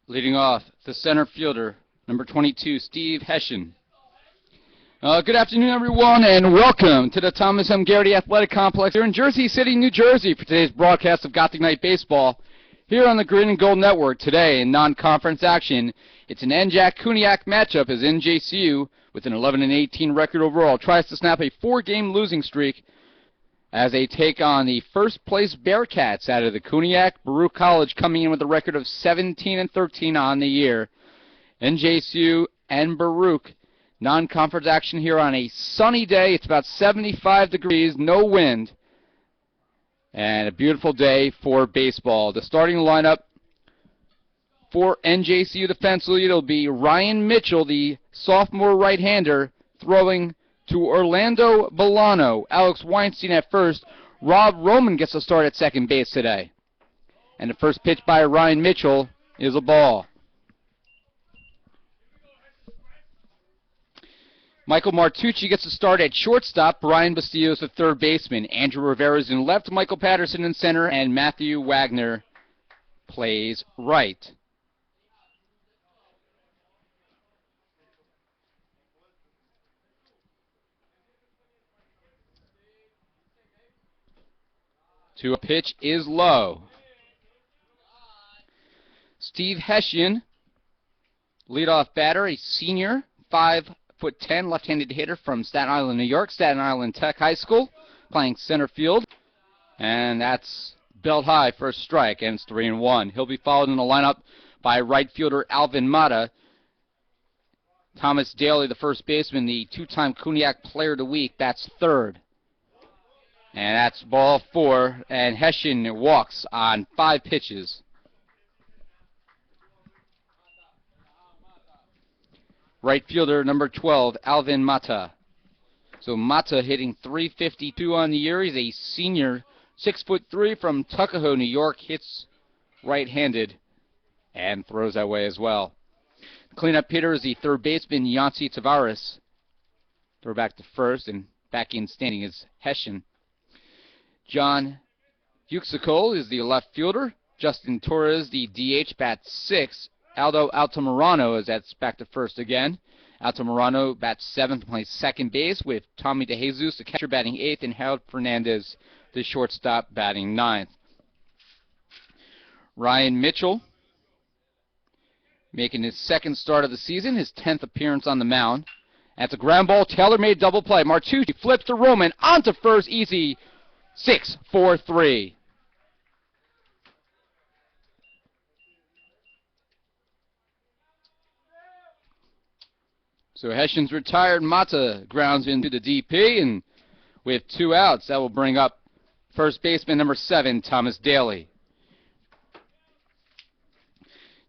Leading off, the center fielder, number 22, Steve Hessian. Good afternoon, everyone, and welcome to the Thomas M. Garrity Athletic Complex here in Jersey City, New Jersey, for today's broadcast of Gothic Night Baseball here on the Green and Gold Network. Today, in non-conference action, it's an NJCU matchup as NJCU, with an 11-18 record overall, tries to snap a 4-game losing streak as they take on the first-place Bearcats out of the Cuniac. Baruch College coming in with a record of 17-13 on the year. NJCU and Baruch, non-conference action here on a sunny day. It's about 75 degrees, no wind, and a beautiful day for baseball. The starting lineup for NJCU defensively, it'll be Ryan Mitchell, the sophomore right-hander, throwing to Orlando Bolano. Alex Weinstein at first. Rob Roman gets a start at second base today. And the first pitch by Ryan Mitchell is a ball. Michael Martucci gets a start at shortstop. Brian Bastillo is the third baseman. Andrew Rivera is in left. Michael Patterson in center. And Matthew Wagner plays right. To a pitch is low. Steve Hessian, leadoff batter, a senior, 5'10", left-handed hitter from Staten Island, New York, Staten Island Tech High School, playing center field. And that's belt high for a strike, and it's 3-1. He'll be followed in the lineup by right fielder Alvin Mata. Thomas Daly, the first baseman, the two-time Cuniac Player of the Week, bats third. And that's ball 4, and Hessian walks on 5 pitches. Right fielder number 12, Alvin Mata. So Mata hitting .352 on the year. He's a senior, 6'3" from Tuckahoe, New York. Hits right-handed and throws that way as well. Cleanup hitter is the third baseman, Yancy Tavares. Throw back to first, and back in standing is Hessian. John Uxicol is the left fielder. Justin Torres, the DH, bats 6. Aldo Altamirano is at back to first again. Altamirano bats 7th, plays second base, with Tommy DeJesus, the catcher, batting 8th, and Harold Fernandez, the shortstop, batting 9th. Ryan Mitchell making his second start of the season, his 10th appearance on the mound. That's a ground ball, tailor-made double play. Martucci flips to Roman, onto first, easy. 6-4-3. So Hessian's retired. Mata grounds into the DP, and with 2 outs, that will bring up first baseman number 7, Thomas Daly.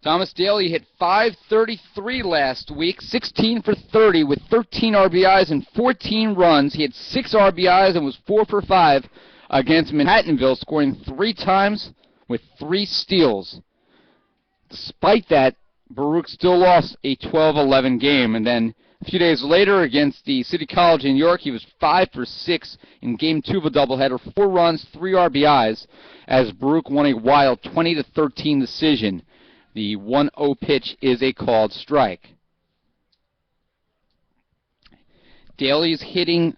Thomas Daly hit .533 last week, 16 for 30 with 13 RBIs and 14 runs. He had 6 RBIs and was 4 for 5 against Manhattanville, scoring 3 times with 3 steals. Despite that, Baruch still lost a 12-11 game. And then a few days later against the City College in New York, he was 5 for 6 in Game 2 of a doubleheader, 4 runs, 3 RBIs, as Baruch won a wild 20-13 decision. The 1-0 pitch is a called strike. Daly's hitting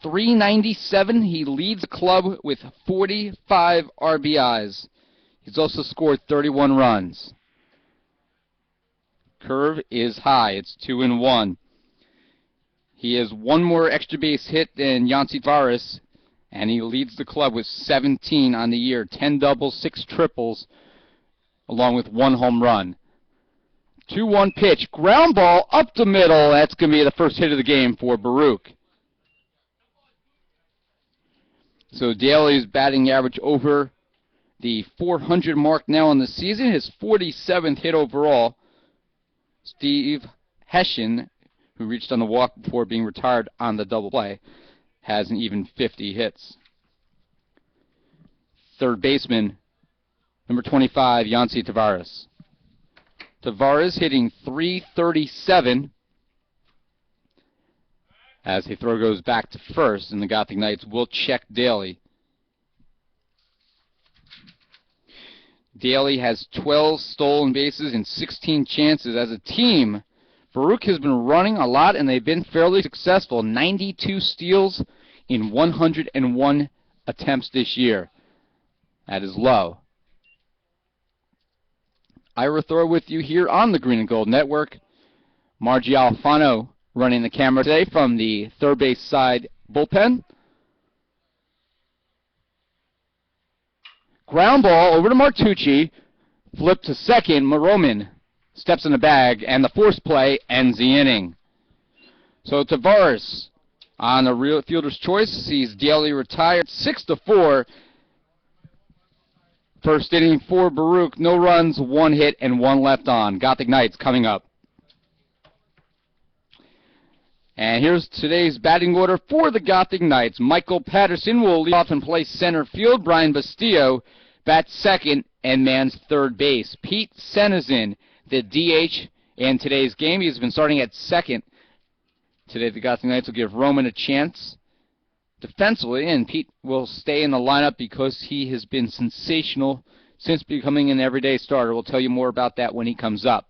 .397. He leads the club with 45 RBIs. He's also scored 31 runs. Curve is high. It's 2-1. He has 1 more extra base hit than Yancy Tavares, and he leads the club with 17 on the year. 10 doubles, 6 triples, along with 1 home run. 2-1 pitch. Ground ball up the middle. That's going to be the first hit of the game for Baruch. So Daly's batting average over the 400 mark now in the season. His 47th hit overall. Steve Hessian, who reached on the walk before being retired on the double play, has an even 50 hits. Third baseman, number 25, Yancy Tavares. Tavares hitting .337 as the throw goes back to first, and the Gothic Knights will check Daly. Daly has 12 stolen bases and 16 chances. As a team, Baruch has been running a lot, and they've been fairly successful. 92 steals in 101 attempts this year. That is low. Ira Thor with you here on the Green and Gold Network. Margie Alfano running the camera today from the third base side bullpen. Ground ball over to Martucci. Flip to second. Moroman steps in the bag, and the force play ends the inning. So Tavares on the real fielder's choice sees Daly retired 6-4. First inning for Baruch. No runs, 1 hit, and 1 left on. Gothic Knights coming up. And here's today's batting order for the Gothic Knights. Michael Patterson will lead off and play center field. Brian Bastillo bats second and mans third base. Pete Senizin, the DH in today's game. He's been starting at second. Today the Gothic Knights will give Roman a chance defensively, and Pete will stay in the lineup because he has been sensational since becoming an everyday starter. We'll tell you more about that when he comes up.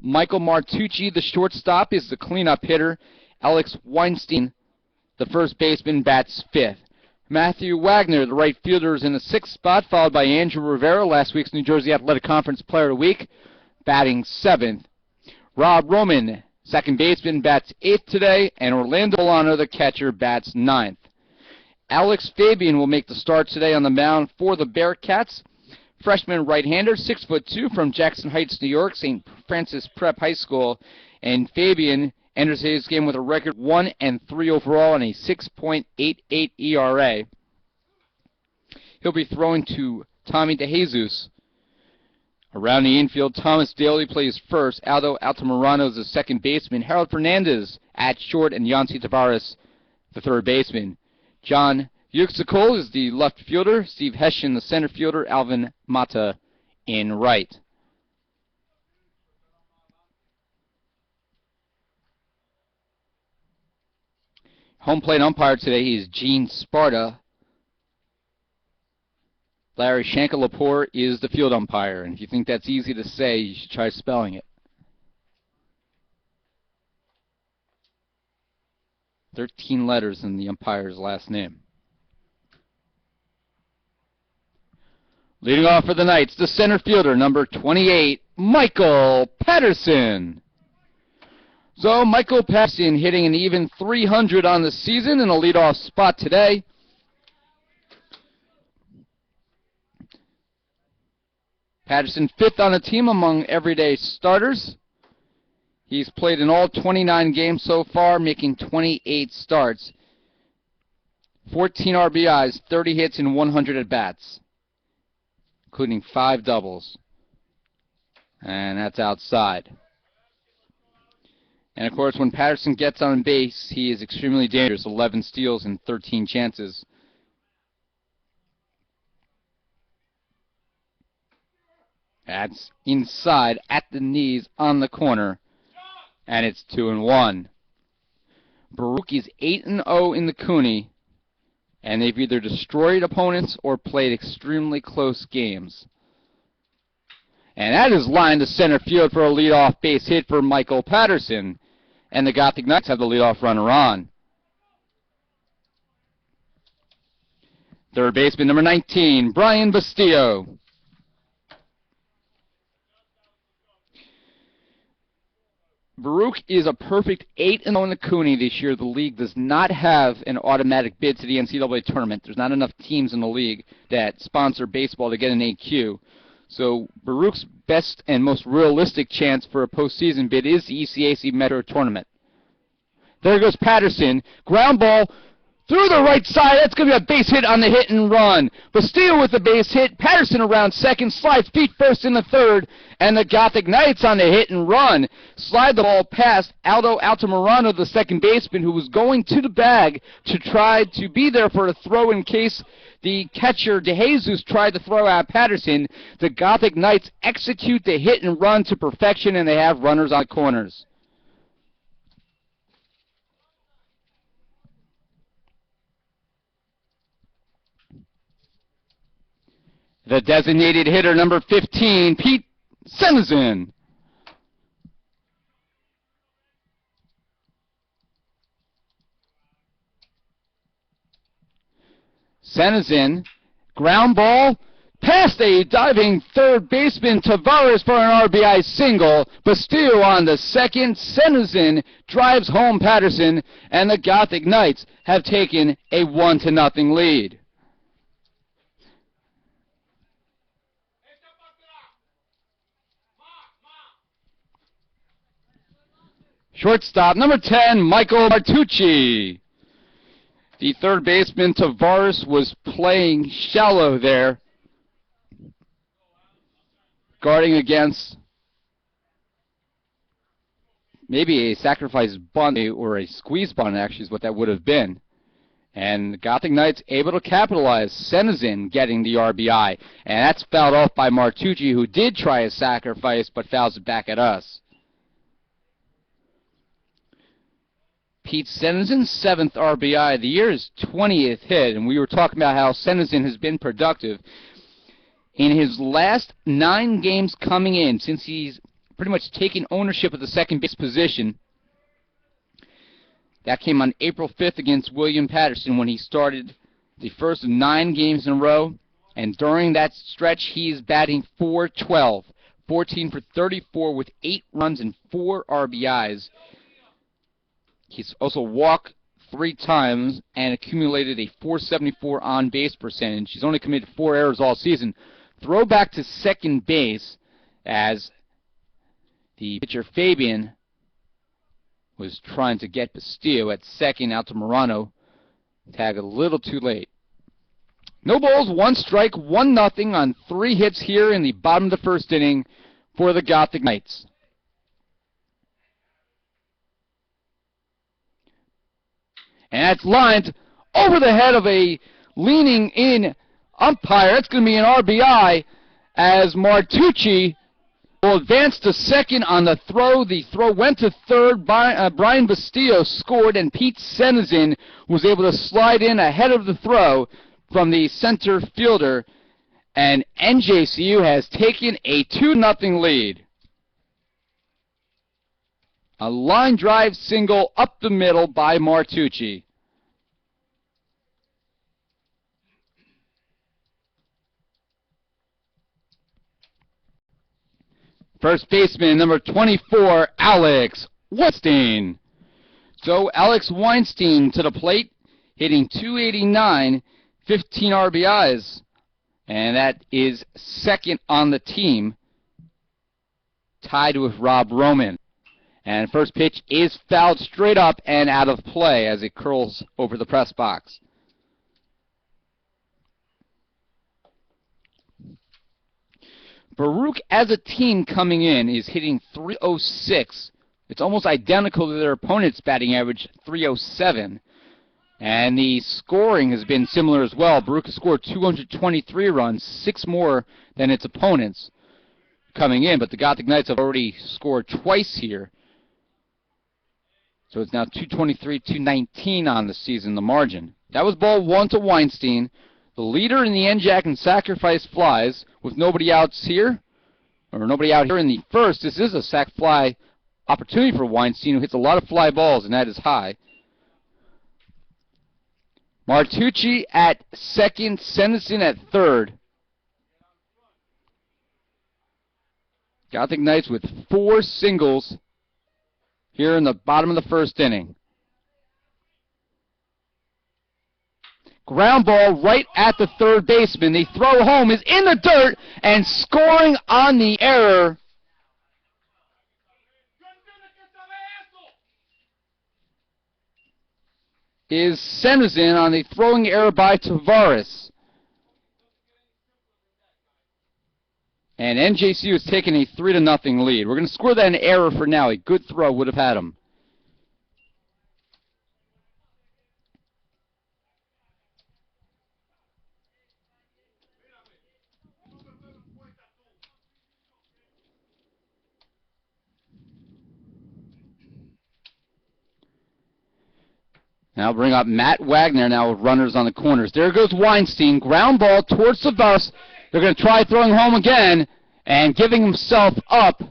Michael Martucci, the shortstop, is the cleanup hitter. Alex Weinstein, the first baseman, bats fifth. Matthew Wagner, the right fielder, is in the sixth spot, followed by Andrew Rivera, last week's New Jersey Athletic Conference Player of the Week, batting seventh. Rob Roman, second baseman, bats eighth today, and Orlando Bolano, the catcher, bats ninth. Alex Fabian will make the start today on the mound for the Bearcats. Freshman right-hander, 6'2", from Jackson Heights, New York, St. Francis Prep High School. And Fabian enters today's game with a record 1-3 overall and a 6.88 ERA. He'll be throwing to Tommy DeJesus. Around the infield, Thomas Daly plays first. Aldo Altamirano is the second baseman. Harold Fernandez at short, and Yancy Tavares, the third baseman. John Yuxicol is the left fielder. Steve Hession, the center fielder. Alvin Mata in right. Home plate umpire today is Gene Sparta. Larry Shankalapur is the field umpire, and if you think that's easy to say, you should try spelling it. 13 letters in the umpire's last name. Leading off for the Knights, the center fielder, number 28, Michael Patterson. So Michael Patterson hitting an even 300 on the season in a leadoff spot today. Patterson fifth on the team among everyday starters. He's played in all 29 games so far, making 28 starts. 14 RBIs, 30 hits, and 100 at-bats, including 5 doubles. And that's outside. And, of course, when Patterson gets on base, he is extremely dangerous, 11 steals and 13 chances. That's inside at the knees on the corner, and it's 2-1. Baruch is 8-0 in the Cooney, and they've either destroyed opponents or played extremely close games. And that is lined to center field for a leadoff base hit for Michael Patterson, and the Gothic Knights have the leadoff runner on. Third baseman, number 19, Brian Bastillo. Baruch is a perfect 8-0 in the Cooney this year. The league does not have an automatic bid to the NCAA tournament. There's not enough teams in the league that sponsor baseball to get an AQ. So Baruch's best and most realistic chance for a postseason bid is the ECAC Metro Tournament. There goes Patterson. Ground ball through the right side. That's going to be a base hit on the hit and run. Bastillo with the base hit. Patterson around second. Slides feet first in the third. And the Gothic Knights on the hit and run slide the ball past Aldo Altamirano, the second baseman, who was going to the bag to try to be there for a throw in case the catcher DeJesus tried to throw at Patterson. The Gothic Knights execute the hit and run to perfection, and they have runners on the corners. The designated hitter, number 15, Pete Senizin. Senizin, ground ball, past a diving third baseman Tavares for an RBI single. Bastillo on the second. Senizin drives home Patterson, and the Gothic Knights have taken a 1-0 lead. Shortstop, number 10, Michael Martucci. The third baseman, Tavares, was playing shallow there, guarding against maybe a sacrifice bunt or a squeeze bunt, actually, is what that would have been. And the Gothic Knights able to capitalize. Senizin getting the RBI. And that's fouled off by Martucci, who did try a sacrifice but fouls it back at us. Pete Senizin's 7th RBI of the year, his 20th hit, and we were talking about how Senizin has been productive. In his last 9 games coming in, since he's pretty much taken ownership of the second base position, that came on April 5th against William Patterson when he started the first 9 games in a row, and during that stretch he's batting .412, 14 for 34 with 8 runs and 4 RBIs. He's also walked 3 times and accumulated a .474 on-base percentage. He's only committed 4 errors all season. Throw back to second base as the pitcher Fabian was trying to get Bastillo at second out to Morano. Tag a little too late. No balls, 1 strike, 1-0 on 3 hits here in the bottom of the first inning for the Gothic Knights. And that's lined over the head of a leaning in umpire. That's going to be an RBI as Martucci will advance to second on the throw. The throw went to third. Brian Bastillo scored, and Pete Senizin was able to slide in ahead of the throw from the center fielder. And NJCU has taken a 2-0 lead. A line drive single up the middle by Martucci. First baseman, number 24, Alex Weinstein. So Alex Weinstein to the plate, hitting .289, 15 RBIs. And that is second on the team, tied with Rob Roman. And first pitch is fouled straight up and out of play as it curls over the press box. Baruch, as a team coming in, is hitting .306. It's almost identical to their opponent's batting average, .307. And the scoring has been similar as well. Baruch has scored 223 runs, 6 more than its opponents coming in. But the Gothic Knights have already scored twice here. So it's now 223, 219 on the season, the margin. That was ball 1 to Weinstein. The leader in the NJAC in sacrifice flies with nobody outs here, or nobody out here in the first. This is a sac fly opportunity for Weinstein, who hits a lot of fly balls, and that is high. Martucci at second, Senizin at third. Gothic Knights with 4 singles here in the bottom of the first inning. Ground ball right at the third baseman. The throw home is in the dirt, and scoring on the error is Senizin on the throwing error by Tavares. And NJCU has taken a 3-0 lead. We're going to score that an error for now. A good throw would have had him. Now bring up Matt Wagner now with runners on the corners. There goes Weinstein. Ground ball towards Tavares. They're going to try throwing home again, and giving himself up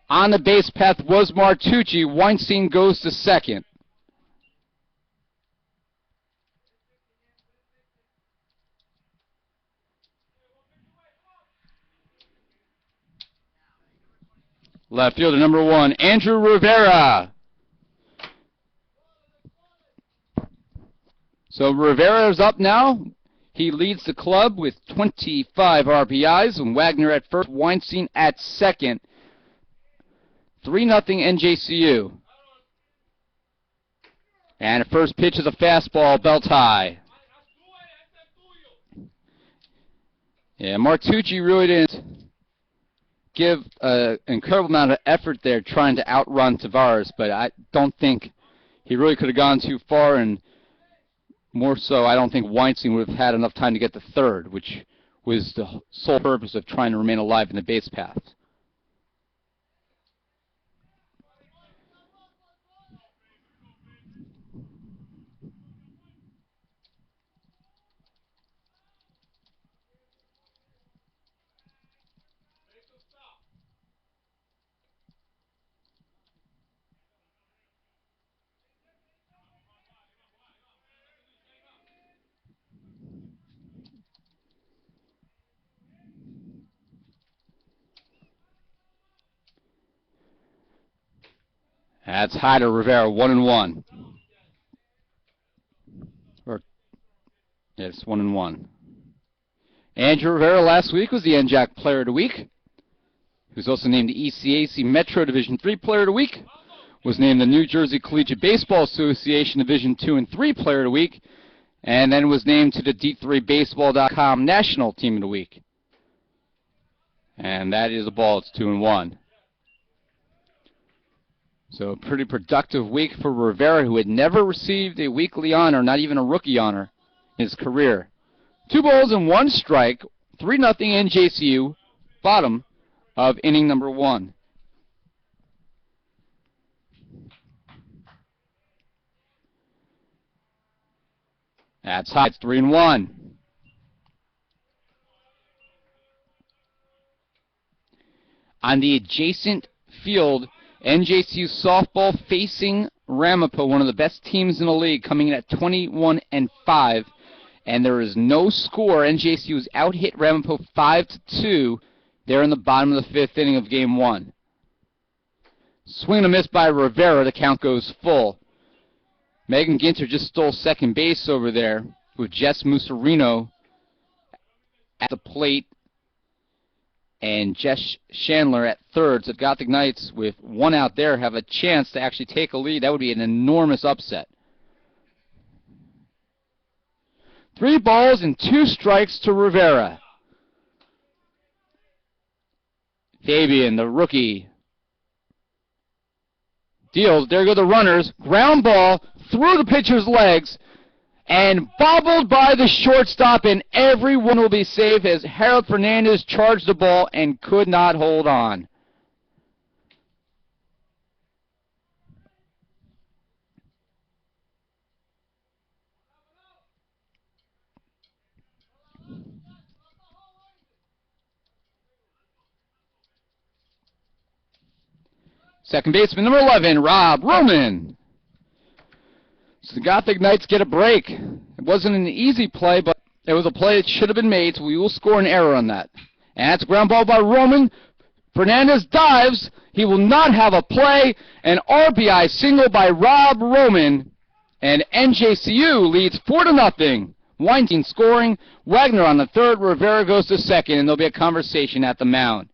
on the base path was Martucci. Weinstein goes to second. Left fielder number 1, Andrew Rivera. So Rivera's up now. He leads the club with 25 RBIs, and Wagner at first, Weinstein at second. 3-0 NJCU. And the first pitch is a fastball, belt high. Yeah, Martucci really didn't give an incredible amount of effort there trying to outrun Tavares, but I don't think he really could have gone too far, and more so, I don't think Weinstein would have had enough time to get to third, which was the sole purpose of trying to remain alive in the base path. That's high to Rivera, 1-1. Or, yeah, it's 1-1. Andrew Rivera last week was the NJAC Player of the Week. He was also named the ECAC Metro Division III Player of the Week. Was named the New Jersey Collegiate Baseball Association Division II and III Player of the Week. And then was named to the D3Baseball.com National Team of the Week. And that is a ball. It's 2-1. So a pretty productive week for Rivera, who had never received a weekly honor, not even a rookie honor, in his career. 2 balls and 1 strike, 3-0 NJCU, bottom of inning number 1. That's high. It's 3-1. On the adjacent field, NJCU softball facing Ramapo, one of the best teams in the league, coming in at 21-5, and there is no score. NJCU has out-hit Ramapo 5-2. They're in the bottom of the 5th inning of Game 1. Swing and a miss by Rivera. The count goes full. Megan Ginter just stole second base over there with Jess Musarino at the plate, and Jess Chandler at third. So Gothic Knights, with 1 out there, have a chance to actually take a lead. That would be an enormous upset. 3 balls and 2 strikes to Rivera. Fabian, the rookie, deals. There go the runners. Ground ball through the pitcher's legs and bobbled by the shortstop, and everyone will be safe as Harold Fernandez charged the ball and could not hold on. Second baseman, number 11, Rob Roman. So the Gothic Knights get a break. It wasn't an easy play, but it was a play that should have been made, so we will score an error on that. And that's ground ball by Roman. Fernandez dives. He will not have a play. An RBI single by Rob Roman. And NJCU leads 4-0. Weinstein scoring. Wagner on the third. Rivera goes to second, and there'll be a conversation at the mound.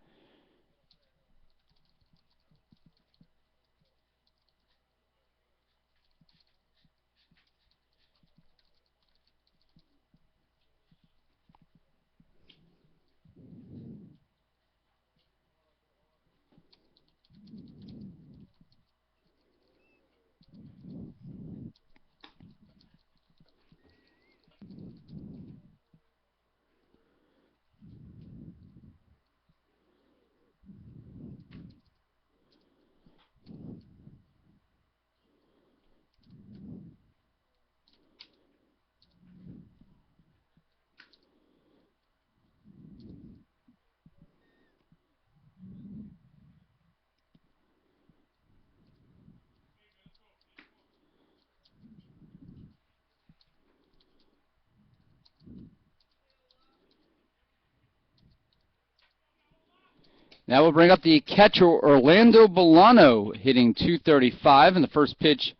Now we'll bring up the catcher, Orlando Bolano, hitting .235, and the first pitch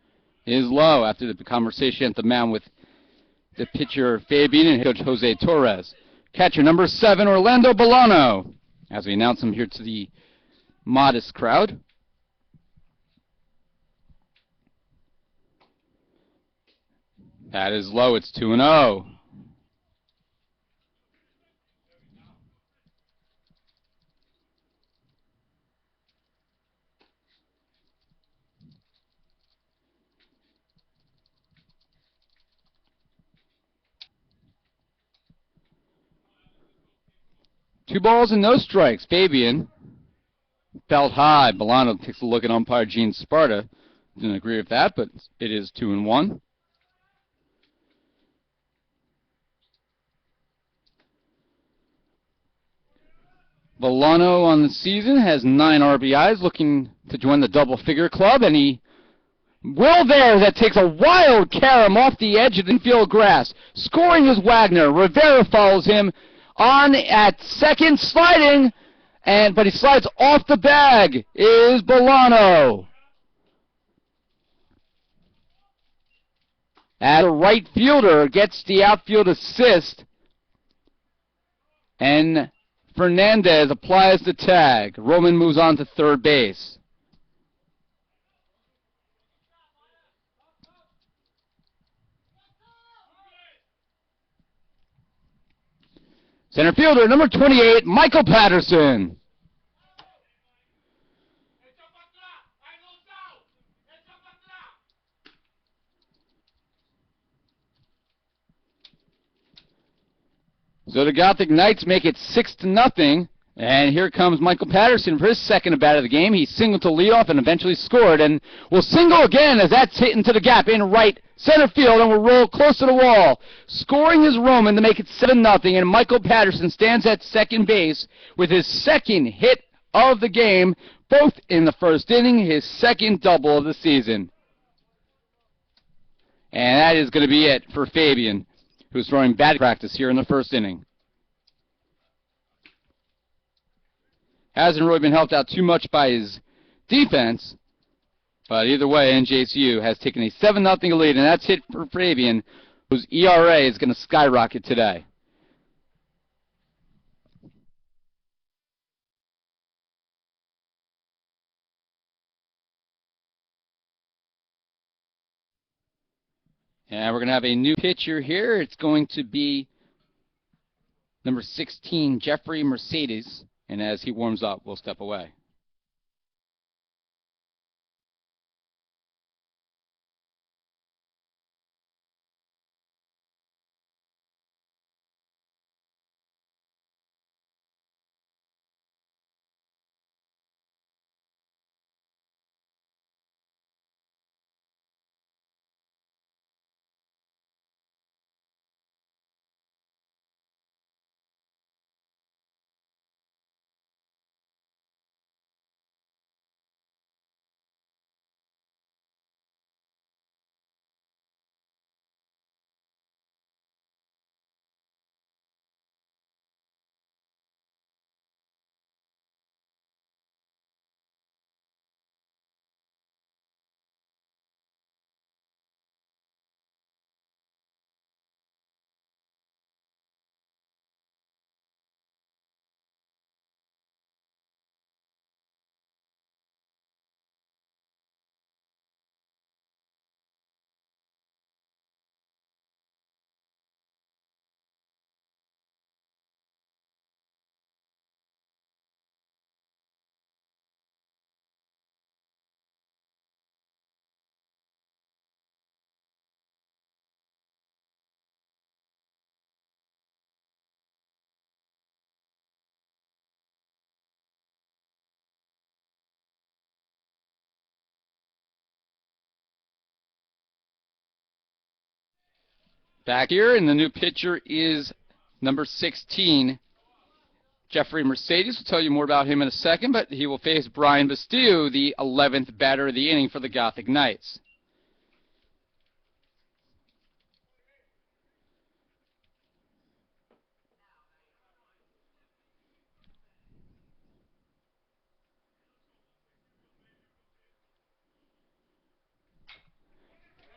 is low after the conversation at the mound with the pitcher Fabian and Coach Jose Torres. Catcher number 7, Orlando Bolano, as we announce him here to the modest crowd. That is low. It's 2-0. Two balls and no strikes. Fabian felt high. Bolano takes a look at umpire Gene Sparta. Didn't agree with that, but it is 2-1. Bolano on the season has 9 RBIs, looking to join the double-figure club, and he will there. That takes a wild carom off the edge of the infield grass. Scoring is Wagner. Rivera follows him on at second, sliding, but he slides off the bag is Bolano. And the right fielder gets the outfield assist, and Fernandez applies the tag. Roman moves on to third base. Center fielder, number 28, Michael Patterson. So the Gothic Knights make it 6-0, and here comes Michael Patterson for his second at bat of the game. He singled to leadoff and eventually scored, and will single again as that's hit into the gap in right center field, and will roll close to the wall. Scoring is Roman to make it 7-0, and Michael Patterson stands at second base with his second hit of the game, both in the first inning, his second double of the season. And that is going to be it for Fabian, who's throwing batting practice here in the first inning. Hasn't really been helped out too much by his defense, but either way, NJCU has taken a 7-0 lead, and that's hit for Fabian, whose ERA is going to skyrocket today. And we're going to have a new pitcher here. It's going to be number 16, Jeffrey Mercedes. And as he warms up, we'll step away. Back here, and the new pitcher is number 16, Jeffrey Mercedes. We'll tell you more about him in a second, but he will face Brian Bastiu, the 11th batter of the inning for the Gothic Knights.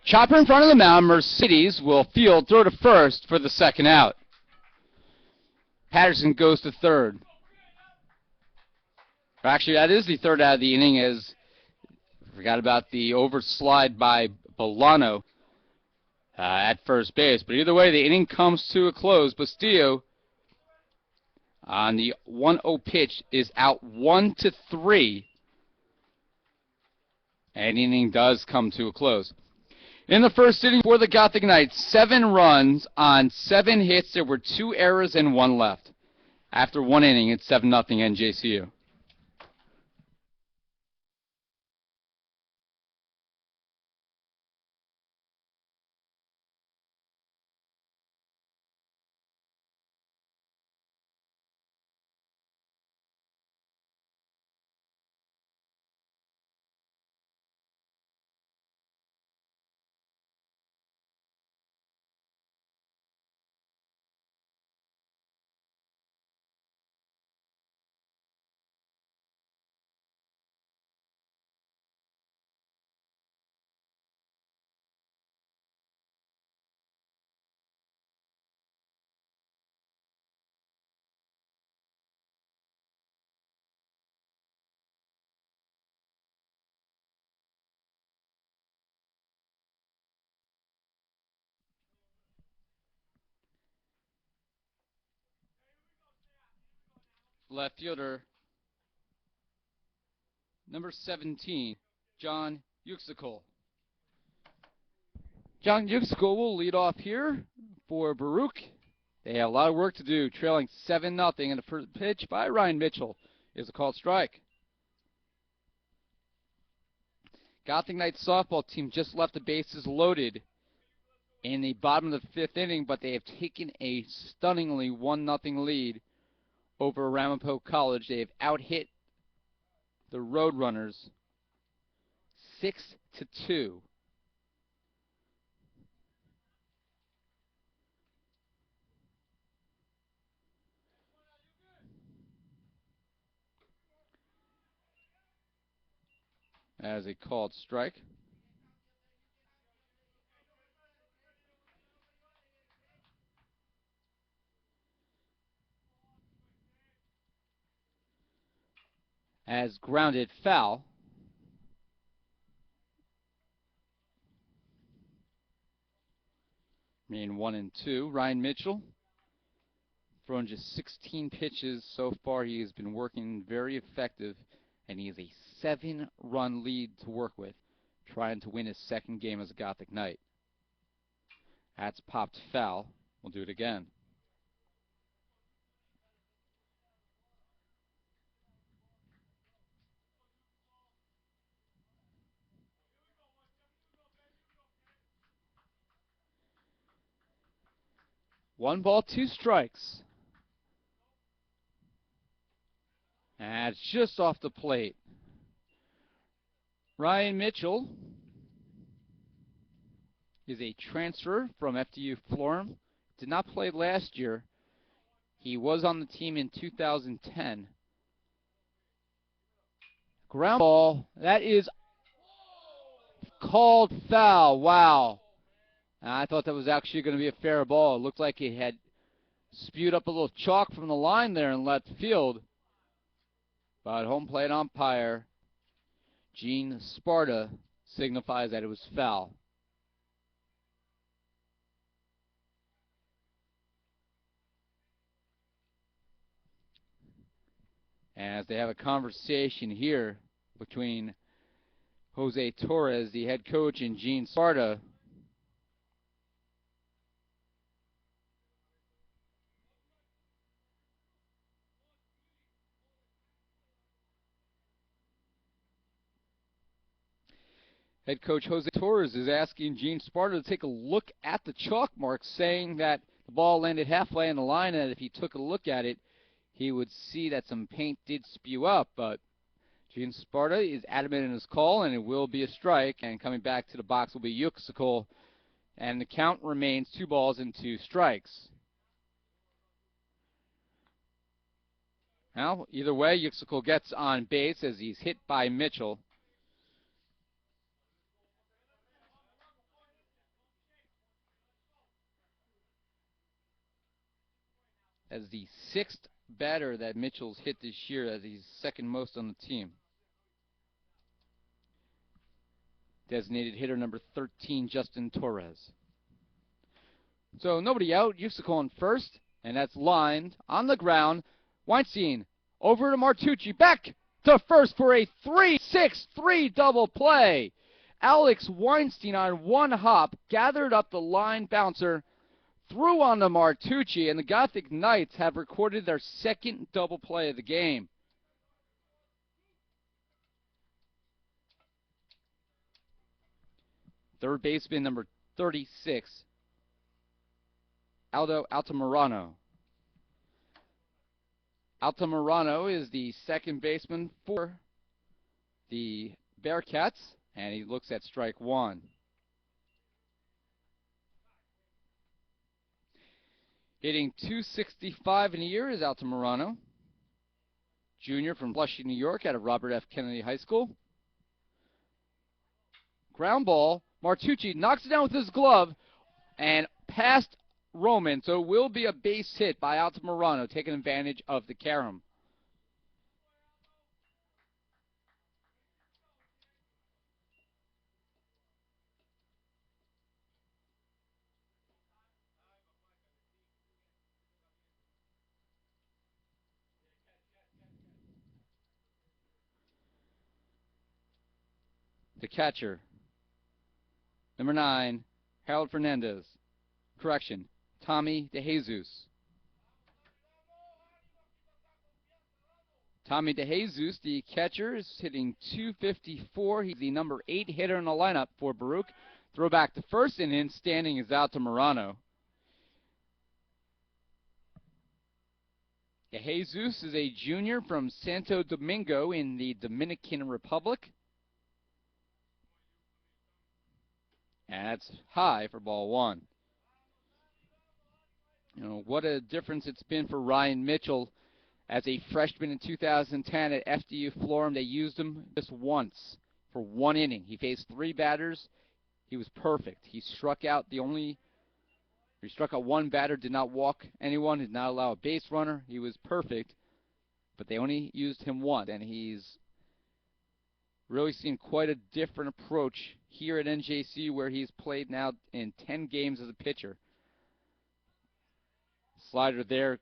Chopper in front of the mound. Mercedes will field, throw to first for the second out. Patterson goes to third. Actually, that is the third out of the inning, as forgot about the overslide by Bolano at first base. But either way, the inning comes to a close. Bustillo on the 1-0 pitch is out 1-3. And the inning does come to a close. In the first inning for the Gothic Knights, 7 runs on 7 hits. There were 2 errors and 1 left. After 1 inning, it's 7-0 NJCU. Left fielder, number 17, John Yuxicol. John Yuxicol will lead off here for Baruch. They have a lot of work to do, trailing 7-0, and the first pitch by Ryan Mitchell is a called strike. Gothic Knights softball team just left the bases loaded in the bottom of the 5th inning, but they have taken a stunningly 1-0 lead over Baruch College. They have out-hit the Roadrunners 6-2. As a called strike. As grounded foul. Meaning 1-2. Ryan Mitchell, thrown just 16 pitches so far. He has been working very effective, and he has a 7-run lead to work with, trying to win his second game as a Gothic Knight. That's popped foul. We'll do it again. One ball, 2 strikes. And it's just off the plate. Ryan Mitchell is a transfer from FDU Florham. Did not play last year. He was on the team in 2010. Ground ball. That is called foul. Wow. I thought that was actually going to be a fair ball. It looked like it had spewed up a little chalk from the line there in left field. But home plate umpire Gene Sparta signifies that it was foul. As they have a conversation here between Jose Torres, the head coach, and Gene Sparta. Head coach Jose Torres is asking Gene Sparta to take a look at the chalk marks, saying that the ball landed halfway on the line, and if he took a look at it, he would see that some paint did spew up. But Gene Sparta is adamant in his call, and it will be a strike. And coming back to the box will be Yuxicol, and the count remains 2 balls and 2 strikes. Now, either way, Yuxicol gets on base as he's hit by Mitchell. as the 6th batter that Mitchell's hit this year, as he's second most on the team. Designated hitter number 13, Justin Torres. So nobody out. Yusuke on first, and that's lined on the ground. Weinstein over to Martucci, back to first for a 3-6-3 double play. Alex Weinstein on one hop gathered up the line bouncer, threw on to Martucci, and the Gothic Knights have recorded their second double play of the game. Third baseman number 36, Aldo Altamirano. Altamirano is the second baseman for the Bearcats, and he looks at strike one. Hitting .265 in a year is Altamirano, junior from Flushing, New York, out of Robert F. Kennedy High School. Ground ball. Martucci knocks it down with his glove and past Roman, so it will be a base hit by Altamirano, taking advantage of the carom. The catcher, number 9, Harold Fernandez. Correction, Tommy DeJesus. Tommy DeJesus, the catcher, is hitting .254. He's the number 8 hitter in the lineup for Baruch. Throw back to first, and in standing is Altamirano. DeJesus is a junior from Santo Domingo in the Dominican Republic. And that's high for ball one. You know, what a difference it's been for Ryan Mitchell. As a freshman in 2010 at FDU Florham, they used him just once for one inning. He faced 3 batters. He was perfect. He struck out one batter, did not walk anyone, did not allow a base runner. He was perfect, but they only used him once, and he's really seen quite a different approach here at NJCU, where he's played now in 10 games as a pitcher. Slider there,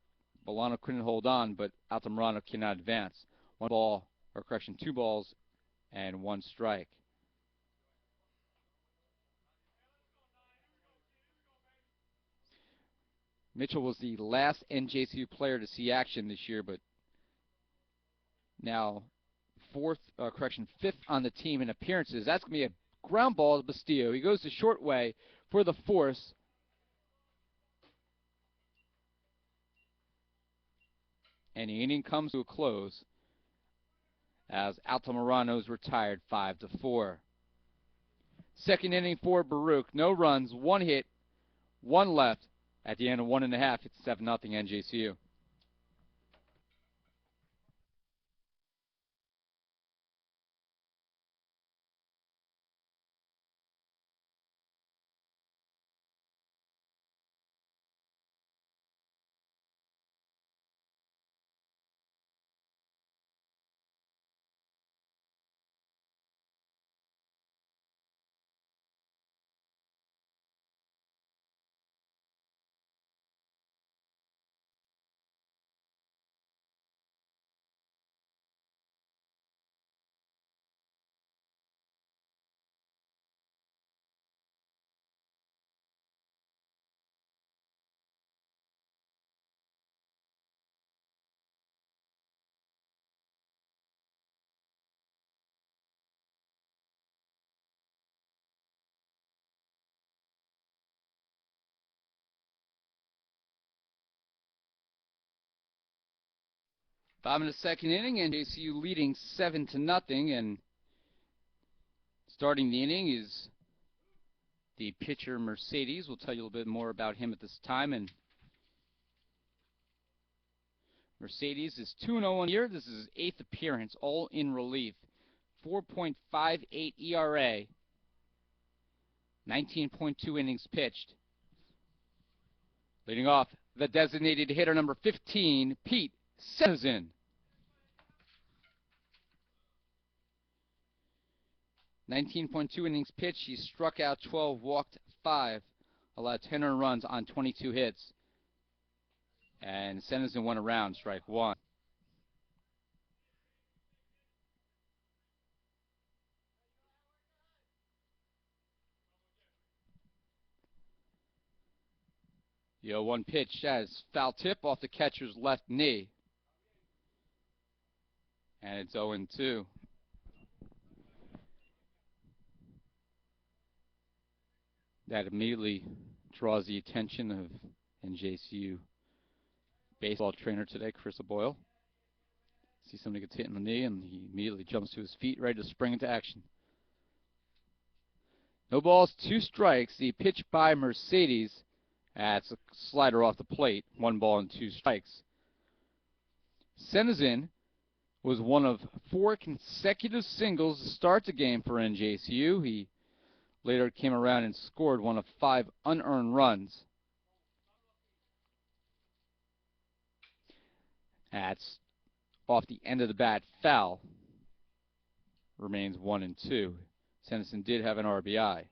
Bolano couldn't hold on, but Altamirano cannot advance. 2 balls and 1 strike. Mitchell was the last NJCU player to see action this year, but now 5th on the team in appearances. That's going to be a ground ball to Bastillo. He goes the short way for the force. And the inning comes to a close as Altamirano is retired 5-4. Second inning for Baruch. No runs, 1 hit, 1 left. At the end of 1.5, it's 7-0 NJCU. Bottom of the second inning, NJCU leading 7-0, and starting the inning is the pitcher Mercedes. We'll tell you a little bit more about him at this time. And Mercedes is 2-0 on the year. This is his 8th appearance, all in relief. 4.58 ERA, 19.2 innings pitched. Leading off, the designated hitter, number 15, Pete Senizin. 19.2 innings pitched. He struck out 12, walked 5, allowed 10 earned runs on 22 hits. And Senizin went around, strike 1. The 0-1 pitch has foul tip off the catcher's left knee. And it's 0-2. That immediately draws the attention of NJCU baseball trainer today, Chris Boyle. See somebody gets hit in the knee, and he immediately jumps to his feet, ready to spring into action. No balls, 2 strikes. The pitch by Mercedes. That's a slider off the plate. 1 ball and 2 strikes. Senizin was one of 4 consecutive singles to start the game for NJCU. He later came around and scored 1 of 5 unearned runs. That's off the end of the bat, foul. Remains 1-2. Senizin did have an RBI.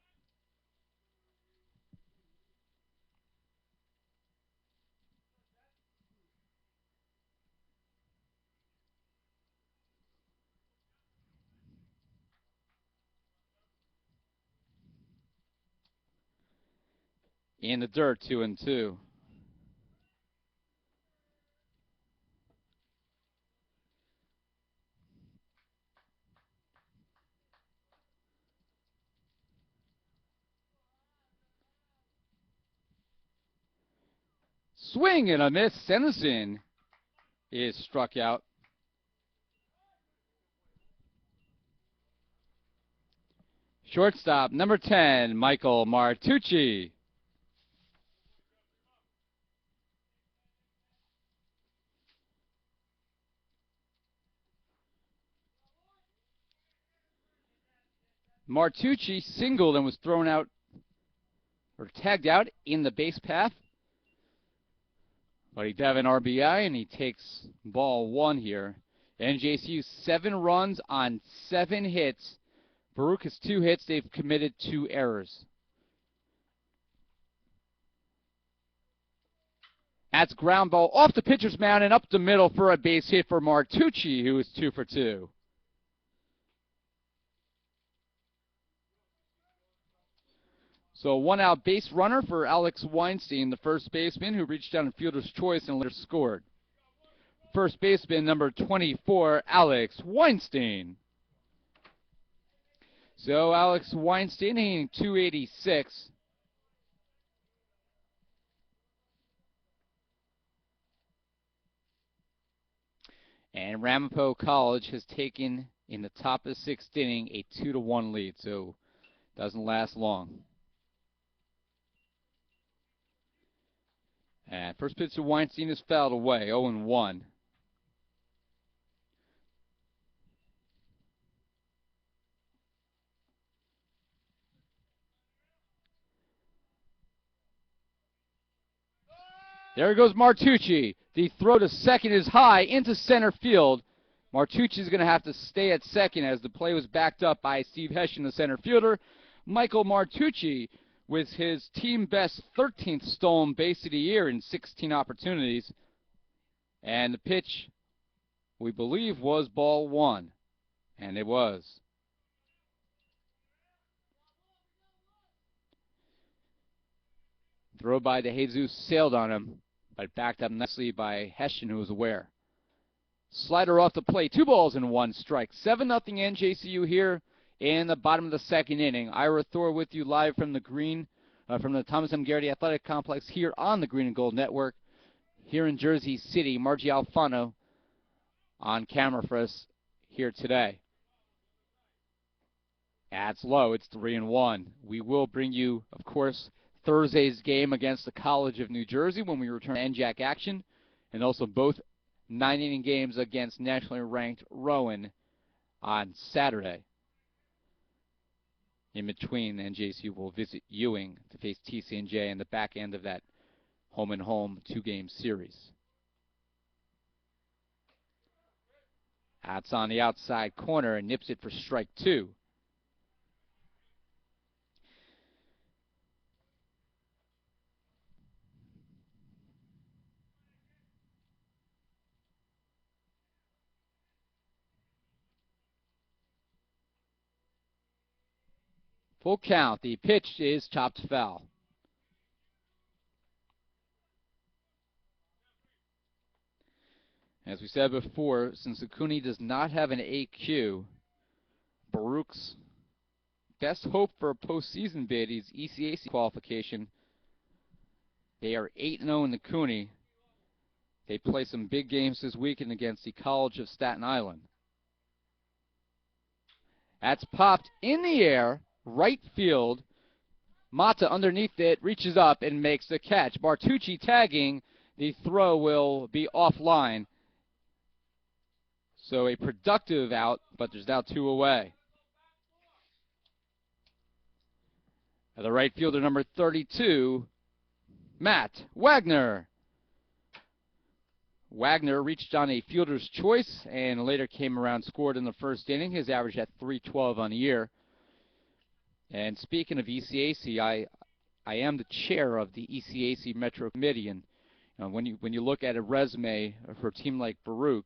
In the dirt, 2-2. Swing and a miss. Senizin is struck out. Shortstop, number 10, Michael Martucci. Martucci singled and was thrown out, or tagged out in the base path. But he did have an RBI, and he takes ball 1 here. NJCU 7 runs on 7 hits. Baruch has 2 hits. They've committed 2 errors. That's ground ball off the pitcher's mound and up the middle for a base hit for Martucci, who is 2 for 2. So 1-out base runner for Alex Weinstein, the first baseman, who reached down in fielder's choice and later scored. First baseman, number 24, Alex Weinstein. So Alex Weinstein hitting .286. And Baruch College has taken, in the top of the 6th inning, a 2-1 lead, so doesn't last long. And first pitch to Weinstein is fouled away, 0-1. There goes Martucci. The throw to second is high into center field. Martucci is going to have to stay at second as the play was backed up by Steve Hessian, the center fielder. Michael Martucci with his team best 13th stolen base of the year in 16 opportunities. And the pitch, we believe, was ball 1. And it was. Throw by De Jesus sailed on him, but backed up nicely by Hessian, who was aware. Slider off the plate, 2 balls and 1 strike. 7-0 NJCU here in the bottom of the 2nd inning. Ira Thor with you live from the green, from the Thomas M. Garrity Athletic Complex here on the Green and Gold Network. Here in Jersey City, Margie Alfano on camera for us here today. That's low, it's 3-1. We will bring you, of course, Thursday's game against the College of New Jersey when we return to NJAC action, and also both 9-inning games against nationally ranked Rowan on Saturday. In between, NJCU will visit Ewing to face TCNJ in the back end of that home and home 2-game series. That's on the outside corner and nips it for strike 2. Full count. The pitch is chopped foul. As we said before, since Acuna does not have an AQ, Baruch's best hope for a postseason bid is ECAC qualification. They are 8-0 in the Cooney. They play some big games this weekend against the College of Staten Island. That's popped in the air, right field. Mata underneath it, reaches up and makes the catch. Martucci tagging. The throw will be offline. So a productive out, but there's now 2 away. The right fielder, number 32, Matt Wagner. Wagner reached on a fielder's choice and later came around, scored in the first inning. His average at .312 on the year. And speaking of ECAC, I am the chair of the ECAC Metro Committee, and when you look at a resume for a team like Baruch,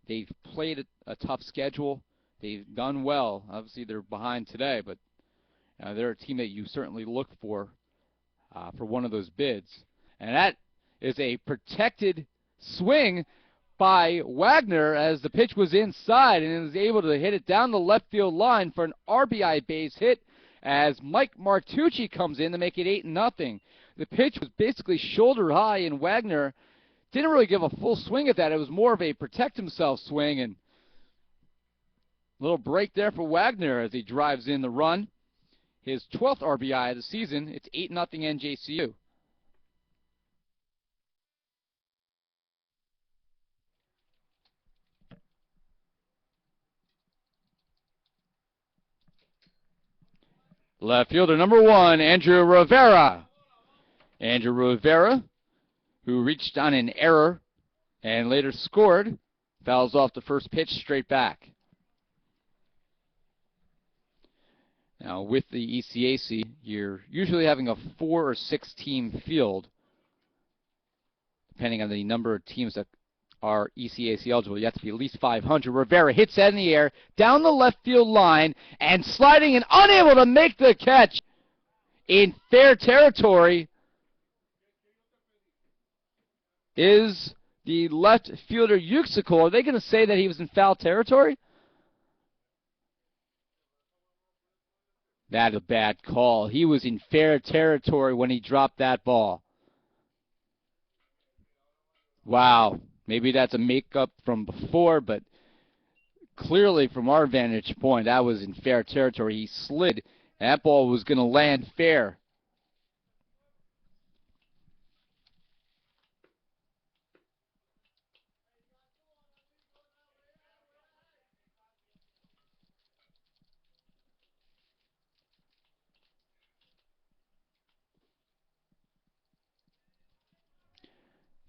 they've played a tough schedule. They've done well. Obviously, they're behind today, but they're a team that you certainly look for one of those bids. And that is a protected swing by Wagner as the pitch was inside and was able to hit it down the left field line for an RBI base hit as Mike Martucci comes in to make it 8-0. The pitch was basically shoulder high, and Wagner didn't really give a full swing at that. It was more of a protect himself swing, and a little break there for Wagner as he drives in the run. His 12th RBI of the season. It's 8-0 NJCU. Left fielder number 1, Andrew Rivera. Andrew Rivera, who reached on an error and later scored, fouls off the first pitch straight back. Now, with the ECAC, you're usually having a 4 or 6 team field, depending on the number of teams that are ECAC eligible. You have to be at least 500. Rivera hits that in the air, down the left field line, and sliding and unable to make the catch in fair territory is the left fielder Yuxicol. Are they going to say that he was in foul territory? That's a bad call. He was in fair territory when he dropped that ball. Wow. Maybe that's a makeup from before, but clearly from our vantage point, that was in fair territory. He slid. That ball was going to land fair.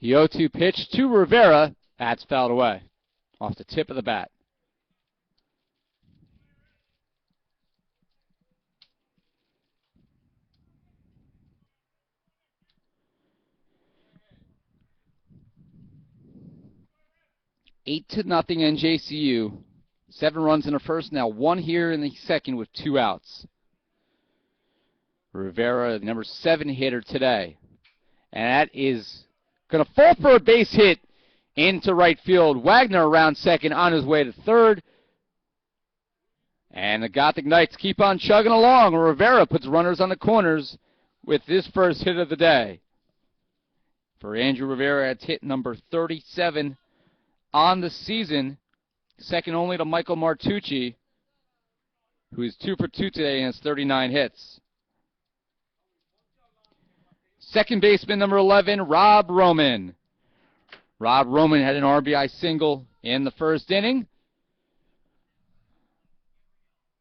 The 0-2 pitch to Rivera. That's fouled away off the tip of the bat. Eight to nothing NJCU. 7 runs in the first, now 1 here in the second with 2 outs. Rivera, the number 7 hitter today. And that is going to fall for a base hit into right field. Wagner around second on his way to third. And the Gothic Knights keep on chugging along. Rivera puts runners on the corners with this first hit of the day. For Andrew Rivera, it's hit number 37 on the season, second only to Michael Martucci, who is 2 for 2 today and has 39 hits. Second baseman, number 11, Rob Roman. Rob Roman had an RBI single in the first inning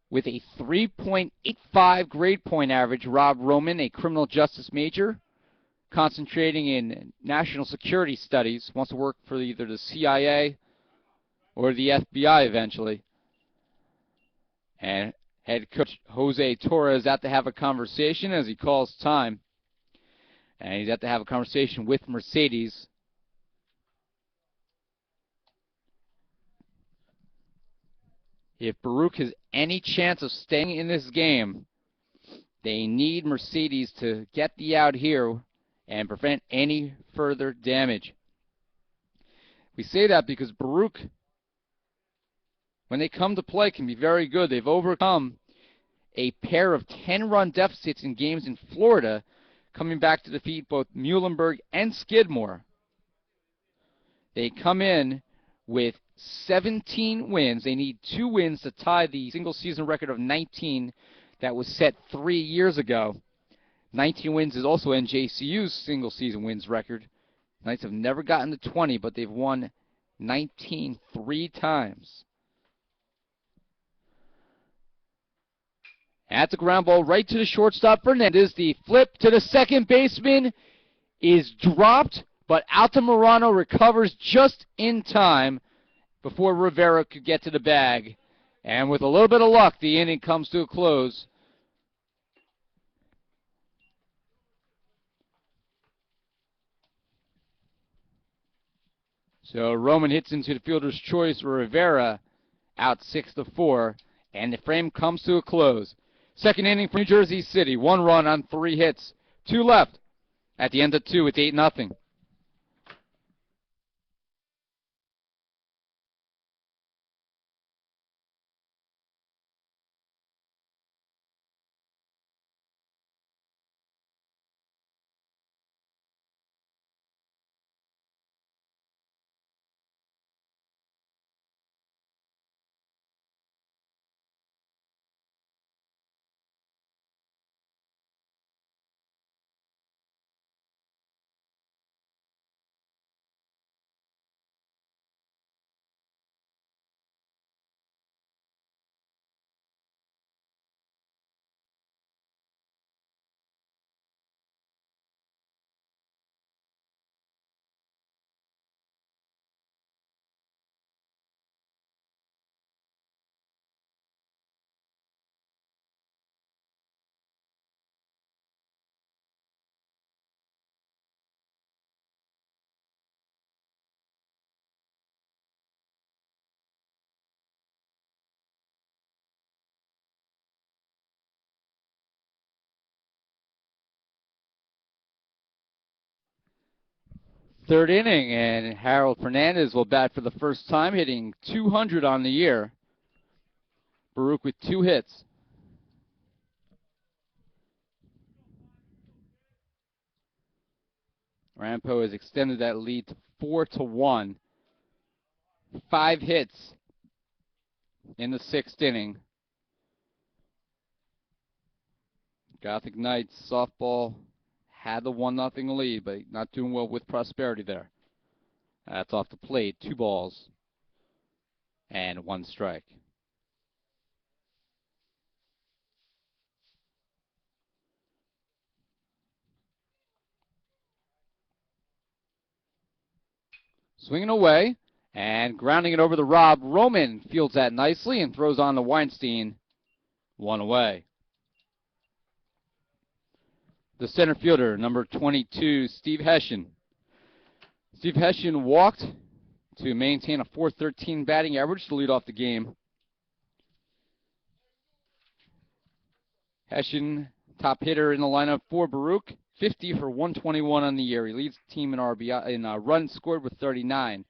with a 3.85 grade point average. Rob Roman, a criminal justice major, concentrating in national security studies, wants to work for either the CIA or the FBI eventually. And head coach Jose Torres out to have a conversation as he calls time. And he's out to have a conversation with Mercedes. If Baruch has any chance of staying in this game, they need Mercedes to get the out here and prevent any further damage. We say that because Baruch, when they come to play, can be very good. They've overcome a pair of 10-run deficits in games in Florida, coming back to defeat both Muhlenberg and Skidmore. They come in with 17 wins. They need 2 wins to tie the single-season record of 19 that was set 3 years ago. 19 wins is also NJCU's single-season wins record. Knights have never gotten to 20, but they've won 19 3 times. At the ground ball, right to the shortstop, Fernandez. The flip to the second baseman is dropped, but Altamirano recovers just in time before Rivera could get to the bag. And with a little bit of luck, the inning comes to a close. So Roman hits into the fielder's choice, Rivera out 6-4, and the frame comes to a close. Second inning for New Jersey City, 1 run on 3 hits, 2 left. At the end of 2, it's 8-0. Third inning, and Harold Fernandez will bat for the first time, hitting 200 on the year. Baruch with 2 hits. Rampo has extended that lead to 4-1. 5 hits in the 6th inning. Gothic Knights softball had the 1-0 lead, but not doing well with Prosperity there. That's off the plate. 2 balls and 1 strike. Swinging away and grounding it over the Rob. Roman fields that nicely and throws on to Weinstein. 1 away. The center fielder, number 22, Steve Hessian. Steve Hessian walked to maintain a .413 batting average to lead off the game. Hessian, top hitter in the lineup for Baruch, 50 for 121 on the year. He leads the team in RBI in runs scored with 39.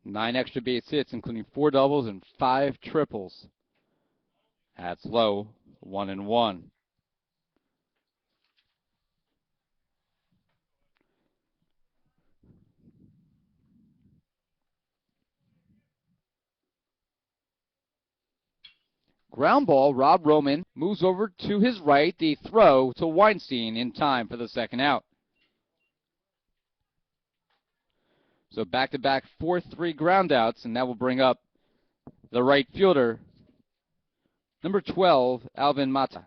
Nine extra base hits, including 4 doubles and 5 triples. That's low, 1-1. Ground ball, Rob Roman moves over to his right. The throw to Weinstein in time for the second out. So back-to-back 4-3 groundouts, and that will bring up the right fielder, number 12, Alvin Mata.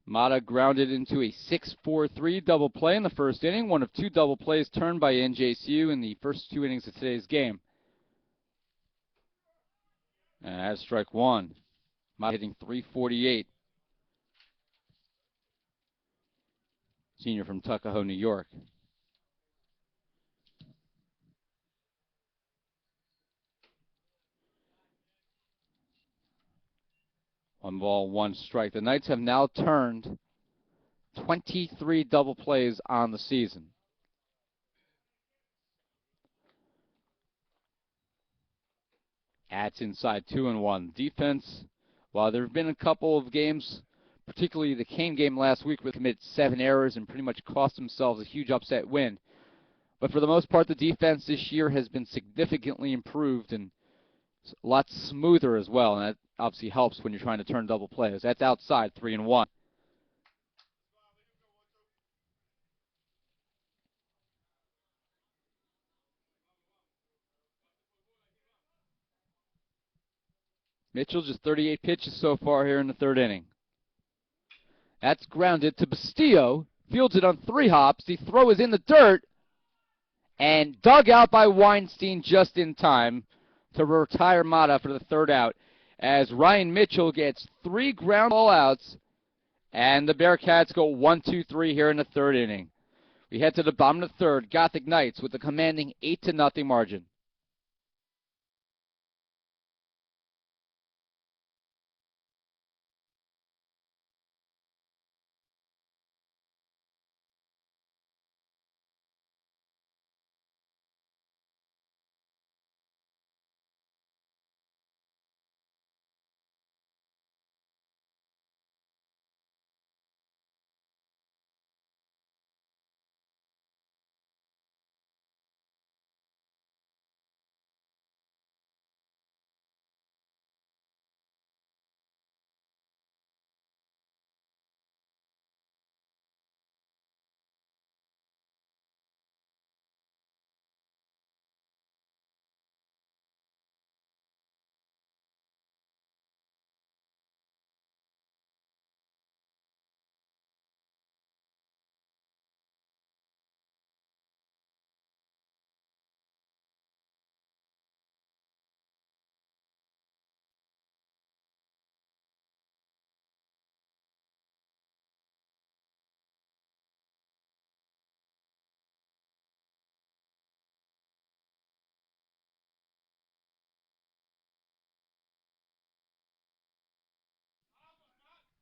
Mata grounded into a 6-4-3 double play in the first inning, one of two double plays turned by NJCU in the first 2 innings of today's game. And that's strike one. Mata hitting .348. Senior from Tuckahoe, New York. One ball, one strike. The Knights have now turned 23 double plays on the season. That's inside 2-1. Defense, while there have been a couple of games, particularly the Kane game last week, where they committed 7 errors and pretty much cost themselves a huge upset win. But for the most part, the defense this year has been significantly improved and a lot smoother as well, and that obviously helps when you're trying to turn double plays. That's outside, 3-1. Mitchell just 38 pitches so far here in the third inning. That's grounded to Bastillo. Fields it on 3 hops. The throw is in the dirt and dug out by Weinstein just in time to retire Mata for the third out, as Ryan Mitchell gets 3 ground ball outs, and the Bearcats go 1-2-3 here in the third inning. We head to the bottom of the third. Gothic Knights with a commanding 8-0 margin.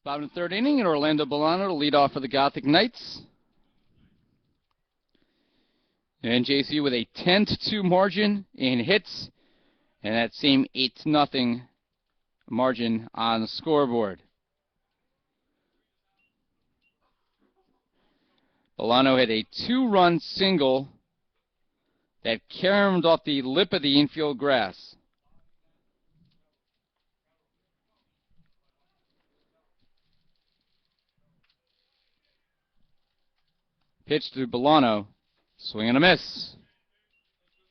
Bottom of the third inning, and Orlando Bolano to lead off for the Gothic Knights. NJCU with a 10-2 margin in hits, and that same 8-0 margin on the scoreboard. Bolano had a 2-run single that caromed off the lip of the infield grass. Pitch to Bolano. Swing and a miss.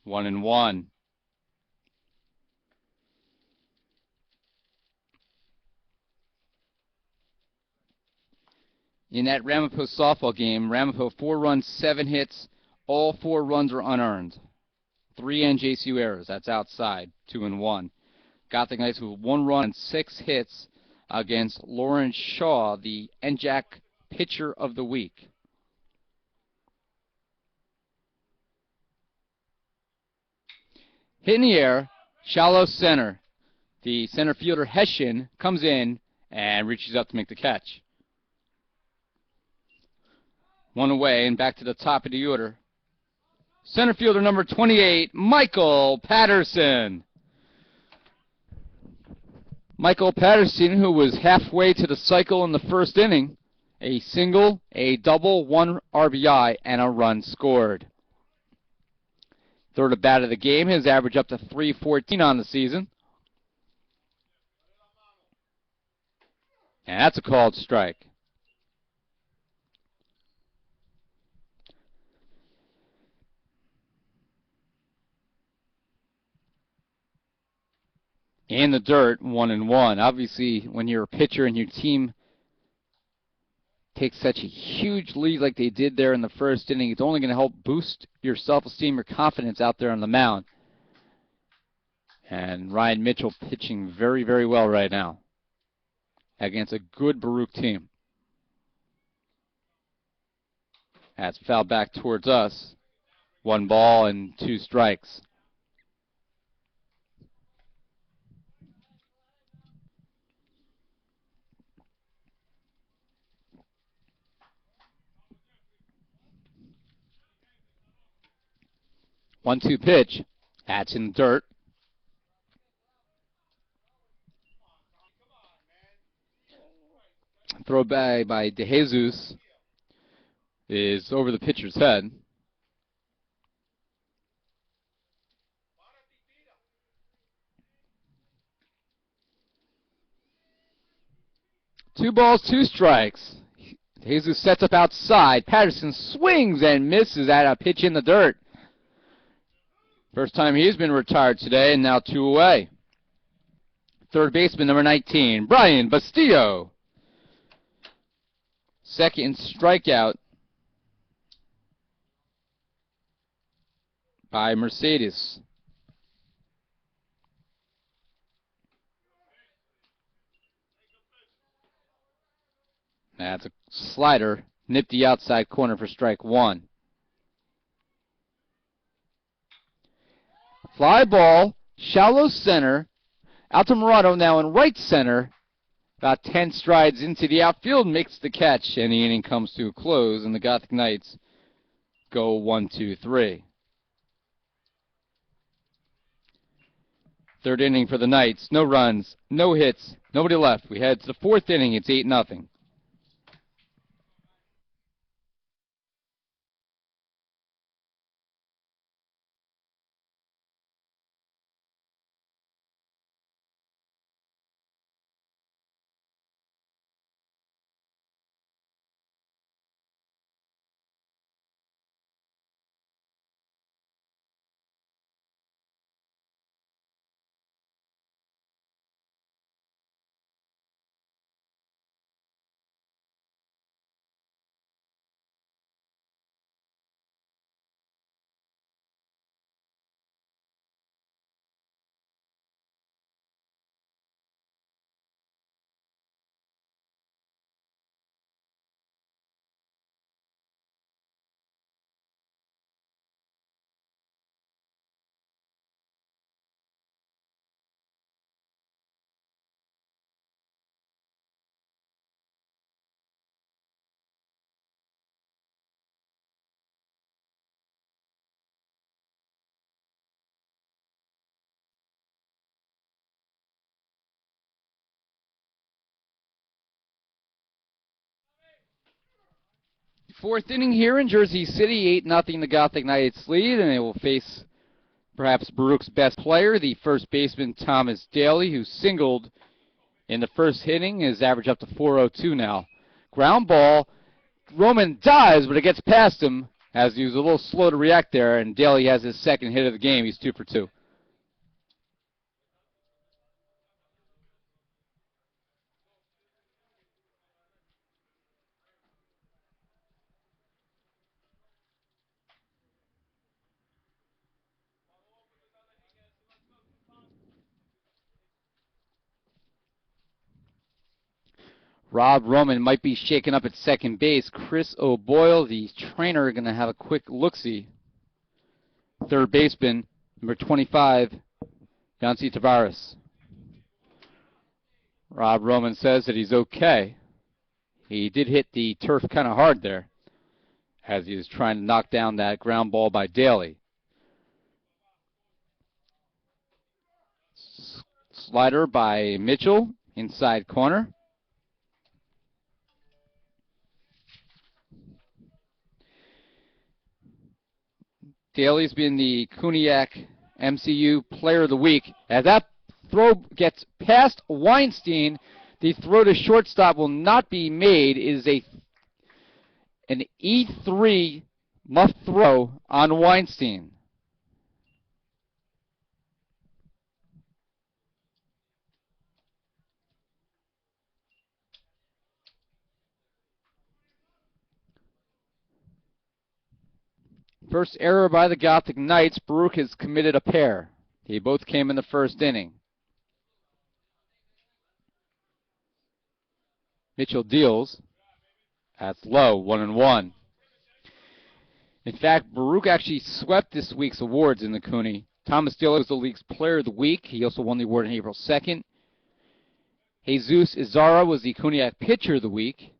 1-1. In that Ramapo softball game, Ramapo 4 runs, 7 hits. All 4 runs are unearned. 3 NJCU errors. That's outside. 2-1. Gothic Knights with 1 run and 6 hits against Lawrence Shaw, the NJAC Pitcher of the Week. Hit in the air, shallow center. The center fielder, Hessian, comes in and reaches up to make the catch. 1 away and back to the top of the order. Center fielder number 28, Michael Patterson. Michael Patterson, who was halfway to the cycle in the first inning, a single, a double, 1 RBI, and a run scored. Third at bat of the game, his average up to .314 on the season. And that's a called strike. in the dirt, 1-1. Obviously, when you're a pitcher and your team takes such a huge lead like they did there in the first inning, it's only going to help boost your self-esteem, your confidence out there on the mound. And Ryan Mitchell pitching very, very well right now against a good Baruch team. That's fouled back towards us. 1 ball and 2 strikes. One-two pitch. That's in the dirt. Throw by DeJesus is over the pitcher's head. Two balls, 2 strikes. DeJesus sets up outside. Patterson swings and misses at a pitch in the dirt. First time he's been retired today, and now 2 away. Third baseman, number 19, Brian Bastillo. Second strikeout by Mercedes. That's a slider. Nipped the outside corner for strike 1. Fly ball, shallow center. Altamirano now in right center. About 10 strides into the outfield, makes the catch, and the inning comes to a close, and the Gothic Knights go 1-2-3. Third inning for the Knights. No runs, no hits, nobody left. We head to the 4th inning. It's 8-0. Fourth inning here in Jersey City, 8-0 the Gothic Knights lead, and they will face perhaps Baruch's best player, the first baseman Thomas Daly, who singled in the first inning, is average up to 402 now. Ground ball, Roman dives, but it gets past him as he was a little slow to react there, and Daly has his second hit of the game. He's 2 for 2. Rob Roman might be shaken up at second base. Chris O'Boyle, the trainer, going to have a quick look-see. Third baseman, number 25, Yancy Tavares. Rob Roman says that he's okay. He did hit the turf kind of hard there as he was trying to knock down that ground ball by Daly. Slider by Mitchell, inside corner. Daly's been the Kuniak MCU Player of the Week. As that throw gets past Weinstein, the throw to shortstop will not be made. It is an E3 muff throw on Weinstein. First error by the Gothic Knights. Baruch has committed a pair. They both came in the first inning. Mitchell deals. That's low, 1-1. In fact, Baruch actually swept this week's awards in the Cooney. Thomas Dillon was the league's player of the week. He also won the award on April 2nd. Jesus Izarra was the Cooney pitcher of the week.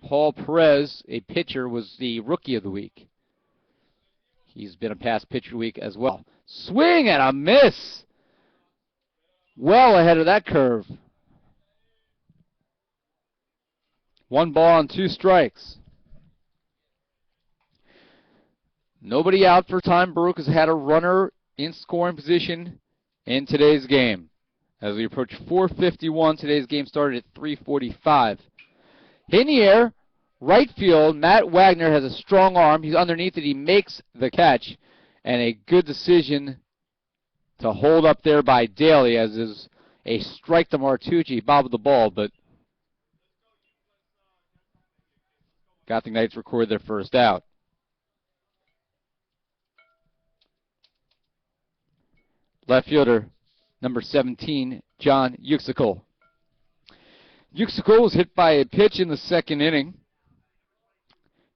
Paul Perez, a pitcher, was the rookie of the week. He's been a past pitcher of the week as well. Swing and a miss. Well ahead of that curve. 1 ball and 2 strikes. Nobody out for time. Baruch has had a runner in scoring position in today's game. As we approach 4:51, today's game started at 3:45. In the air, right field, Matt Wagner has a strong arm. He's underneath it. He makes the catch. And a good decision to hold up there by Daly, as is a strike to Martucci. Bobbled the ball, but Gothic Knights recorded their first out. Left fielder, number 17, John Yuxicol. Yuxicol was hit by a pitch in the second inning.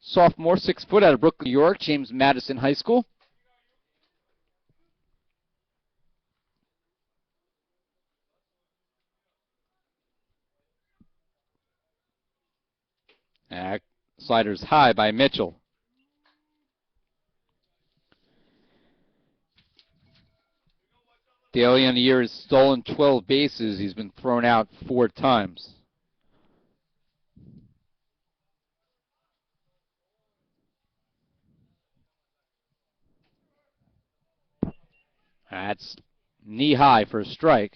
Sophomore, 6 foot, out of Brooklyn, New York, James Madison High School. Sliders high by Mitchell. Daly on the year has stolen 12 bases. He's been thrown out 4 times. That's knee high for a strike.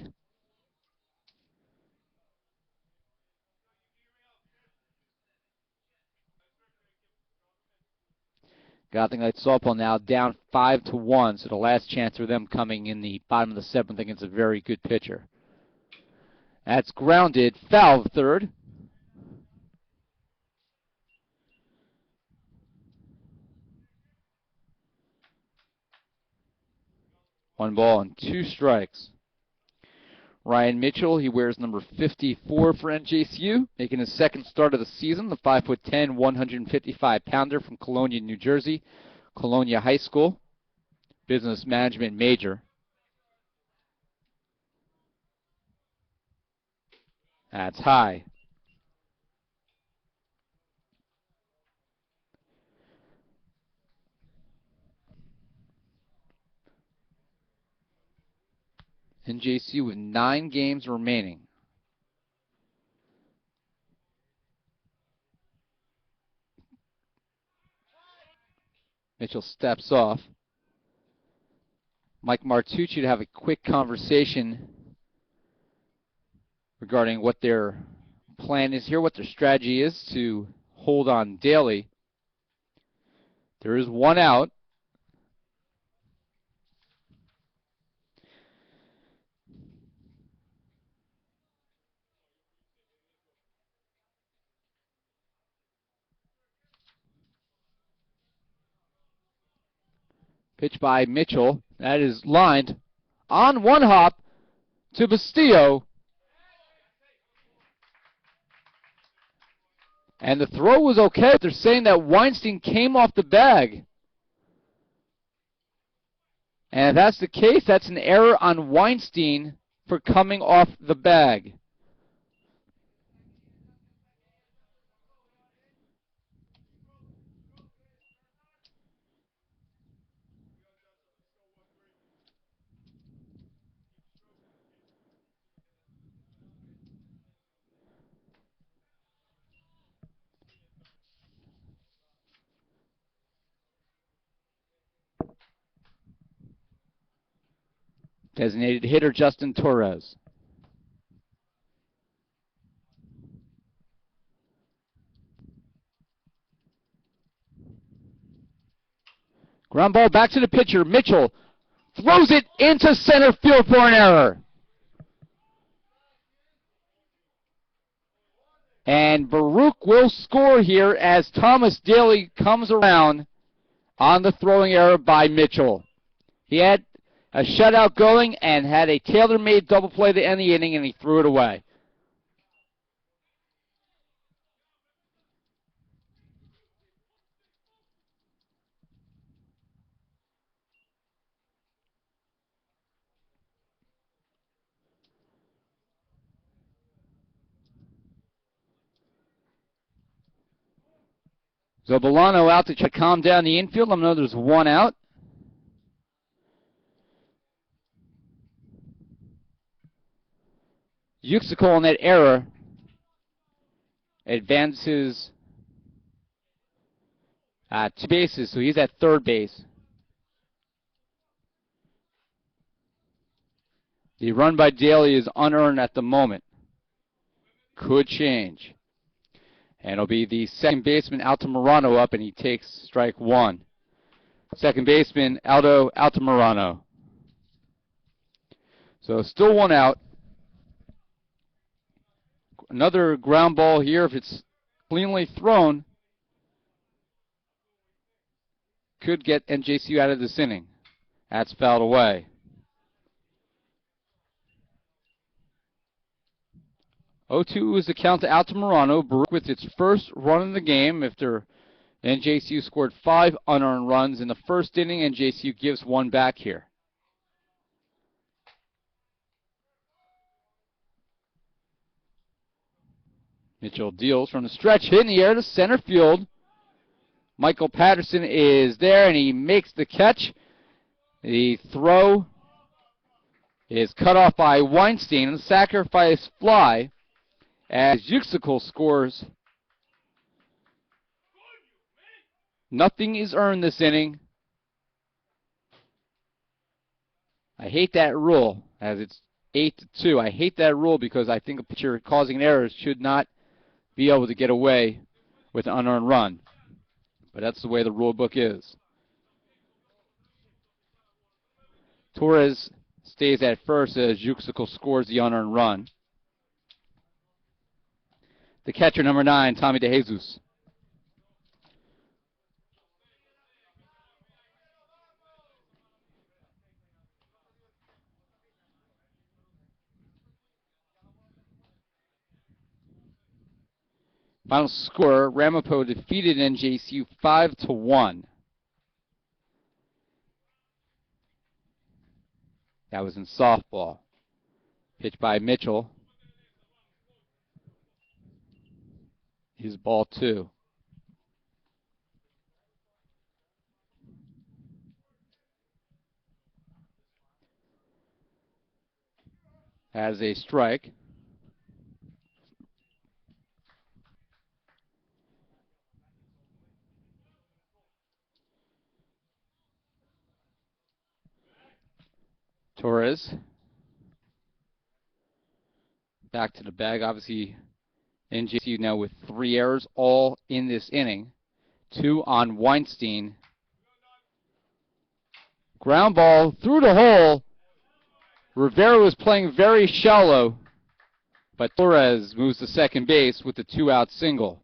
Gothic Knights softball now down 5-1, so the last chance for them coming in the bottom of the 7th against a very good pitcher. That's grounded, foul third. One ball and 2 strikes. Ryan Mitchell, he wears number 54 for NJCU, making his second start of the season, the 5'10", 155-pounder from Colonia, New Jersey, Colonia High School, business management major. That's high. NJCU with 9 games remaining. Mitchell steps off. Mike Martucci to have a quick conversation regarding what their plan is here, what their strategy is to hold on Daly. There is 1 out. Pitch by Mitchell. That is lined on 1 hop to Bastillo. And the throw was okay. They're saying that Weinstein came off the bag. And if that's the case, that's an error on Weinstein for coming off the bag. Designated hitter Justin Torres. Ground ball back to the pitcher. Mitchell throws it into center field for an error. And Baruch will score here as Thomas Daly comes around on the throwing error by Mitchell. He had a shutout going and had a tailor-made double play to end the inning, and he threw it away. Zobolano out to calm down the infield. I know there's one out. Yuxico on that error advances 2 bases, so he's at third base. The run by Daly is unearned at the moment. Could change. And it'll be the second baseman, Altamirano, up, and he takes strike 1. Second baseman, Aldo Altamirano. So still one out. Another ground ball here, if it's cleanly thrown, could get NJCU out of this inning. That's fouled away. 0-2 is the count to Altamirano. Baruch with its first run in the game after NJCU scored 5 unearned runs in the first inning. NJCU gives 1 back here. Mitchell deals from the stretch, hit in the air to center field. Michael Patterson is there, and he makes the catch. The throw is cut off by Weinstein, and the sacrifice fly as Yuxico scores. Nothing is earned this inning. I hate that rule, as it's 8-2. I hate that rule because I think a pitcher causing errors should not be able to get away with an unearned run. But that's the way the rule book is. Torres stays at first as Yuxico scores the unearned run. The catcher, number 9, Tommy DeJesus. Final score, Ramapo defeated NJCU 5-1. That was in softball. Pitched by Mitchell. His ball 2. Has a strike. Torres back to the bag. Obviously, NJCU now with 3 errors, all in this inning. 2 on Weinstein. Ground ball through the hole. Rivera was playing very shallow, but Torres moves to second base with the 2-out single.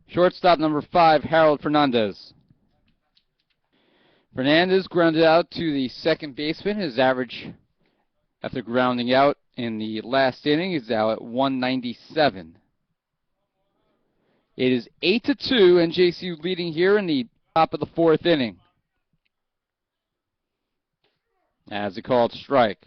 Shortstop number 5, Harold Fernandez. Fernandez grounded out to the second baseman. His average after grounding out in the last inning is now at 197. It is 8-2, NJCU leading here in the top of the 4th inning. As a called strike.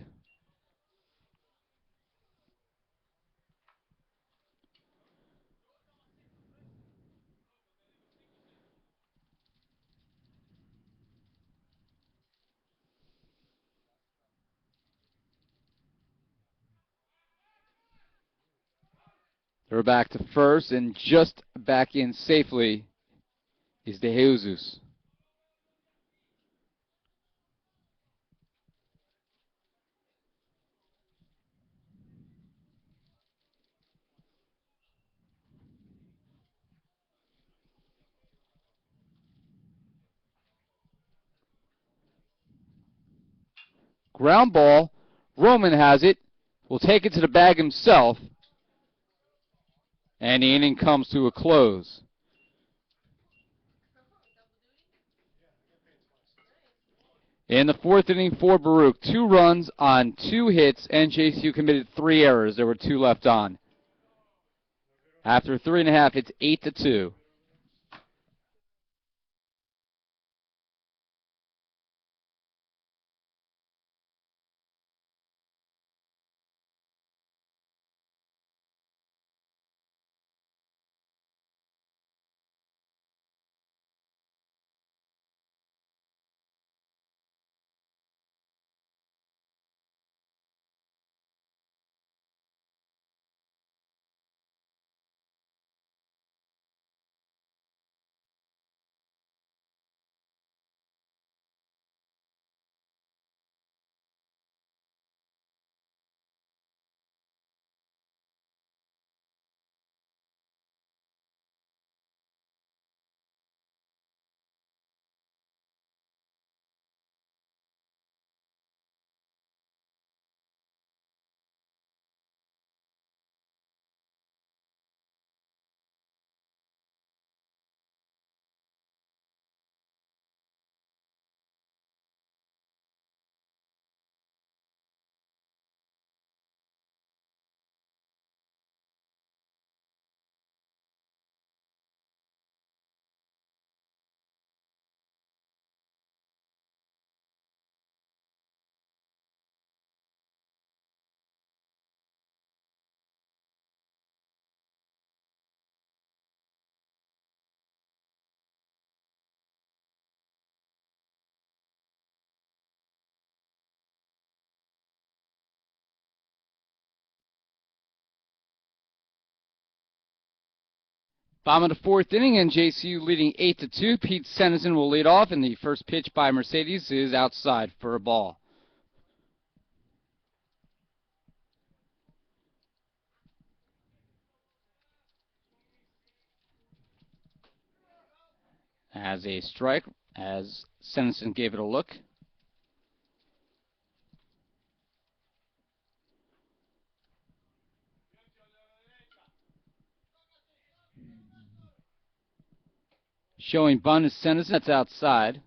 They're back to first, and just back in safely is DeJesus. Ground ball. Roman has it. will take it to the bag himself, and the inning comes to a close. In the fourth inning for Baruch, 2 runs on 2 hits. NJCU committed 3 errors. There were 2 left on. After 3.5, it's 8-2. Bottom of the fourth inning, NJCU leading 8-2. Pete Senison will lead off, and the first pitch by Mercedes is outside for a ball. As a strike, as Senison gave it a look. Showing bunt is Senison. That's outside.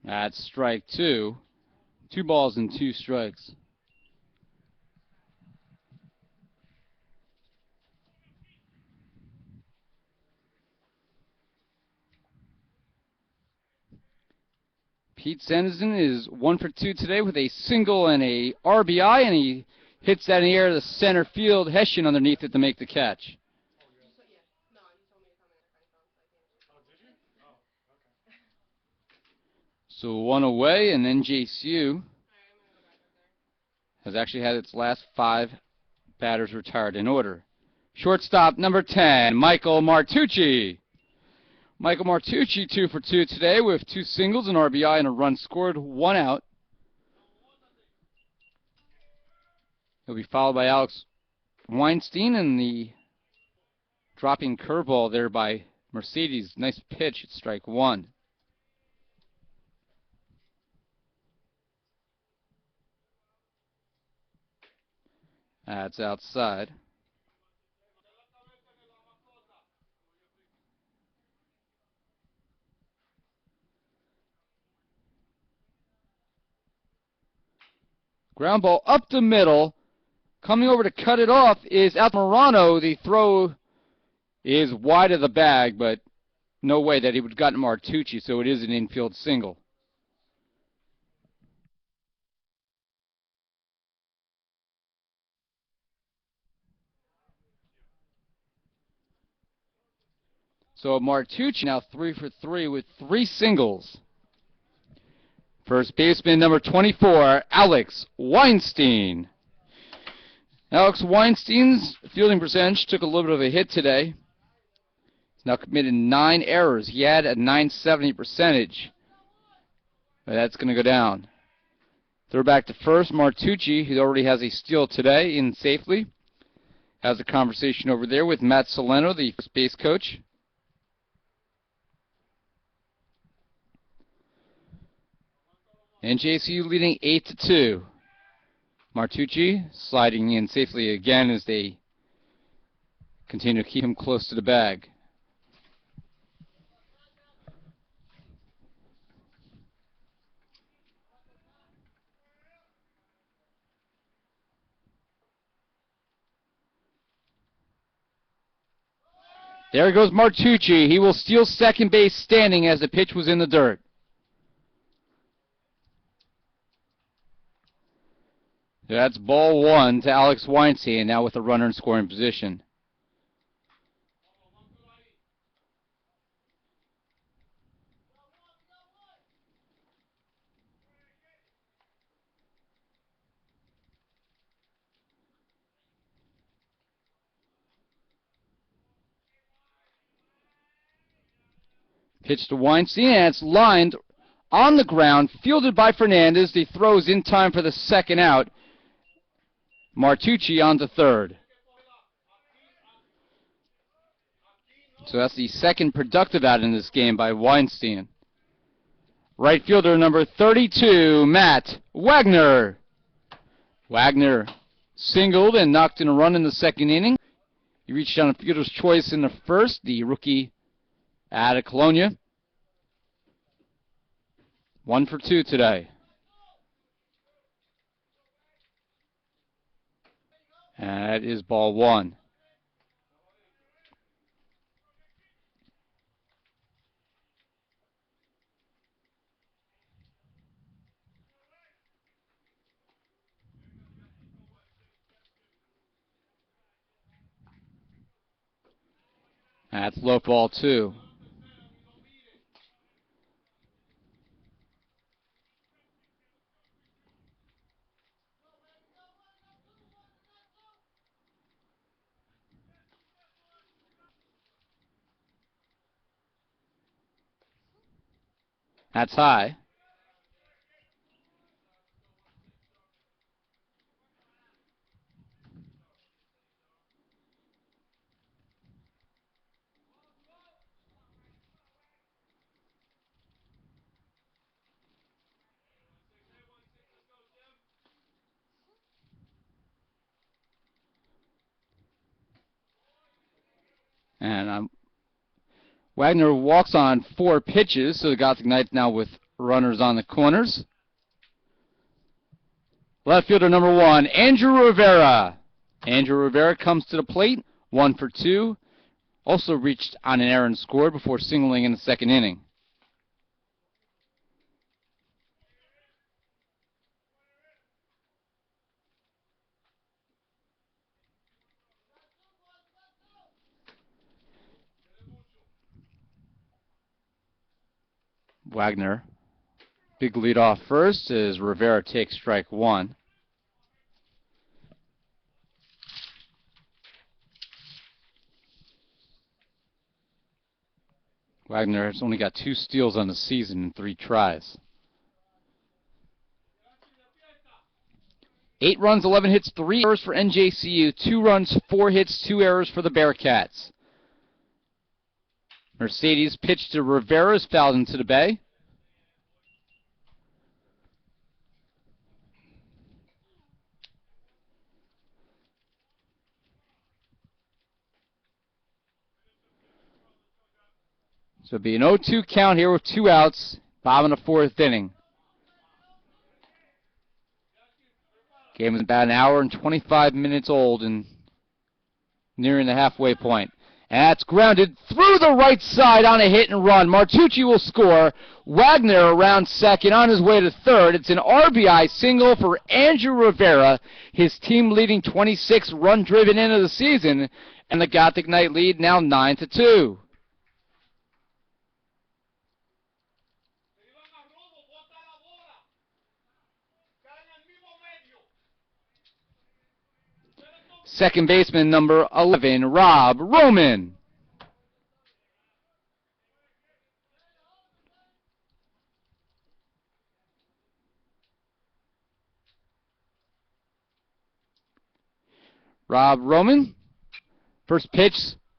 That's strike 2. 2 balls and 2 strikes. Pete Senison is 1 for 2 today with a single and a RBI, and he hits that in the air to the center field. Hessian underneath it to make the catch. So 1 away, and NJCU has actually had its last 5 batters retired in order. Shortstop number 10, Michael Martucci. Michael Martucci 2 for 2 today with 2 singles, an RBI, and a run scored, 1 out. He'll be followed by Alex Weinstein, and the dropping curveball there by Mercedes. Nice pitch at strike 1. That's outside. Ground ball up the middle. Coming over to cut it off is Altamirano. The throw is wide of the bag, but no way that he would have gotten Martucci, so it is an infield single. So Martucci now 3 for 3 with 3 singles. First baseman number 24, Alex Weinstein. Alex Weinstein's fielding percentage took a little bit of a hit today. He's now committed 9 errors. He had a .970 percentage, but that's going to go down. Throw back to first. Martucci, who already has a steal today, in safely. Has a conversation over there with Matt Soleno, the first base coach. NJCU leading 8-2. Martucci sliding in safely again as they continue to keep him close to the bag. There goes Martucci. He will steal second base standing as the pitch was in the dirt. That's ball one to Alex Weinstein, now with a runner in scoring position. Pitch to Weinstein, and it's lined on the ground, fielded by Fernandez. He throws in time for the second out. Martucci on to third. So that's the second productive out in this game by Weinstein. Right fielder number 32, Matt Wagner. Wagner singled and knocked in a run in the second inning. He reached on a fielder's choice in the first, the rookie out of Colonia. 1 for 2 today. And that is ball one. That's low ball two. That's high. And Wagner walks on 4 pitches, so the Gothic Knights now with runners on the corners. Left fielder number 1, Andrew Rivera. Andrew Rivera comes to the plate, 1 for 2. Also reached on an error and scored before singling in the second inning. Wagner, big lead off first as Rivera takes strike 1. Wagner has only got 2 steals on the season in 3 tries. 8 runs, 11 hits, 3 errors for NJCU. 2 runs, 4 hits, 2 errors for the Bearcats. Mercedes pitched to Rivera, is fouled into the bay. So it'll be an 0-2 count here with 2 outs. Bottom of the 4th inning. Game is about an hour and 25 minutes old and nearing the halfway point. And that's grounded through the right side on a hit and run. Martucci will score. Wagner around second on his way to third. It's an RBI single for Andrew Rivera, his team leading 26 run-driven into the season, and the Gothic Knight lead now 9-2. Second baseman number 11, Rob Roman. Rob Roman. First pitch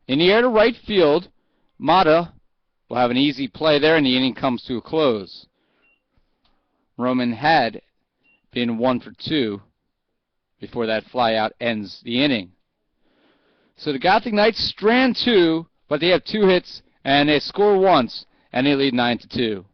in the air to right field. Mata will have an easy play there, and the inning comes to a close. Roman had been 1 for 2 before that flyout ends the inning. So the Gothic Knights strand 2, but they have 2 hits, and they score once, and they lead 9-2.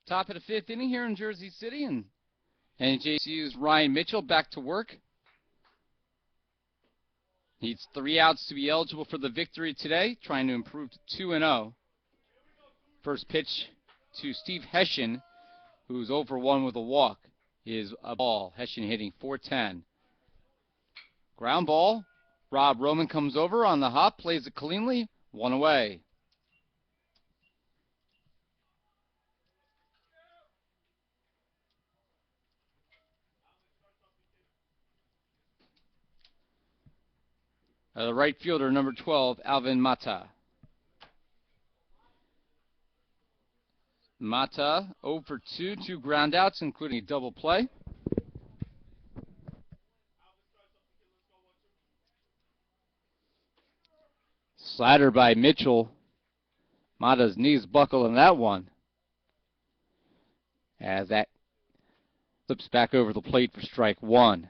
Top of the 5th inning here in Jersey City, and NJCU's Ryan Mitchell back to work. Needs 3 outs to be eligible for the victory today, trying to improve to 2-0. First pitch to Steve Hessian, who's over 1 with a walk, is a ball. Hessian hitting .410. Ground ball. Rob Roman comes over on the hop, plays it cleanly, 1 away. The right fielder, number 12, Alvin Mata. Mata 0 for 2, 2 ground outs, including a double play. Slider by Mitchell. Mata's knees buckle in that one, as that slips back over the plate for strike 1.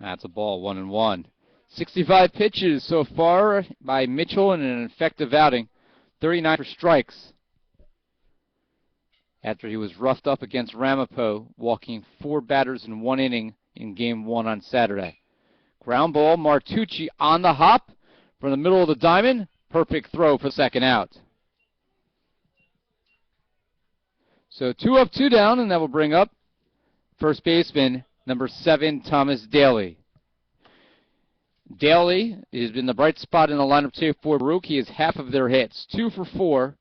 That's a ball, 1-1. 65 pitches so far by Mitchell in an effective outing. 39 for strikes after he was roughed up against Ramapo, walking 4 batters in 1 inning in Game 1 on Saturday. Ground ball, Martucci on the hop from the middle of the diamond. Perfect throw for second out. So 2 up, 2 down, and that will bring up first baseman number 7, Thomas Daly. Daly has been the bright spot in the lineup today for Baruch. He has half of their hits, 2 for 4.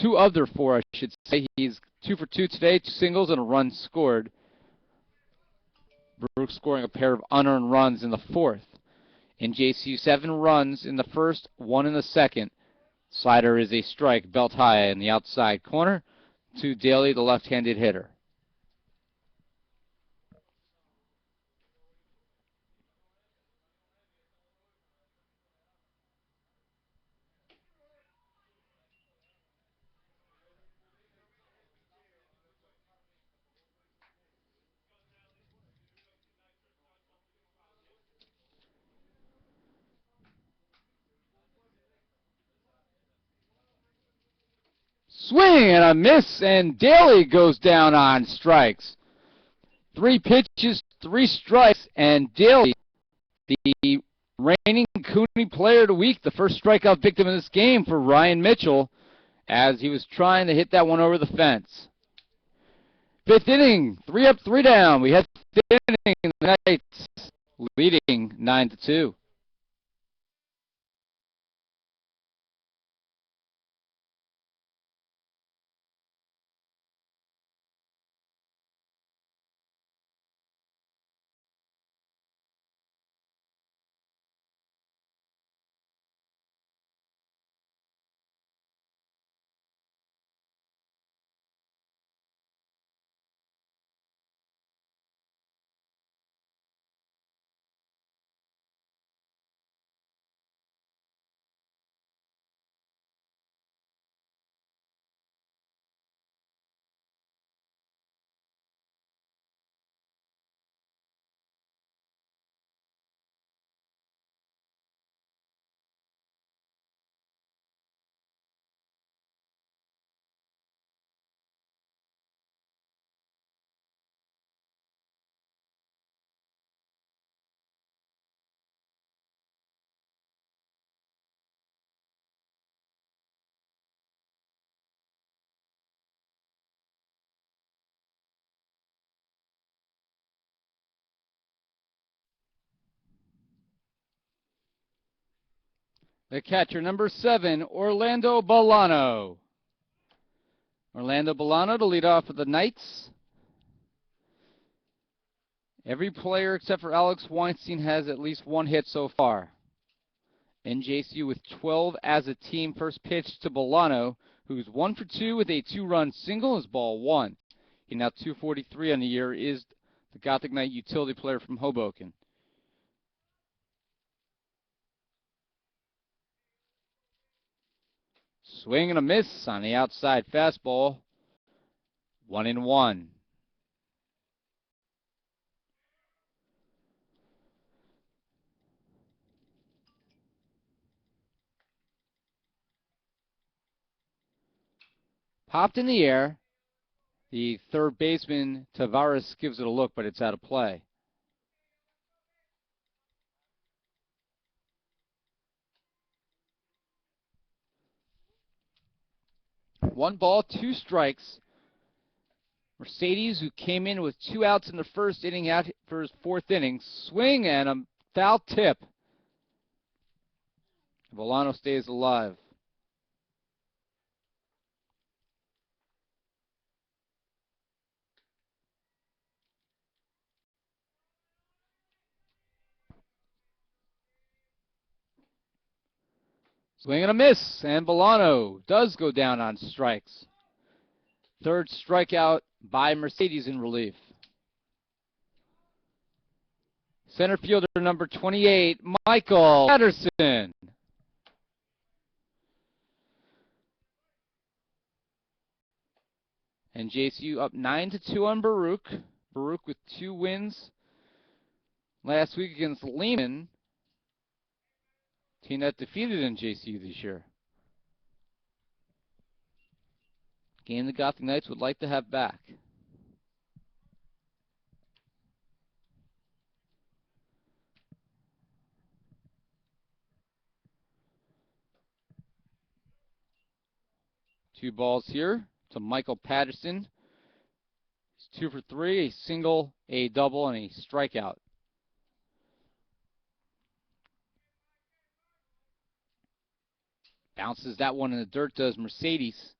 2 of their 4, I should say. He's 2 for 2 today, 2 singles and a run scored. Baruch scoring a pair of unearned runs in the 4th. NJCU 7 runs in the 1st, 1 in the 2nd. Slider is a strike, belt high in the outside corner to Daly, the left-handed hitter. Swing and a miss, and Daly goes down on strikes. 3 pitches, 3 strikes, and Daly, the reigning Cooney Player of the Week, the first strikeout victim in this game for Ryan Mitchell, as he was trying to hit that one over the fence. 5th inning, 3 up, 3 down. We had 5th inning, the Knights leading 9-2. The catcher, number 7, Orlando Bolano. Orlando Bolano to lead off for the Knights. Every player except for Alex Weinstein has at least one hit so far. NJCU with 12 as a team. First pitch to Bolano, who's 1 for 2 with a 2-run single. Is ball 1. He now 243 on the year, is the Gothic Knight utility player from Hoboken. Swing and a miss on the outside fastball. 1-1. Popped in the air. The third baseman, Tavares, gives it a look, but it's out of play. One ball, 2 strikes. Mercedes, who came in with 2 outs in the first inning, out for his 4th inning. Swing and a foul tip. Bolano stays alive. Swing and a miss, and Bolano does go down on strikes. Third strikeout by Mercedes in relief. Center fielder number 28, Michael Patterson. And NJCU up 9-2 on Baruch. Baruch with 2 wins last week against Lehman, team that defeated NJCU this year. Game the Gothic Knights would like to have back. Two balls here to Michael Patterson. He's 2 for 3, a single, a double, and a strikeout. Bounces that one in the dirt, does Mercedes.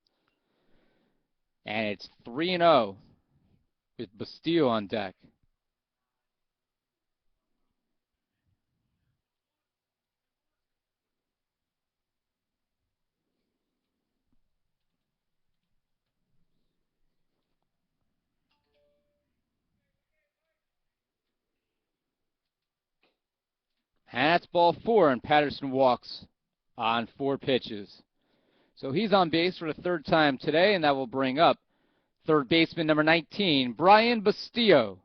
And it's 3-0 with Bastillo on deck. And that's ball 4, and Patterson walks on 4 pitches. So he's on base for the 3rd time today, and that will bring up third baseman number 19, Brian Bastillo.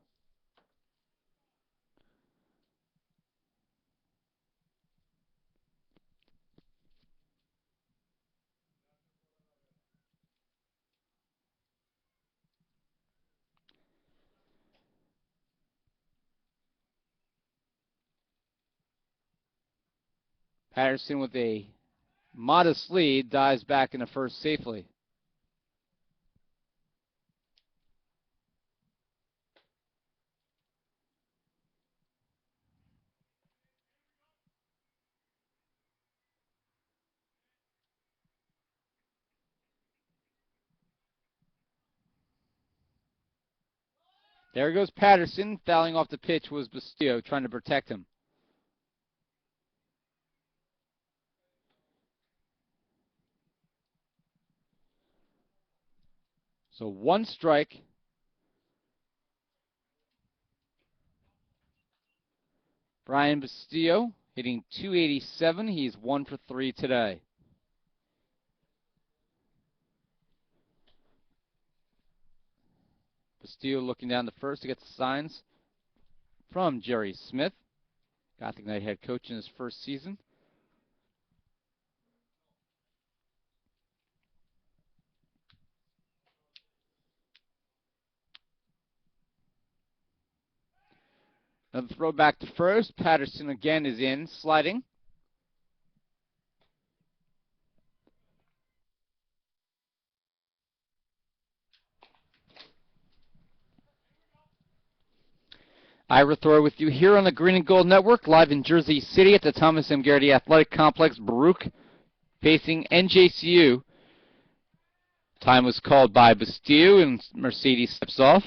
Patterson with a modest lead dives back into first safely. There goes Patterson. Fouling off the pitch was Bastillo trying to protect him. So 1 strike. Brian Bastillo hitting .287. He's 1 for 3 today. Bastillo looking down the first to get the signs from Jerry Smith, Gothic Knight head coach in his first season. Another throw back to first. Patterson again is in, sliding. Ira Thor with you here on the Green and Gold Network, live in Jersey City at the Thomas M. Garrity Athletic Complex. Baruch facing NJCU. Time was called by Bastille, and Mercedes steps off.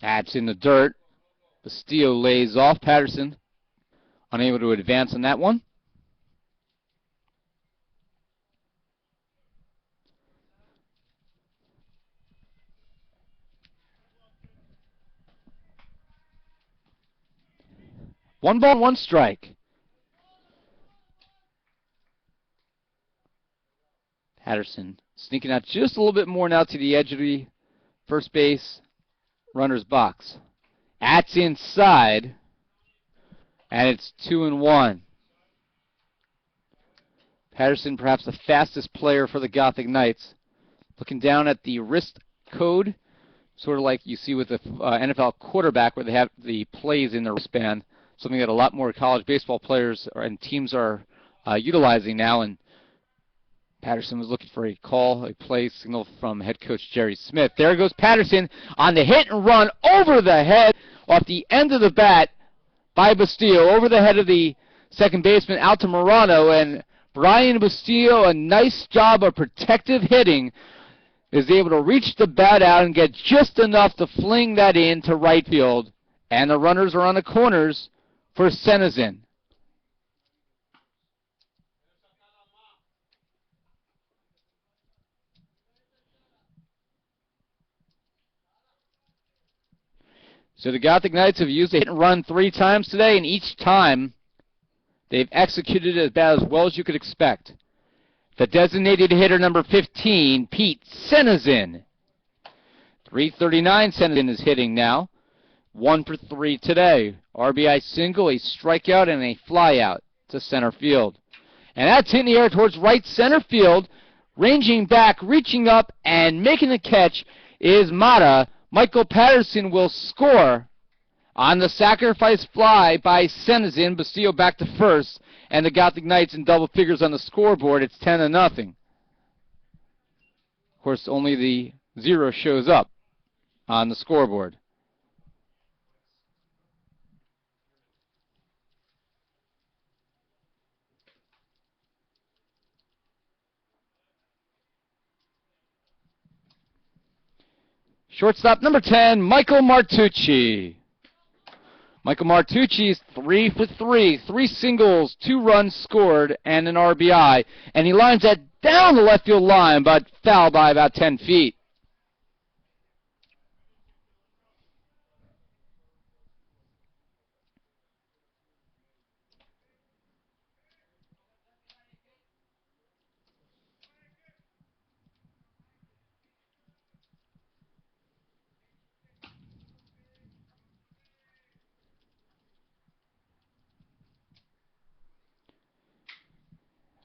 That's in the dirt. Bastille lays off. Patterson unable to advance on that one. One ball, one strike. Patterson sneaking out just a little bit more now to the edge of the first base runner's box. That's inside, and it's 2-1. Patterson, perhaps the fastest player for the Gothic Knights. Looking down at the wrist code, sort of like you see with the NFL quarterback where they have the plays in their wristband, something that a lot more college baseball players and teams are utilizing now. And Patterson was looking for a call, a play signal from head coach Jerry Smith. There goes Patterson on the hit and run over the head off the end of the bat by Bastille, over the head of the second baseman out to Morano, and Brian Bastille, a nice job of protective hitting, is able to reach the bat out and get just enough to fling that in to right field, and the runners are on the corners for Senizin. So the Gothic Knights have used a hit and run 3 times today, and each time they've executed it about as well as you could expect. The designated hitter, number 15, Pete Senizin. .339 Senizin is hitting now. 1 for 3 today. RBI single, a strikeout, and a flyout to center field. And that's in the air towards right center field. Ranging back, reaching up, and making the catch is Mata. Michael Patterson will score on the sacrifice fly by Senizin. Bastille back to first, and the Gothic Knights in double figures on the scoreboard. It's 10-0. Of course, only the 0 shows up on the scoreboard. Shortstop number 10, Michael Martucci. Michael Martucci's 3 for 3, 3 singles, 2 runs scored, and an RBI. And he lines that down the left field line, but foul by about 10 feet.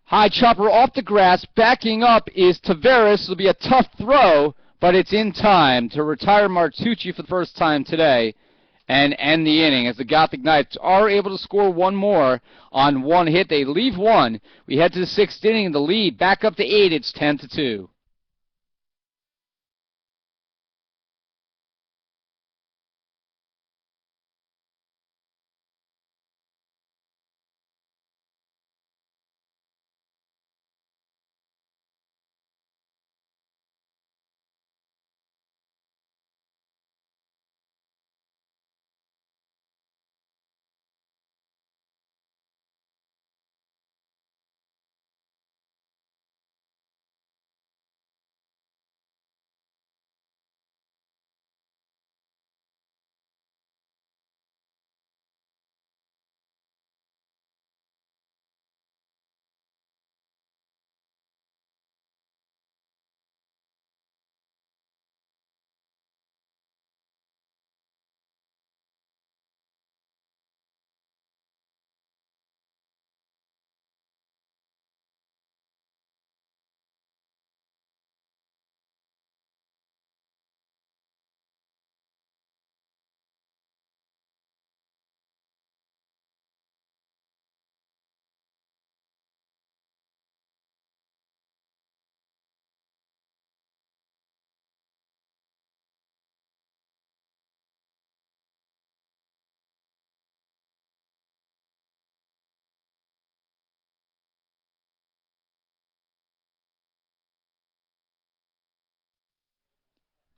High chopper off the grass. Backing up is Taveras. It'll be a tough throw, but it's in time to retire Martucci for the first time today and end the inning, as the Gothic Knights are able to score 1 more on 1 hit. They leave 1. We head to the 6th inning. The lead back up to 8. It's 10-2.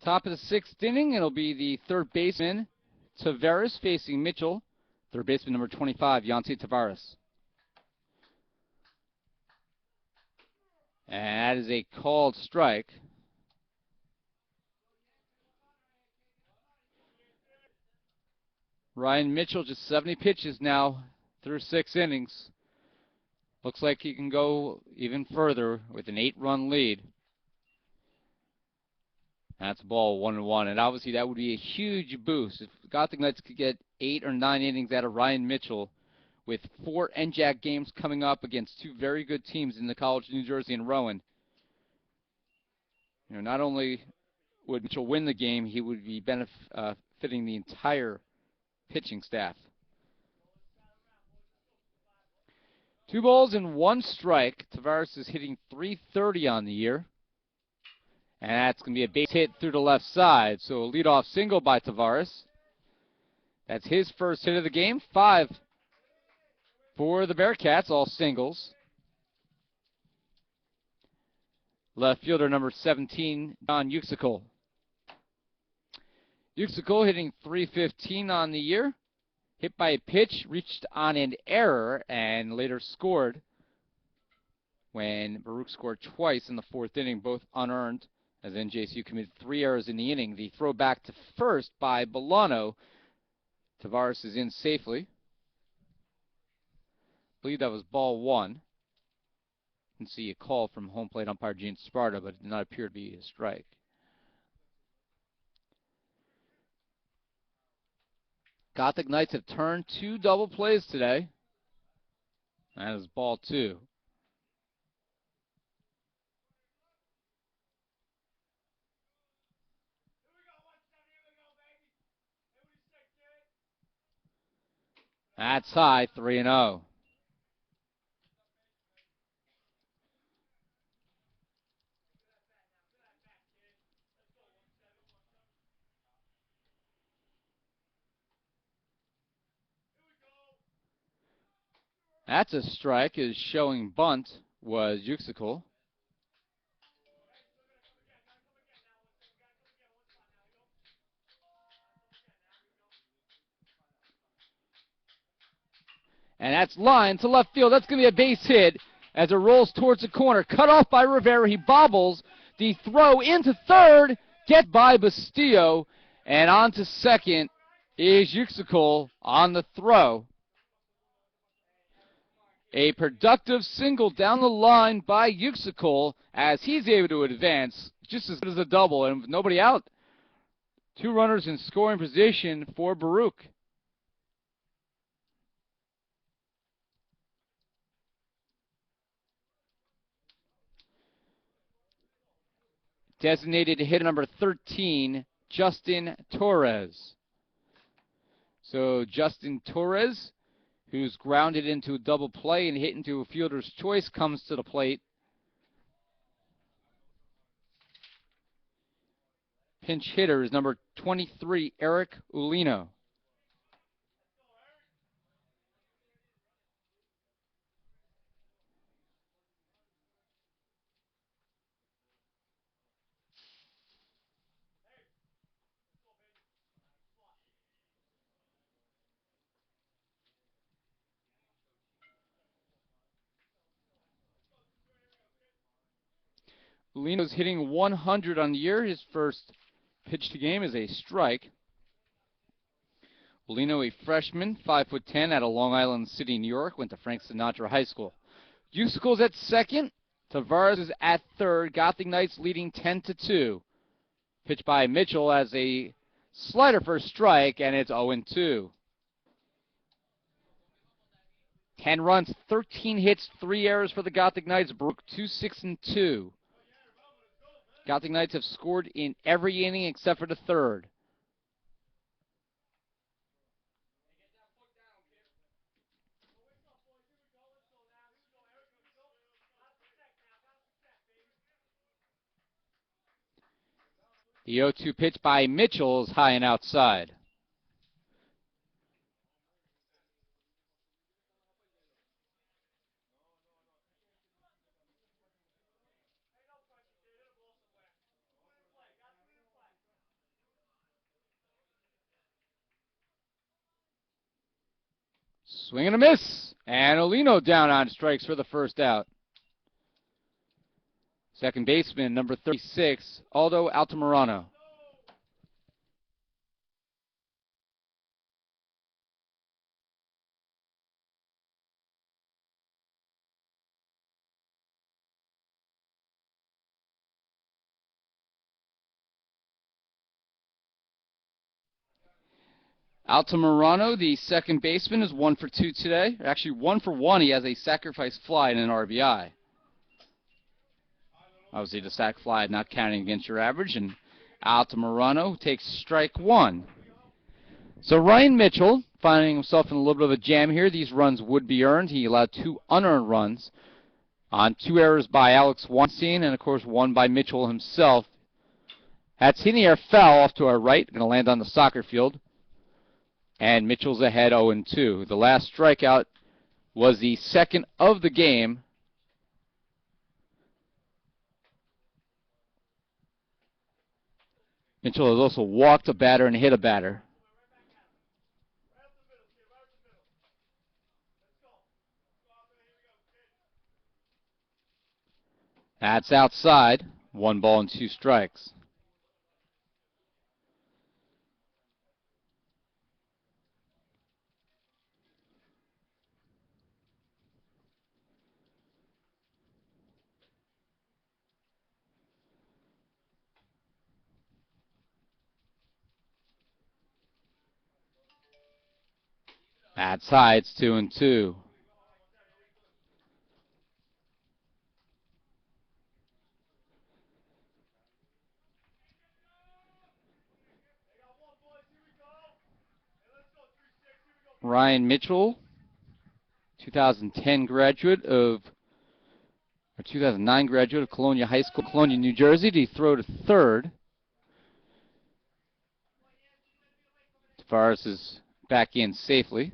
Top of the sixth inning, it'll be the third baseman, Tavares, facing Mitchell. Third baseman number 25, Yancy Tavares. And that is a called strike. Ryan Mitchell, just 70 pitches now through 6 innings. Looks like he can go even further with an 8-run lead. That's ball 1-1, and obviously that would be a huge boost if Gothic Knights could get 8 or 9 innings out of Ryan Mitchell with 4 NJAC games coming up against 2 very good teams in the College of New Jersey and Rowan. You know, not only would Mitchell win the game, he would be benefiting the entire pitching staff. 2 balls and 1 strike. Tavares is hitting .330 on the year. And that's going to be a base hit through the left side. So a leadoff single by Tavares. That's his first hit of the game. 5 for the Bearcats, all singles. Left fielder number 17, John Uxicle. Uxicle hitting .315 on the year. Hit by a pitch, reached on an error, and later scored when Baruch scored twice in the 4th inning, both unearned, as NJCU committed 3 errors in the inning. The throw back to first by Bolano. Tavares is in safely. I believe that was ball 1. You can see a call from home plate umpire Gene Sparta, but it did not appear to be a strike. Gothic Knights have turned 2 double plays today. That is ball 2. That's high, 3-0. That's a strike. His showing bunt was Uxicle. And that's line to left field. That's going to be a base hit as it rolls towards the corner. Cut off by Rivera. He bobbles. The throw into third. Get by Bastillo. And on to second is Uxicle on the throw. A productive single down the line by Uxicle as he's able to advance just as good as a double. And with nobody out, 2 runners in scoring position for Baruch. Designated hitter number 13, Justin Torres. So Justin Torres, who's grounded into a double play and hit into a fielder's choice, comes to the plate. Pinch hitter is number 23, Eric Ulino. Ulino's hitting 100 on the year. His first pitch to game is a strike. Ulino, a freshman, 5'10", out of Long Island City, New York, went to Frank Sinatra High School. Uxicle's at second. Tavares is at third. Gothic Knights leading 10-2. Pitch by Mitchell as a slider for a strike, and it's 0-2. 10 runs, 13 hits, 3 errors for the Gothic Knights. Baruch 2-6-2. Gothic Knights have scored in every inning except for the third. The 0-2 pitch by Mitchell is high and outside. Swing and a miss. And Olino down on strikes for the first out. Second baseman, number 36, Aldo Altamirano. Altamirano, the second baseman, is 1 for 2 today. Actually, 1 for 1. He has a sacrifice fly and an RBI. Obviously, the sac fly not counting against your average, and Altamirano takes strike 1. So Ryan Mitchell, finding himself in a little bit of a jam here. These runs would be earned. He allowed 2 unearned runs on 2 errors by Alex Weinstein and, of course, 1 by Mitchell himself. That's hitting the air foul off to our right. Going to land on the soccer field. And Mitchell's ahead 0-2. The last strikeout was the second of the game. Mitchell has also walked a batter and hit a batter. That's outside. 1 ball and 2 strikes. That's high. It's 2-2. Ryan Mitchell, 2010 graduate of, or 2009 graduate of Colonia High School, Colonia, New Jersey. He throw to third. Tavares is back in safely.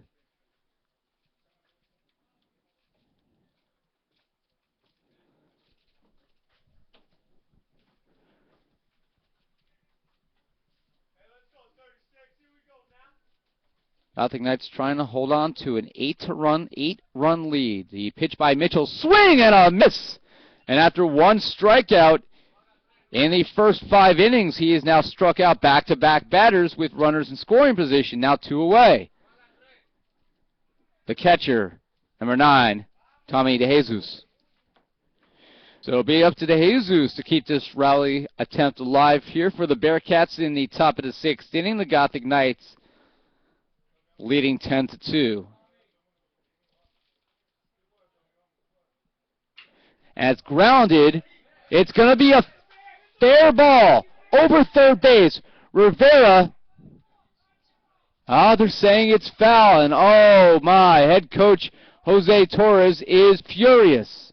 Nothing Knights trying to hold on to an 8-run lead. The pitch by Mitchell, swing and a miss. And after 1 strikeout in the first 5 innings, he has now struck out back-to-back batters with runners in scoring position. Now 2 away. The catcher, number 9, Tommy DeJesus. So it'll be up to DeJesus to keep this rally attempt alive here for the Bearcats in the top of the 6th inning. The Gothic Knights leading 10-2. As grounded, it's going to be a fair ball over third base. Rivera, they're saying it's foul, and oh my, head coach Jose Torres is furious.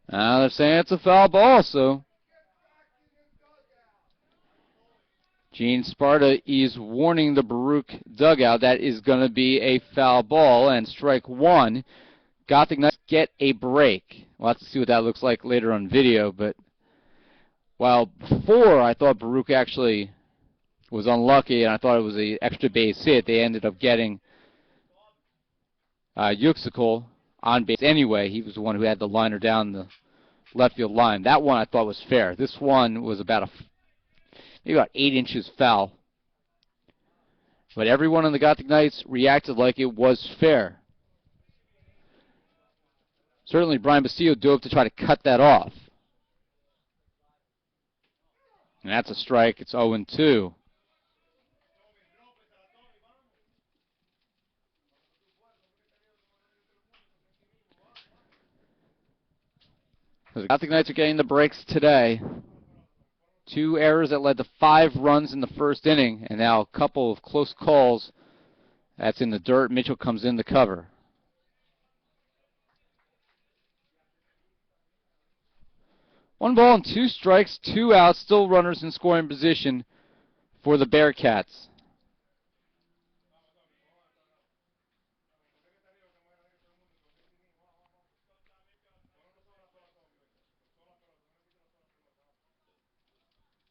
They're saying it's a foul ball, so Gene Sparta is warning the Baruch dugout that is going to be a foul ball, and strike 1. Gothic Knights get a break. We'll have to see what that looks like later on video, but while before I thought Baruch actually was unlucky and I thought it was an extra base hit, they ended up getting Yuxicol on base anyway. He was the one who had the liner down the left field line. That one I thought was fair. This one was maybe about 8 inches foul. But everyone on the Gothic Knights reacted like it was fair. Certainly Brian Bastillo dove to try to cut that off. And that's a strike. It's 0-2. The Gothic Knights are getting the breaks today. 2 errors that led to 5 runs in the first inning, and now a couple of close calls. That's in the dirt. Mitchell comes in to cover. One ball and 2 strikes, 2 outs, still runners in scoring position for the Bearcats.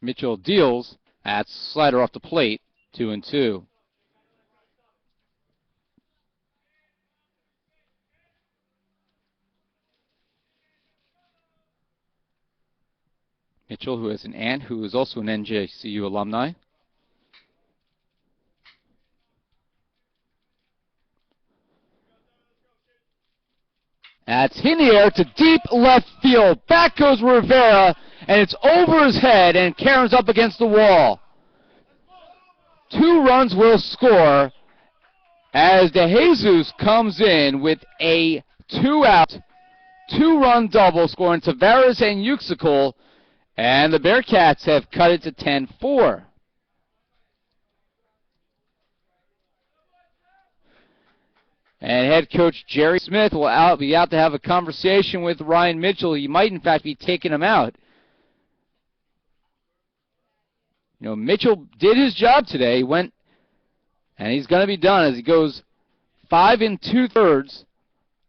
Mitchell deals. That's slider off the plate. 2-2. Mitchell, who has an aunt who is also an NJCU alumni. That's in the air to deep left field. Back goes Rivera, and it's over his head, and Karen's up against the wall. 2 runs will score as DeJesus comes in with a 2-out, 2-run double, scoring Tavares and Yuxical, and the Bearcats have cut it to 10-4. And head coach Jerry Smith will be out to have a conversation with Ryan Mitchell. He might, in fact, be taking him out. You know, Mitchell did his job today. He went, and he's going to be done as he goes 5 2/3,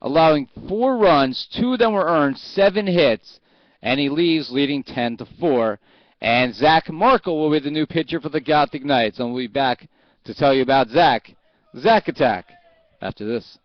allowing 4 runs. 2 of them were earned, 7 hits, and he leaves leading 10-4. And Zach Markle will be the new pitcher for the Gothic Knights. And we'll be back to tell you about Zach Attack, after this.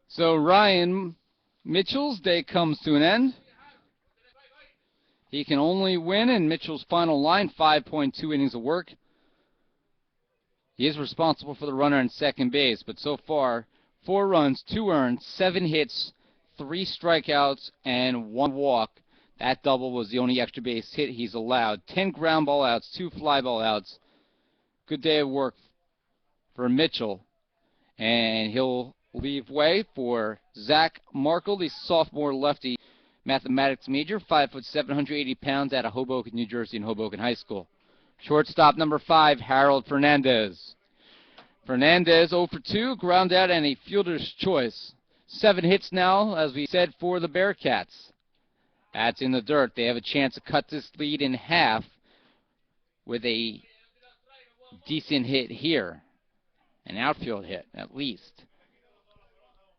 So Ryan Mitchell's day comes to an end. He can only win in Mitchell's final line, 5.2 innings of work. He is responsible for the runner on second base, but so far, 4 runs, 2 earned, 7 hits, 3 strikeouts, and 1 walk. That double was the only extra base hit he's allowed. 10 ground ball outs, 2 fly ball outs. Good day of work for Mitchell. And he'll leave way for Zach Markle, the sophomore lefty mathematics major, 5 foot 780 pounds, out of Hoboken, New Jersey, and Hoboken High School. Shortstop number 5, Harold Fernandez. Fernandez 0 for 2, ground out and a fielder's choice. 7 hits now, as we said, for the Bearcats. That's in the dirt. They have a chance to cut this lead in half with a decent hit here. An outfield hit, at least.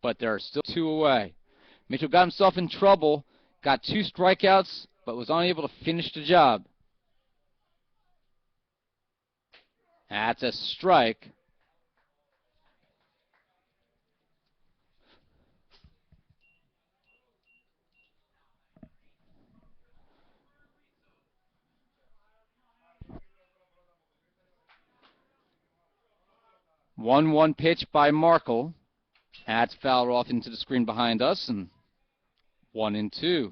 But there are still 2 away. Mitchell got himself in trouble, got 2 strikeouts, but was unable to finish the job. That's a strike. One pitch by Markle. That's fouled off into the screen behind us, and 1-2.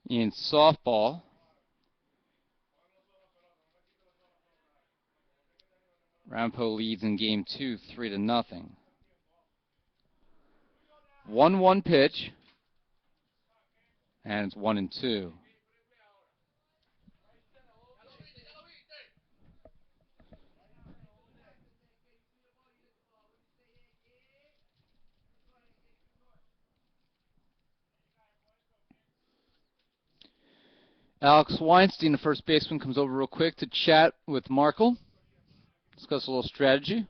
In softball, Rampo leads in game 2, 3-0. 1-1 pitch, and it's 1-2. Alex Weinstein, the first baseman, comes over real quick to chat with Markle. Discuss a little strategy.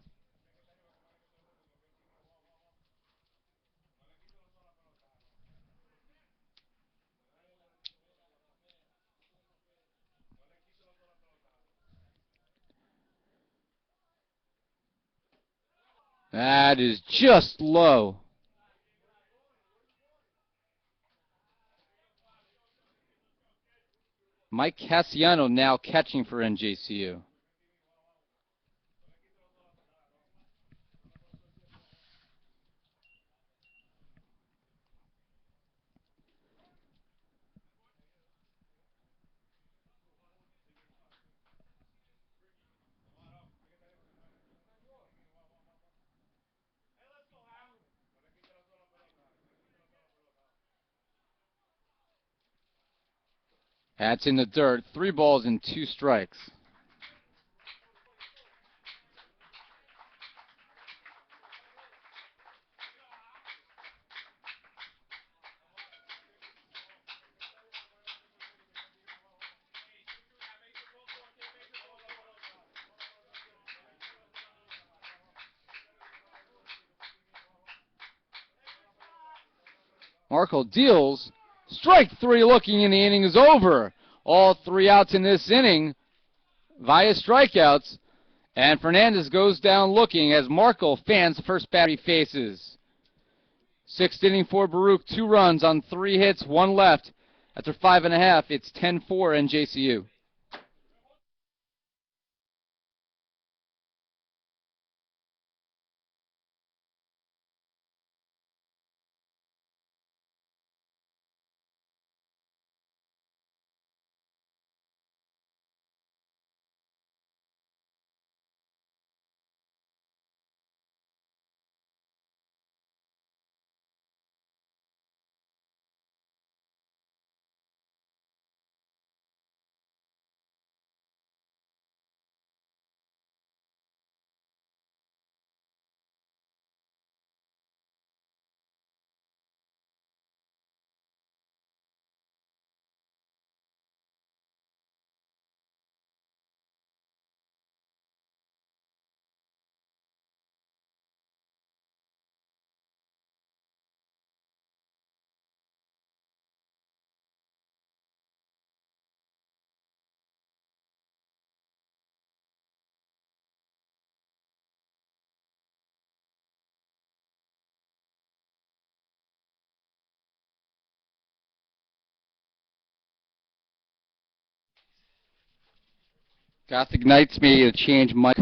That is just low. Mike Cassiano now catching for NJCU. That's in the dirt. 3 balls and 2 strikes. Markle deals. Strike 3 looking, and the inning is over. All 3 outs in this inning via strikeouts. And Fernandez goes down looking as Markle fans the first batter he faces. 6th inning for Baruch. 2 runs on 3 hits, 1 left. After 5.5, it's 10-4 NJCU. Gothic Knights made a change. Mike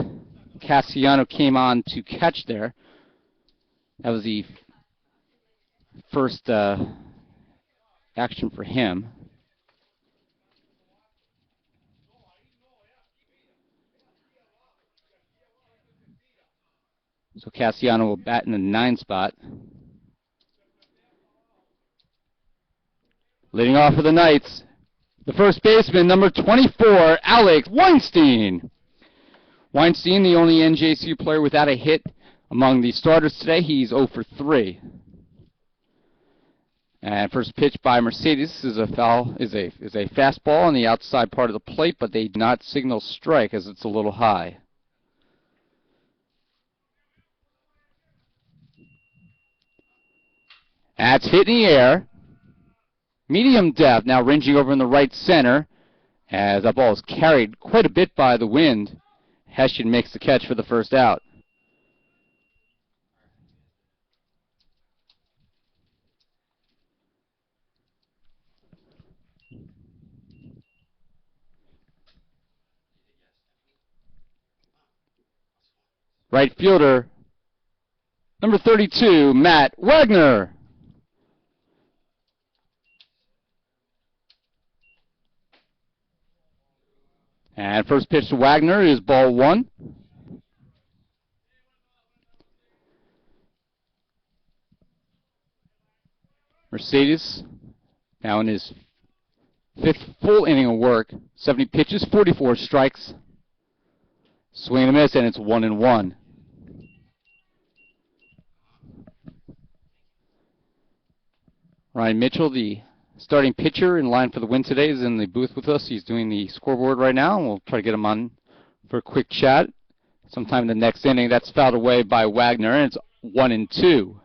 Cassiano came on to catch there. That was the first action for him. So Cassiano will bat in the 9 spot. Leading off for the Knights, the first baseman, number 24, Alex Weinstein. Weinstein, the only NJCU player without a hit among the starters today. He's 0 for 3. And first pitch by Mercedes is a fastball on the outside part of the plate, but they do not signal strike as it's a little high. That's hit in the air. Medium depth, now ranging over in the right center as that ball is carried quite a bit by the wind. Hessian makes the catch for the first out. Right fielder, number 32, Matt Wagner. And first pitch to Wagner is ball 1. Mercedes now in his 5th full inning of work. 70 pitches, 44 strikes. Swing and a miss, and it's 1-1. Ryan Mitchell, the starting pitcher in line for the win today, is in the booth with us. He's doing the scoreboard right now, and we'll try to get him on for a quick chat sometime in the next inning. That's fouled away by Wagner, and it's 1-2.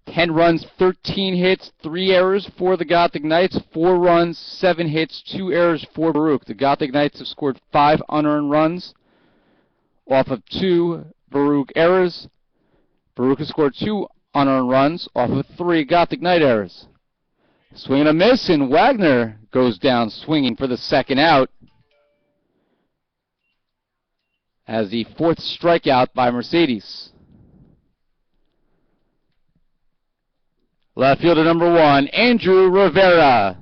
10 runs, 13 hits, 3 errors for the Gothic Knights, 4 runs, 7 hits, 2 errors for Baruch. The Gothic Knights have scored 5 unearned runs off of 2 Baruch errors. Baruch has scored 2 unearned runs off of 3 Gothic Knight errors. Swing and a miss, and Wagner goes down swinging for the second out as the 4th strikeout by Mercedes. Left fielder number 1, Andrew Rivera.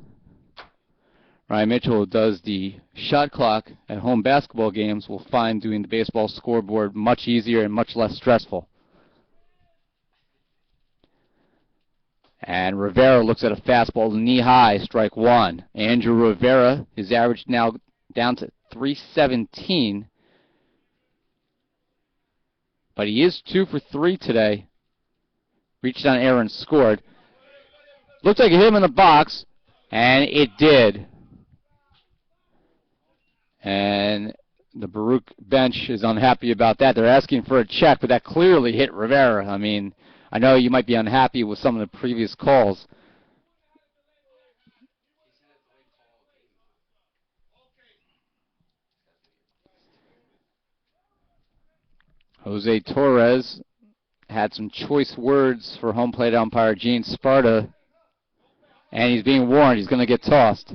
Ryan Mitchell, who does the shot clock at home basketball games, will find doing the baseball scoreboard much easier and much less stressful. And Rivera looks at a fastball knee-high, strike 1. Andrew Rivera, his average now down to 317. But he is 2 for 3 today. Reached on air and scored. Looked like it hit him in the box, and it did. And the Baruch bench is unhappy about that. They're asking for a check, but that clearly hit Rivera. I mean, I know you might be unhappy with some of the previous calls. Jose Torres had some choice words for home plate umpire Gene Sparta, and he's being warned he's going to get tossed.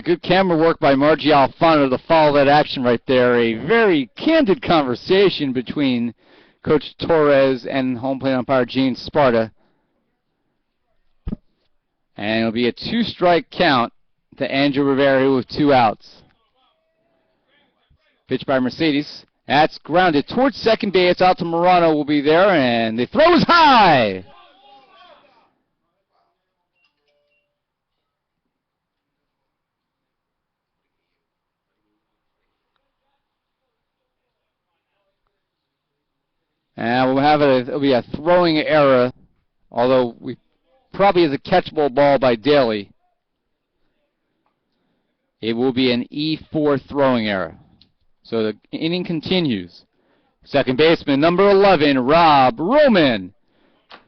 Good camera work by Margie Alfano to follow that action right there. A very candid conversation between Coach Torres and home plate umpire Gene Sparta. And it'll be a 2-strike count to Andrew Rivera with 2 outs. Pitch by Mercedes. That's grounded towards second base. Out to Morano will be there, and the throw is high. And it'll be a throwing error, although we probably is a catchable ball by Daly. It will be an E4 throwing error. So the inning continues. Second baseman, number 11, Rob Roman.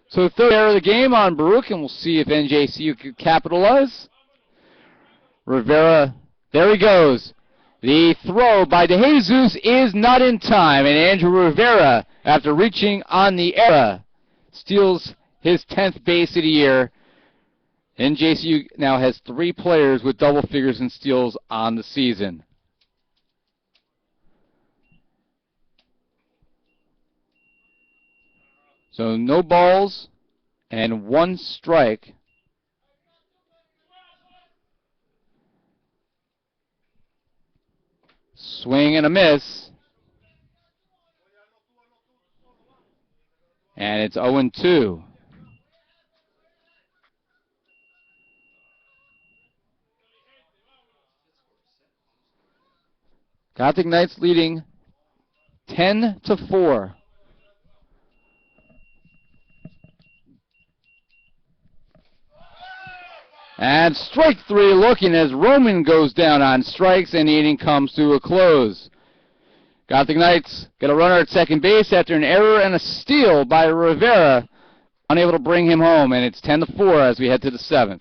So the 3rd error of the game on Baruch, and we'll see if NJCU can capitalize. Rivera, there he goes. The throw by DeJesus is not in time, and Andrew Rivera, after reaching on the error, steals his 10th base of the year. NJCU now has 3 players with double figures in steals on the season. So no balls and 1 strike. Swing and a miss. And it's 0-2. Gothic Knights leading 10-4. And strike 3 looking as Roman goes down on strikes, and the inning comes to a close. Gothic Knights get a runner at second base after an error and a steal by Rivera, unable to bring him home, and it's 10-4 as we head to the 7th.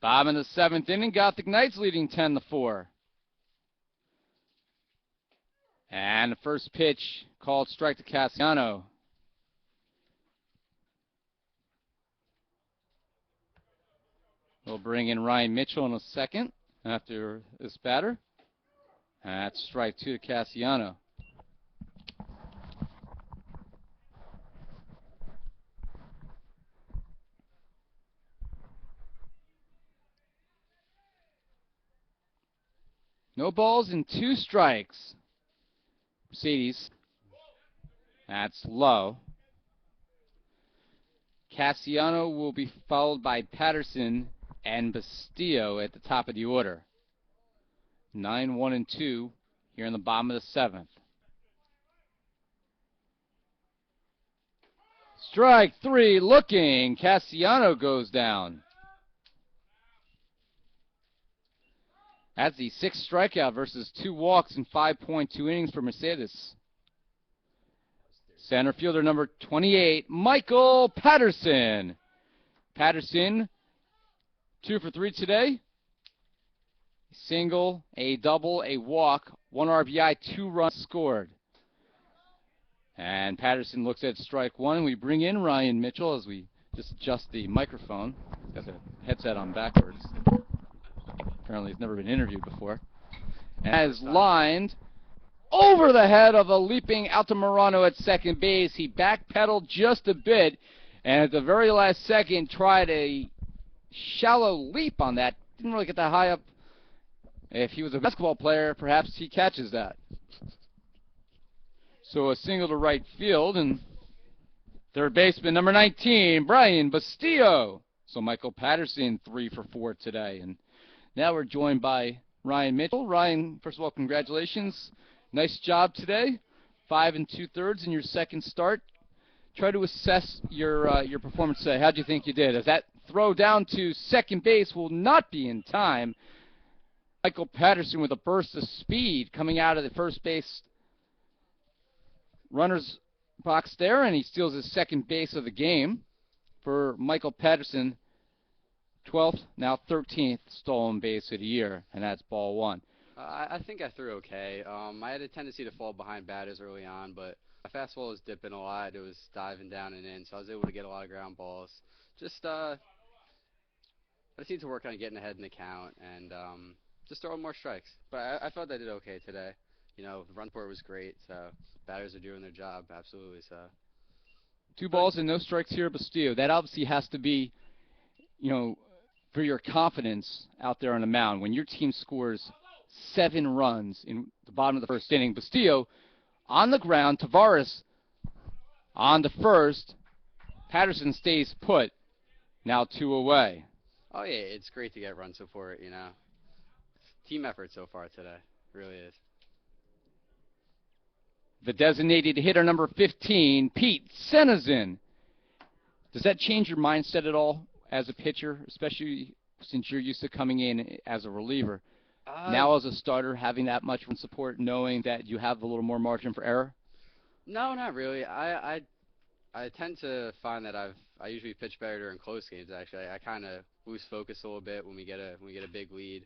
Bottom of the 7th inning, Gothic Knights leading 10-4. And the first pitch called strike to Cassiano. We'll bring in Ryan Mitchell in a second after this batter. That's strike 2 to Cassiano. No balls and 2 strikes. Mercedes. That's low. Cassiano will be followed by Patterson and Bastillo at the top of the order. 9-1-2 here in the bottom of the 7th. Strike 3 looking. Cassiano goes down. That's the 6th strikeout versus 2 walks in 5.2 innings for Mercedes. Center fielder number 28, Michael Patterson. Patterson, 2 for 3 today. Single, a double, a walk, 1 RBI, 2 runs scored. And Patterson looks at strike 1. We bring in Ryan Mitchell as we just adjust the microphone. He's got the headset on backwards. Apparently he's never been interviewed before. And has lined over the head of a leaping Altamirano at second base. He backpedaled just a bit, and at the very last second tried a shallow leap on that. Didn't really get that high up. If he was a basketball player, perhaps he catches that. So a single to right field, and third baseman number 19, Brian Bastillo. So Michael Patterson, 3 for 4 today. And now we're joined by Ryan Mitchell. Ryan, first of all, congratulations. Nice job today. 5 2/3 in your second start. Try to assess your performance today. How do you think you did? As that throw down to second base will not be in time. Michael Patterson with a burst of speed coming out of the first base runner's box there, and he steals his second base of the game for Michael Patterson. 12th, now 13th stolen base of the year, and that's ball 1. I think I threw okay. I had a tendency to fall behind batters early on, but my fastball was dipping a lot. It was diving down and in, so I was able to get a lot of ground balls. I just need to work on getting ahead in the count and just throwing more strikes. But I felt I did okay today. You know, the run support was great, so batters are doing their job, absolutely. So 2 balls and no strikes here, Bastillo. That obviously has to be, you know, for your confidence out there on the mound. When your team scores 7 runs in the bottom of the first inning, Bastillo on the ground, Tavares on the first, Patterson stays put, now 2 away. Oh yeah, it's great to get run support, you know. Team effort so far today, it really is. The designated hitter number 15, Pete Senazin. Does that change your mindset at all as a pitcher, especially since you're used to coming in as a reliever? Now as a starter, having that much run support, knowing that you have a little more margin for error? No, not really. I tend to find that I usually pitch better during close games. Actually, I kind of lose focus a little bit when we get a big lead.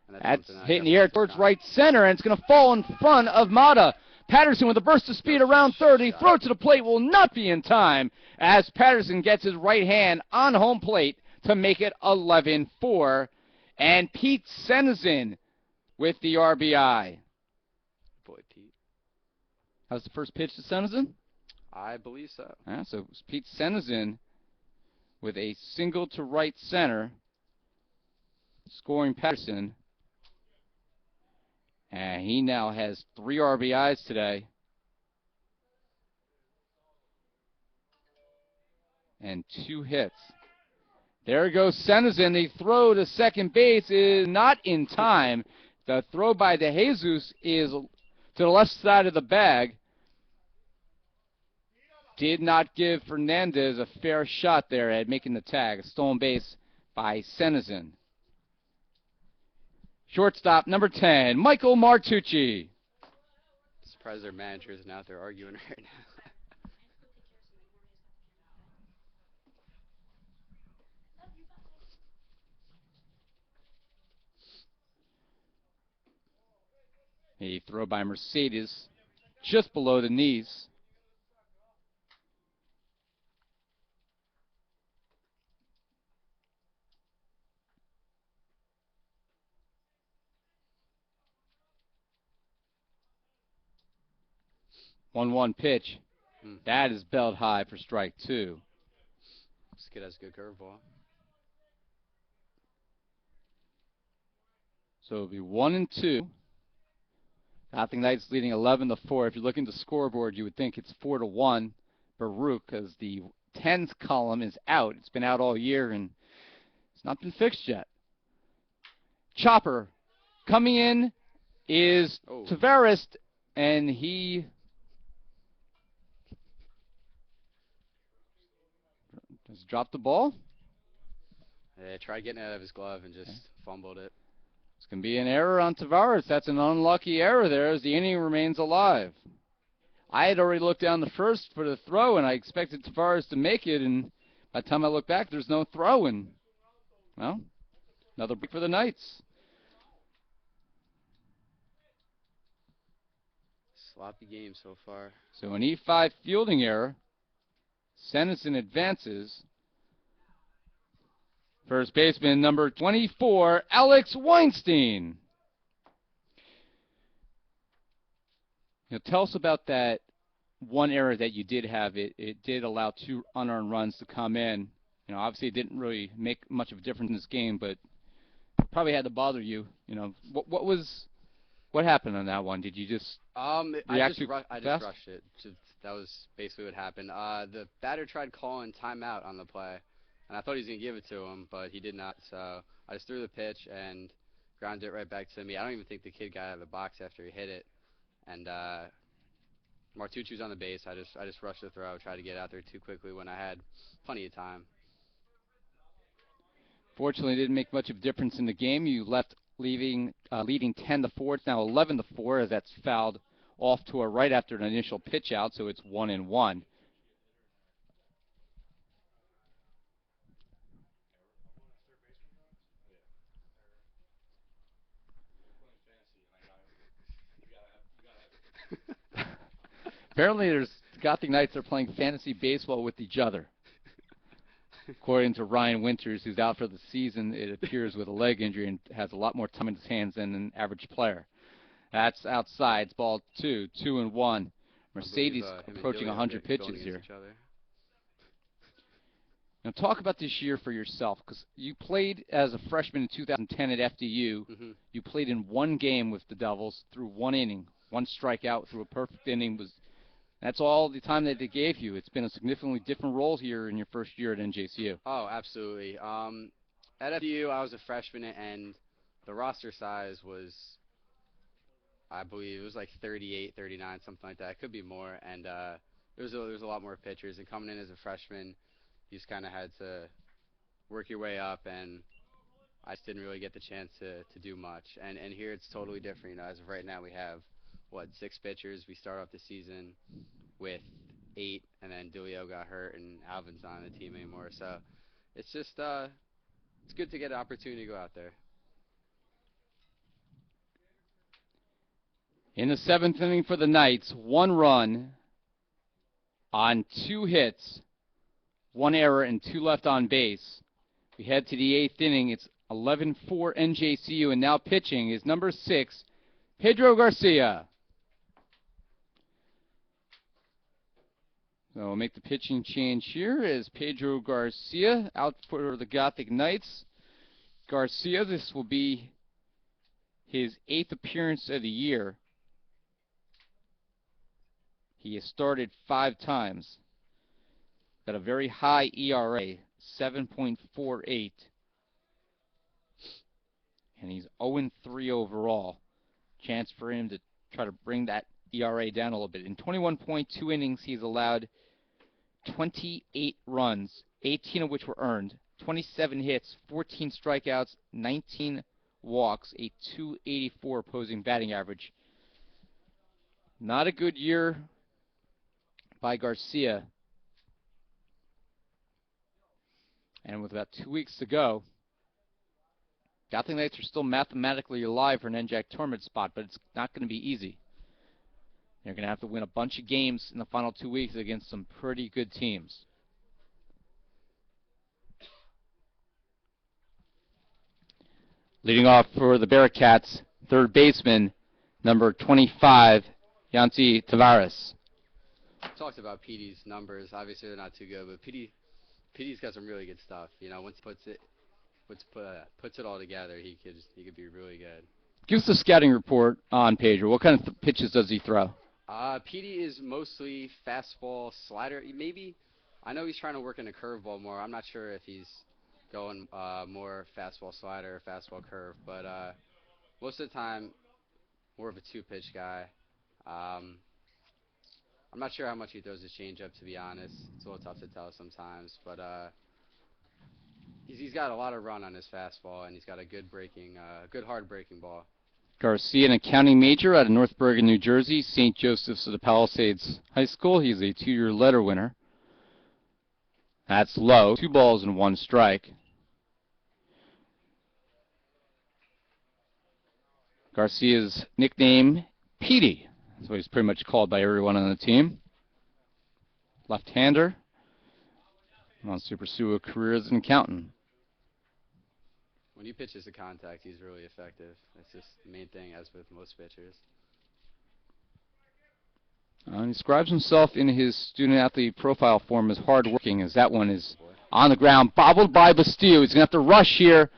And that's hitting the air towards right center, and it's going to fall in front of Mata. Patterson with a burst of speed around third. He throws to the plate, will not be in time as Patterson gets his right hand on home plate to make it 11-4. And Pete Senazin with the RBI. Boy, Pete. How's the first pitch to Senazin? I believe so. So Pete Senazin with a single to right center, scoring Patterson. And he now has 3 RBIs today. And 2 hits. There goes Senazin. The throw to second base is not in time. The throw by De Jesus is to the left side of the bag. Did not give Fernandez a fair shot there at making the tag. A stolen base by Senazin. Shortstop number 10, Michael Martucci. Surprised their manager isn't out there arguing right now. A throw by Mercedes just below the knees. One pitch. That is belt high for strike 2. This kid has a good curveball. So it'll be 1-2. Gothic Knights leading 11-4. If you look at the scoreboard, you would think it's 4-1 Baruch, because the tens column is out. It's been out all year and it's not been fixed yet. Chopper coming in is Tavares, and he has dropped the ball. Yeah, tried getting it out of his glove and just fumbled it. It's going to be an error on Tavares. That's an unlucky error there as the inning remains alive. I had already looked down the first for the throw, and I expected Tavares to make it, and by the time I look back, there's no throw, and, well, another break for the Knights. Sloppy game so far. So an E5 fielding error. Sennison advances. First baseman number 24, Alex Weinstein. Tell us about that one error that you did have. It did allow 2 unearned runs to come in. Obviously it didn't really make much of a difference in this game, but it probably had to bother you. What happened on that one? Did you just react too fast? I just rushed it. That was basically what happened. The batter tried calling timeout on the play, and I thought he was going to give it to him, but he did not. So I just threw the pitch and grounded it right back to me. I don't even think the kid got out of the box after he hit it. And Martucci's on the base. I just rushed the throw, tried to get out there too quickly when I had plenty of time. Fortunately, it didn't make much of a difference in the game. You left leading 10-4. It's now 11-4 as that's fouled off to a right after an initial pitch out, so it's 1-1. Apparently, the Gothic Knights are playing fantasy baseball with each other. According to Ryan Winters, who's out for the season, it appears with a leg injury and has a lot more time in his hands than an average player. That's outside. It's ball 2, 2-1. Mercedes approaching 100 pitches here. Now talk about this year for yourself, because you played as a freshman in 2010 at FDU. You played in 1 game with the Devils, through 1 inning, 1 strikeout, through a perfect inning. That's all the time that they gave you. It's been a significantly different role here in your first year at NJCU. Oh, absolutely. At FDU, I was a freshman, and the roster size was, I believe, it was like 38, 39, something like that. It could be more. And there was a lot more pitchers. And coming in as a freshman, you just kind of had to work your way up, and I just didn't really get the chance to do much. And here it's totally different. As of right now, we have 6 pitchers. We start off the season with 8, and then Dulio got hurt, and Alvin's not on the team anymore. So it's just it's good to get an opportunity to go out there. In the 7th inning for the Knights, 1 run on 2 hits, 1 error, and 2 left on base. We head to the 8th inning. It's 11-4 NJCU, and now pitching is number 6, Pedro Garcia. So we'll make the pitching change here as Pedro Garcia out for the Gothic Knights. Garcia, this will be his 8th appearance of the year. He has started 5 times. Got a very high ERA, 7.48. And he's 0-3 overall. Chance for him to try to bring that ERA down a little bit. In 21.2 innings, he's allowed 28 runs, 18 of which were earned, 27 hits, 14 strikeouts, 19 walks, a .284 opposing batting average. Not a good year by Garcia. And with about 2 weeks to go, Gathering Knights are still mathematically alive for an NJAC tournament spot, but it's not going to be easy. They're going to have to win a bunch of games in the final 2 weeks against some pretty good teams. Leading off for the Bearcats, third baseman, number 25, Yancy Tavares. Talked about PD's numbers. Obviously, they're not too good, but PD's got some really good stuff. You know, once he puts it all together, he could be really good. Give us the scouting report on Pedro. What kind of pitches does he throw? PD is mostly fastball, slider. Maybe, I know he's trying to work in a curveball more. I'm not sure if he's going more fastball, slider, or fastball, curve. But most of the time, more of a two-pitch guy. I'm not sure how much he throws his changeup, to be honest. It's a little tough to tell sometimes. But he's got a lot of run on his fastball, and he's got a good hard breaking ball. Garcia, an accounting major out of North Bergen, New Jersey, St. Joseph's of the Palisades High School. He's a 2-year letter winner. That's low. 2 balls and 1 strike. Garcia's nickname, Petey. That's what he's pretty much called by everyone on the team. Left-hander. Wants to pursue a career as an accountant. When he pitches to contact, he's really effective. That's just the main thing, as with most pitchers. He describes himself in his student-athlete profile form as hard-working, as that one is on the ground, bobbled by Bastillo. He's going to have to rush here,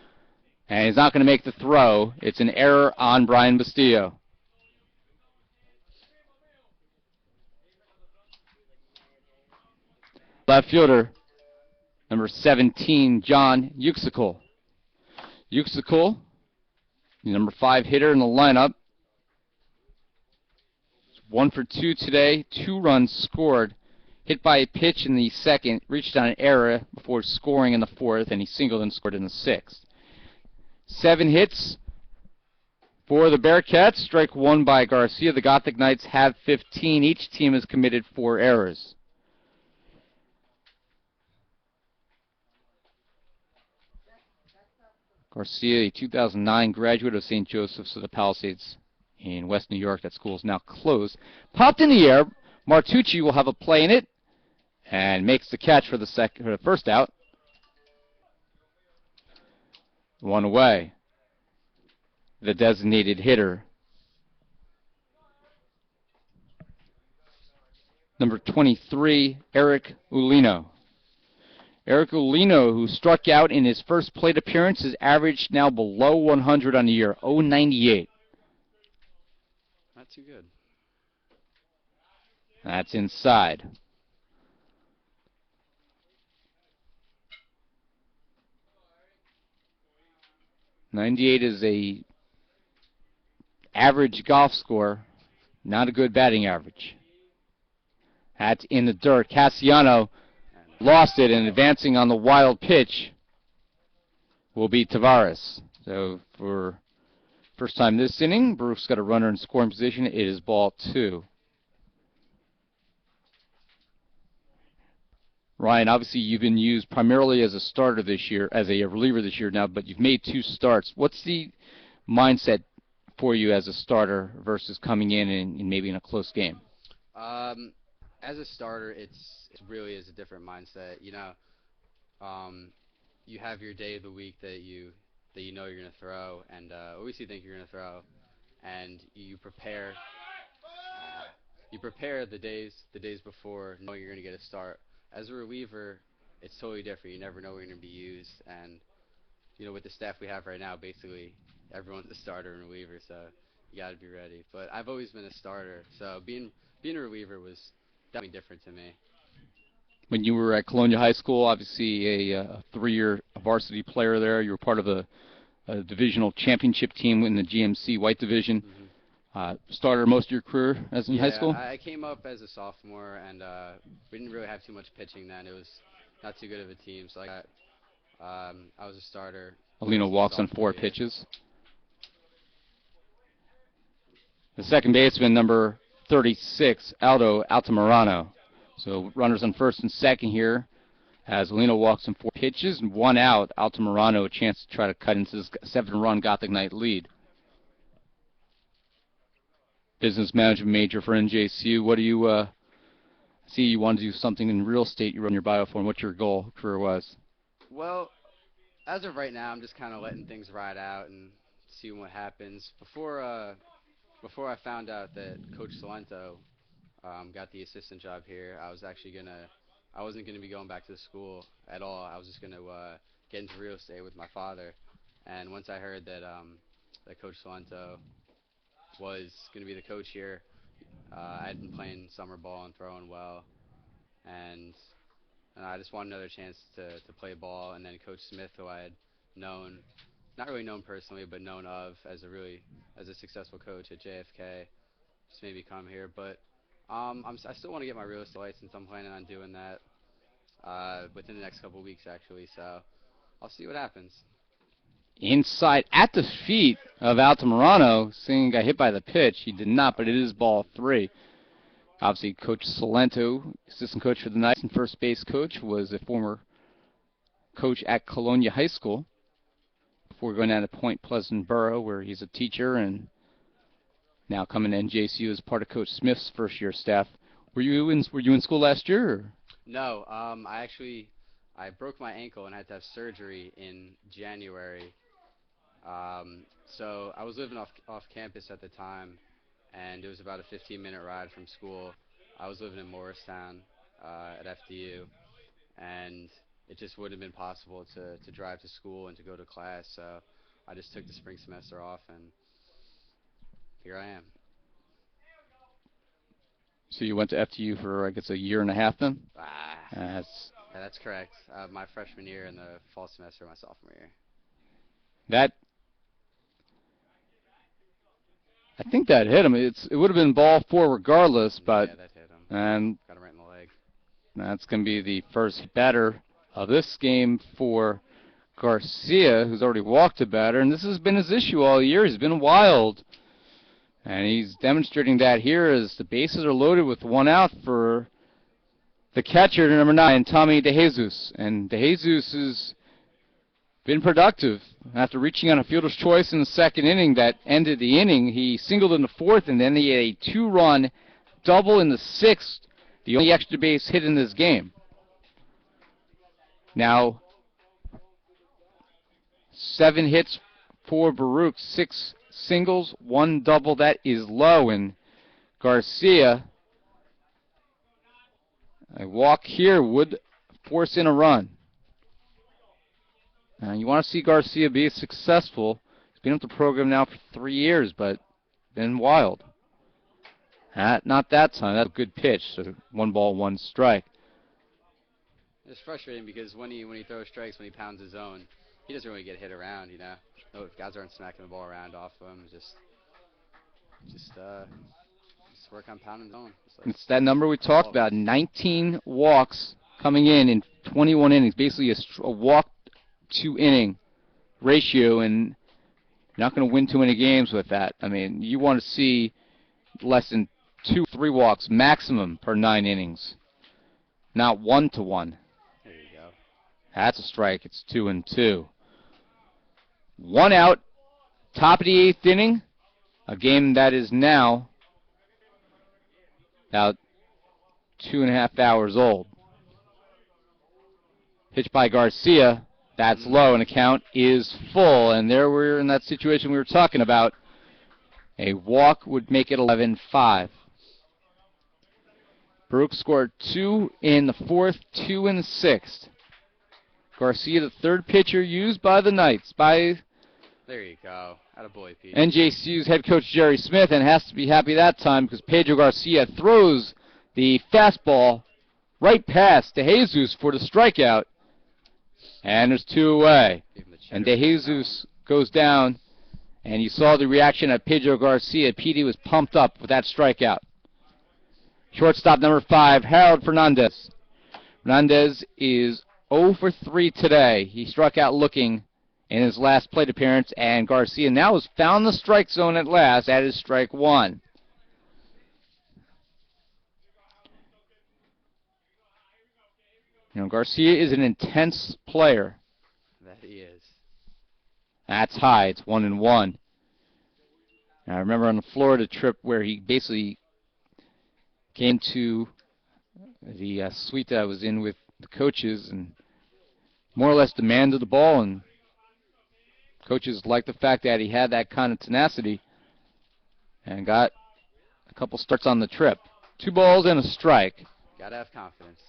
and he's not going to make the throw. It's an error on Brian Bastillo. Left fielder, number 17, John Uxical. Uxical, the number 5 hitter in the lineup. 1 for 2 today, 2 runs scored. Hit by a pitch in the second, reached on an error before scoring in the fourth, and he singled and scored in the sixth. 7 hits for the Bearcats, strike 1 by Garcia. The Gothic Knights have 15. Each team has committed 4 errors. Garcia, a 2009 graduate of St. Joseph's of the Palisades in West New York. That school is now closed. Popped in the air. Martucci will have a play in it and makes the catch for the first out. 1 away. The designated hitter, number 23, Eric Ulino. Eric Ulino, who struck out in his first plate appearance, is averaged now below 100 on the year, 0.98. Not too good. That's inside. .98 is a average golf score, not a good batting average. That's in the dirt. Cassiano lost it, and advancing on the wild pitch will be Tavares. So for first time this inning, Baruch's got a runner in scoring position. It is ball 2. Ryan, obviously you've been used primarily as a starter this year, as a reliever this year now, but you've made 2 starts. What's the mindset for you as a starter versus coming in and maybe in a close game? As a starter, it really is a different mindset. You know, you have your day of the week that you know you're going to throw, and always you think you're going to throw, and you prepare. You prepare the days before, knowing you're going to get a start. As a reliever, it's totally different. You never know when you're going to be used, and you know, with the staff we have right now, basically everyone's a starter and reliever, so you got to be ready. But I've always been a starter, so being a reliever was definitely different to me. When you were at Colonia High School, obviously a 3-year varsity player there, you were part of a divisional championship team in the GMC White Division. Mm-hmm. Starter most of your career as in high school? I came up as a sophomore, and we didn't really have too much pitching then. It was not too good of a team, so I was a starter. Alino walks on 4 pitches. The second baseman, number 36, Aldo Altamirano. So runners on first and second here As Lino walks in 4 pitches and 1 out, Altamirano a chance to try to cut into this 7-run Gothic Knight lead. Business management major for NJCU. What do you see? You want to do something in real estate. You run your bioform. What's your goal, career was? Well, as of right now, I'm just kind of letting things ride out and seeing what happens. Before I found out that Coach Salento got the assistant job here, I wasn't gonna be going back to the school at all. I was just gonna get into real estate with my father. And once I heard that that Coach Salento was gonna be the coach here, I had been playing summer ball and throwing well, and I just wanted another chance to play ball. And then Coach Smith, who I had known, not really known personally, but known of as a successful coach at JFK, just made me come here. But I still want to get my real estate license. I'm planning on doing that within the next couple of weeks, actually. So I'll see what happens. Inside at the feet of Altamirano, seeing got hit by the pitch. He did not, but it is ball 3. Obviously, Coach Salento, assistant coach for the Knights and first base coach, was a former coach at Colonia High School before going down to Point Pleasant Borough, where he's a teacher, and now coming to NJCU as part of Coach Smith's first-year staff. Were you in school last year? Or? No, I broke my ankle and had to have surgery in January. So I was living off campus at the time, and it was about a 15-minute ride from school. I was living in Morristown at FDU, and it just wouldn't have been possible to drive to school and to go to class. So I just took the spring semester off, and here I am. So you went to FDU for, I guess, a year and a half then? That's correct. My freshman year and the fall semester of my sophomore year. I think that hit him. It would have been ball 4 regardless, but yeah, that hit him. And got him right in the leg. That's going to be the first batter of this game for Garcia, who's already walked a batter, and this has been his issue all year. He's been wild, and he's demonstrating that here as the bases are loaded with 1 out for the catcher, number 9, Tommy DeJesus. And DeJesus has been productive. After reaching on a fielder's choice in the 2nd inning that ended the inning, he singled in the 4th, and then he had a 2-run double in the 6th, the only extra base hit in this game. Now, 7 hits for Baruch, 6 singles, 1 double. That is low, and Garcia, a walk here would force in a run. You want to see Garcia be successful. He's been up the program now for 3 years, but been wild. Not that time. That's a good pitch. So 1 ball, 1 strike. It's frustrating because when he throws strikes, when he pounds his zone, he doesn't really get hit around. No, guys aren't smacking the ball around off of him. Just work on pounding the zone. It's that number we talked about. 19 walks coming in 21 innings. Basically a walk to inning ratio, and you're not going to win too many games with that. I mean, you want to see less than 2, 3 walks maximum per 9 innings, not 1-to-1. There you go. That's a strike. It's 2-2. 1 out, top of the 8th inning, a game that is now about 2.5 hours old. Pitch by Garcia. That's low, and the count is full. And there we're in that situation we were talking about. A walk would make it 11-5. Baruch scored 2 in the 4th, 2 in the 6th. Garcia, the 3rd pitcher used by the Knights, by there you go. Attaboy, Pete. NJCU's head coach Jerry Smith, and has to be happy that time because Pedro Garcia throws the fastball right past DeJesus for the strikeout. And there's 2 away. And DeJesus goes down, and you saw the reaction of Pedro Garcia. Petey was pumped up with that strikeout. Shortstop number 5, Harold Fernandez. Fernandez is 0 for 3 today. He struck out looking in his last plate appearance, and Garcia now has found the strike zone at last. That is strike 1. You know, Garcia is an intense player. That he is. That's high. It's 1-1. I remember on the Florida trip where he basically came to the suite that I was in with the coaches and more or less demanded the ball, and coaches liked the fact that he had that kind of tenacity and got a couple starts on the trip. 2 balls and a strike. Gotta have confidence.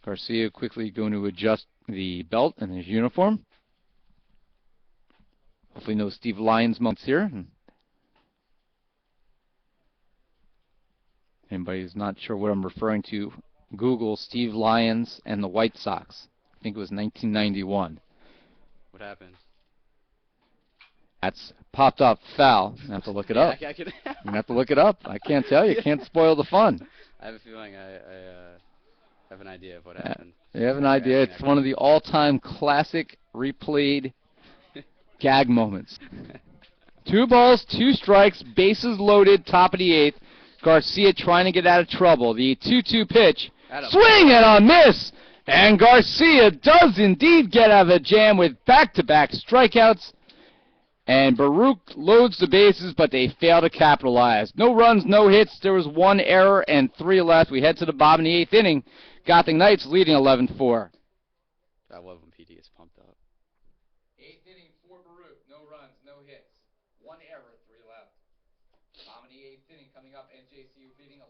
Garcia quickly going to adjust the belt and his uniform. Hopefully no Steve Lyons moments here. Anybody who's not sure what I'm referring to, Google Steve Lyons and the White Sox. I think it was 1991. What happened? That's popped up foul. I have to look it up. I could You have to look it up. I can't tell you. Can't spoil the fun. I have a feeling I have an idea of what happened. You have an idea. It's one of the all-time classic replayed gag moments. 2 balls, 2 strikes, bases loaded, top of the 8th. Garcia trying to get out of trouble. The 2-2 pitch. Swing and a miss! And Garcia does indeed get out of a jam with back-to-back strikeouts. And Baruch loads the bases, but they fail to capitalize. No runs, no hits. There was 1 error and 3 left. We head to the bottom of the 8th inning. Gotham Knights leading 11-4. I love when PD is pumped up. 8th inning for Baruch. No runs, no hits. 1 error, 3 left. Bottom of the 8th inning coming up. NJCU leading 11-4.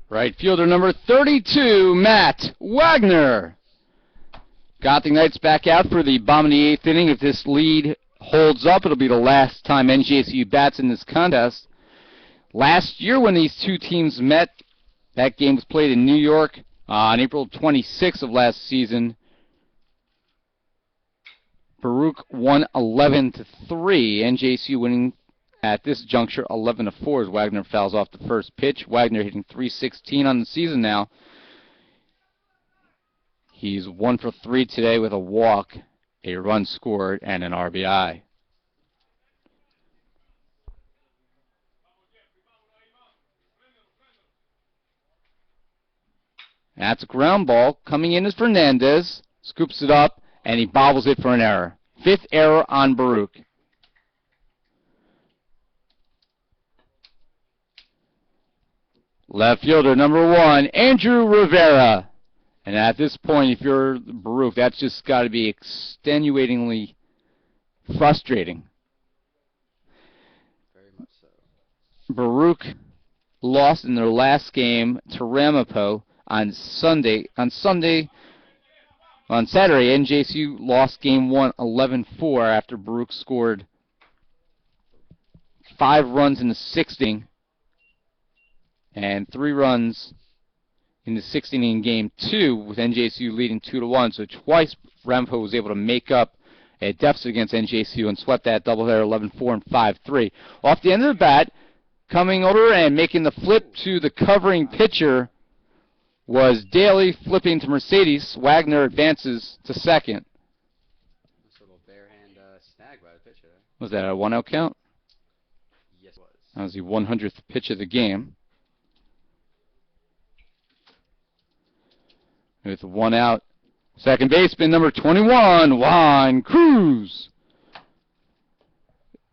Right fielder number 32, Matt Wagner. Gotham Knights back out for the bottom of the 8th inning. If this lead holds up, it'll be the last time NJCU bats in this contest. Last year when these two teams met, that game was played in New York on April 26th of last season. Baruch won 11-3. NJCU winning at this juncture 11-4 as Wagner fouls off the first pitch. Wagner hitting .316 on the season now. He's 1 for 3 today with a walk, a run scored, and an RBI. That's a ground ball. Coming in is Fernandez. Scoops it up, and he bobbles it for an error. 5th error on Baruch. Left fielder number 1, Andrew Rivera. And at this point, if you're Baruch, that's just got to be extenuatingly frustrating. Very much so. Baruch lost in their last game to Ramapo on Saturday, NJCU lost game 1 11-4 after Baruch scored 5 runs in the 6th inning and 3 runs in the 6th inning in game 2 with NJCU leading 2-1. So twice Ramapo was able to make up a deficit against NJCU and swept that doubleheader 11-4 and 5-3. Off the end of the bat, coming over and making the flip to the covering pitcher was Daly, flipping to Mercedes. Wagner advances to second. Nice little bare hand snag by the pitcher. Was that a 1-out count? Yes, it was. That was the 100th pitch of the game. With 1 out, Second baseman, number 21, Juan Cruz.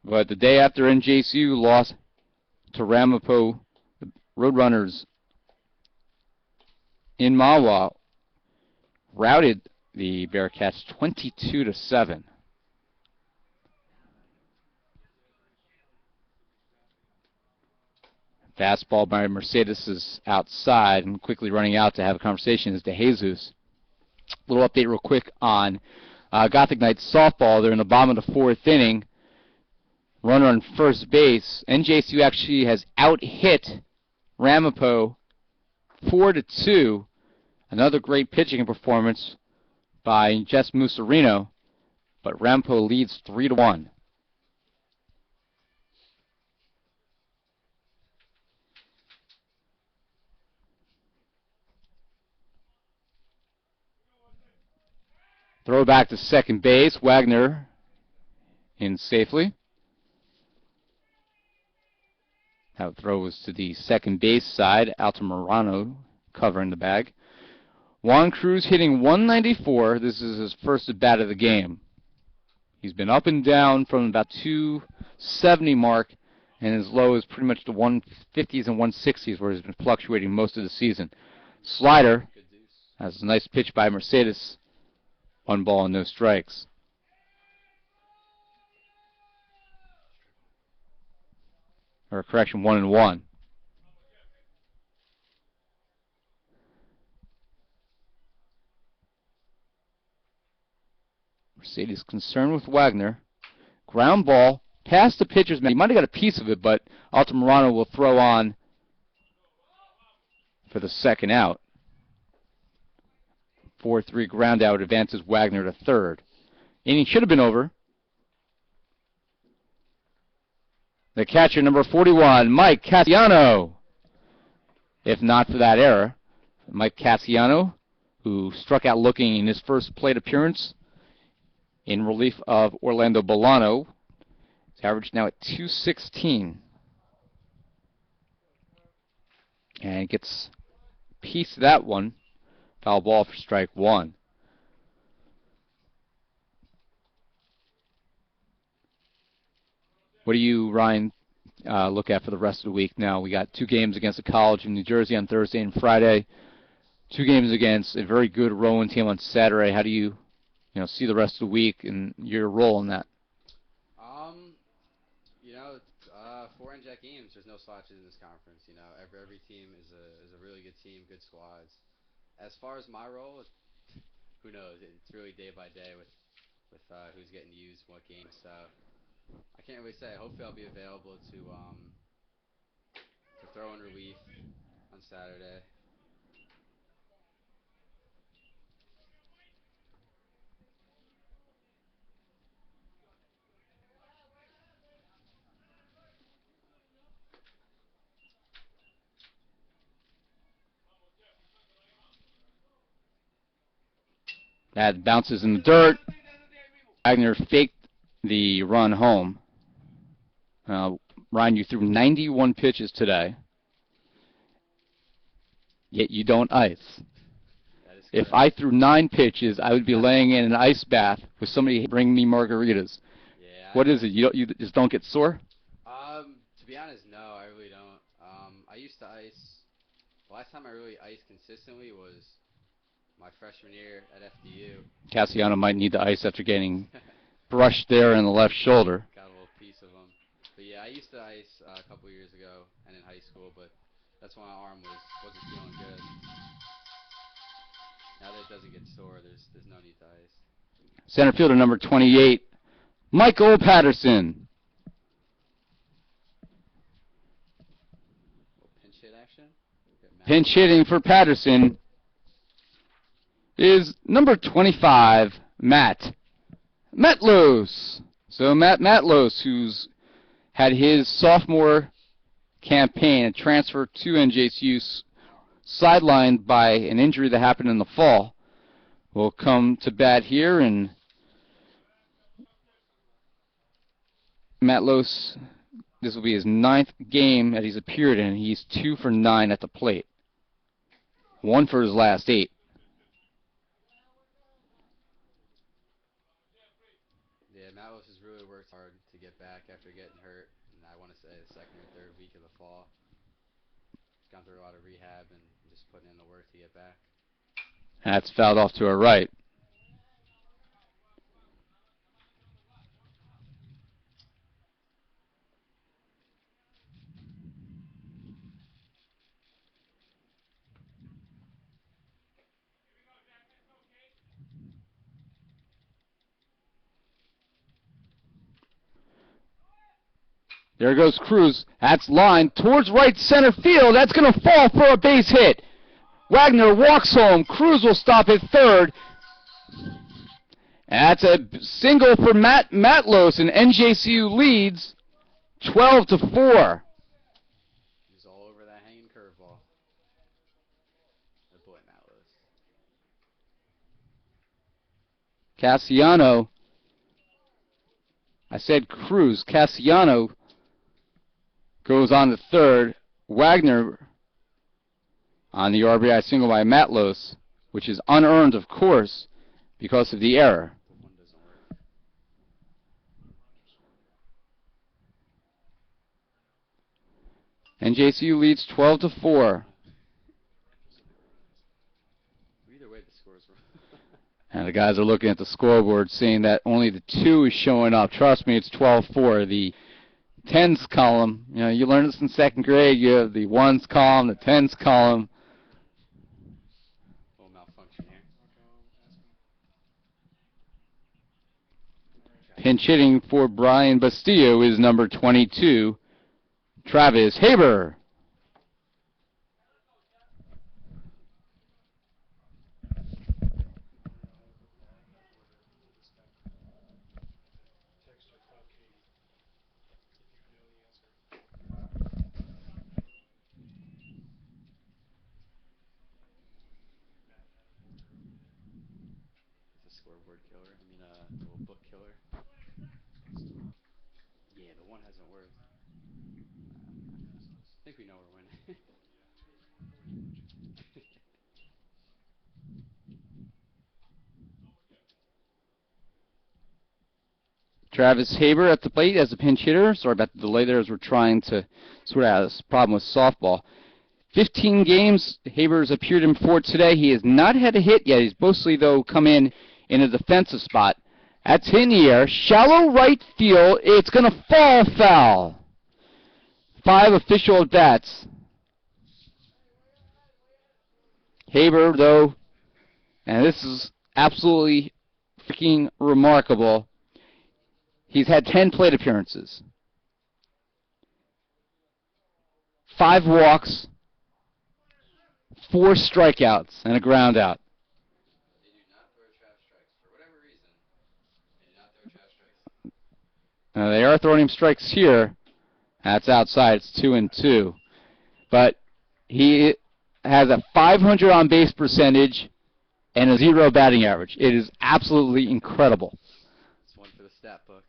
But the day after NJCU lost to Ramapo, the Roadrunners in Mahwah routed the Bearcats 22-7. Fastball by Mercedes is outside, and quickly running out to have a conversation is DeJesus. Little update real quick on Gothic Knights softball. They're in the bottom of the fourth inning. Runner on first base. NJCU actually has out-hit Ramapo 4-2. Another great pitching performance by Jess Musarino, but Ramapo leads 3-1. Throw back to second base. Wagner in safely. That throw was to the second base side. Altamirano covering the bag. Juan Cruz hitting 194. This is his first at bat of the game. He's been up and down from about 270 mark, and as low as pretty much the 150s and 160s where he's been fluctuating most of the season. Slider has a nice pitch by Mercedes. 1 ball and no strikes. Or correction, 1-1. Mercedes concerned with Wagner. Ground ball past the pitcher's man. He might have got a piece of it, but Altamirano will throw on for the second out. 4-3 ground out advances Wagner to third. Inning should have been over. The catcher, number 41, Mike Cassiano. If not for that error, Mike Cassiano, who struck out looking in his first plate appearance in relief of Orlando Bolano, is averaged now at 216. And gets a piece of that one. Foul ball for strike 1. What do you, Ryan, look at for the rest of the week now? We got 2 games against a college in New Jersey on Thursday and Friday. 2 games against a very good Rowan team on Saturday. How do you see the rest of the week and your role in that? For NJCU games, there's no slouches in this conference. Every team is a really good team, good squads. As far as my role, who knows? It's really day by day with who's getting used, what games. So I can't really say. Hopefully, I'll be available to throw in relief on Saturday. That bounces in the dirt. Wagner faked the run home. Ryan, you threw 91 pitches today, yet you don't ice. If I threw 9 pitches, I would be laying in an ice bath with somebody bringing me margaritas. Yeah. What is it? You just don't get sore? To be honest, no, I really don't. I used to ice. The last time I really iced consistently was my freshman year at FDU. Cassiano might need the ice after getting brushed there in the left shoulder. Got a little piece of them. But yeah, I used to ice a couple years ago and in high school, but that's when my arm wasn't feeling good. Now that it doesn't get sore, there's no need to ice. Center fielder number 28, Michael Patterson. Pinch hit action. Pinch hitting for Patterson is number 25, Matt Matlos. So Matt Matlos, who's had his sophomore campaign and transfer to NJCU, sidelined by an injury that happened in the fall, will come to bat here. And Matlos, this will be his 9th game that he's appeared in. He's 2 for 9 at the plate. 1 for his last 8. Yeah, Matlos has really worked hard to get back after getting hurt, and I want to say the second or third week of the fall. He's gone through a lot of rehab and just putting in the work to get back. That's fouled off to our right. There goes Cruz. That's lined towards right center field. That's going to fall for a base hit. Wagner walks home. Cruz will stop at third. That's a single for Matlos, and NJCU leads 12-4. He's all over that hanging curveball. Good boy, Matlos. Cassiano. I said Cruz. Cassiano goes on to third. Wagner on the RBI single by Matlos, which is unearned, of course, because of the error. The one doesn't work. NJCU leads 12-4. Either way, the scores were. And the guys are looking at the scoreboard, seeing that only the 2 is showing up. Trust me, it's 12-4. The tens column, you learned this in second grade. You have the ones column, the tens column. A little malfunction here. Pinch hitting for Brian Bastillo is number 22, Travis Haber. It's a scoreboard killer. I mean, a little book killer. Yeah, the one hasn't worked. I think we know we're winning. Travis Haber at the plate as a pinch hitter. Sorry about the delay there as we're trying to sort out this problem with softball. 15 games Haber's appeared in for today. He has not had a hit yet. He's mostly, though, come in a defensive spot. That's hit in the air. Shallow right field. It's going to fall foul. 5 official at bats. Haber, though, and this is absolutely freaking remarkable, he's had 10 plate appearances. 5 walks, 4 strikeouts, and a ground out. They do not throw trap strikes. For whatever reason, they do not throw trap strikes. They are throwing him strikes here. That's outside. It's 2-2. But he has a 500 on base percentage and a 0 batting average. It is absolutely incredible. It's one for the stat book.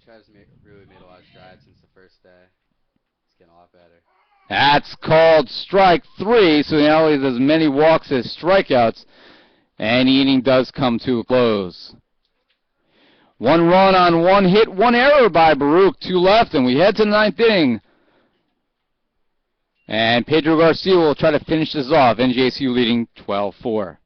Travis really made a lot of strides since the first day. It's getting a lot better. That's called strike 3, so now he has as many walks as strikeouts, and the inning does come to a close. 1 run on 1 hit, 1 error by Baruch, 2 left, and we head to the 9th inning. And Pedro Garcia will try to finish this off, NJCU leading 12-4.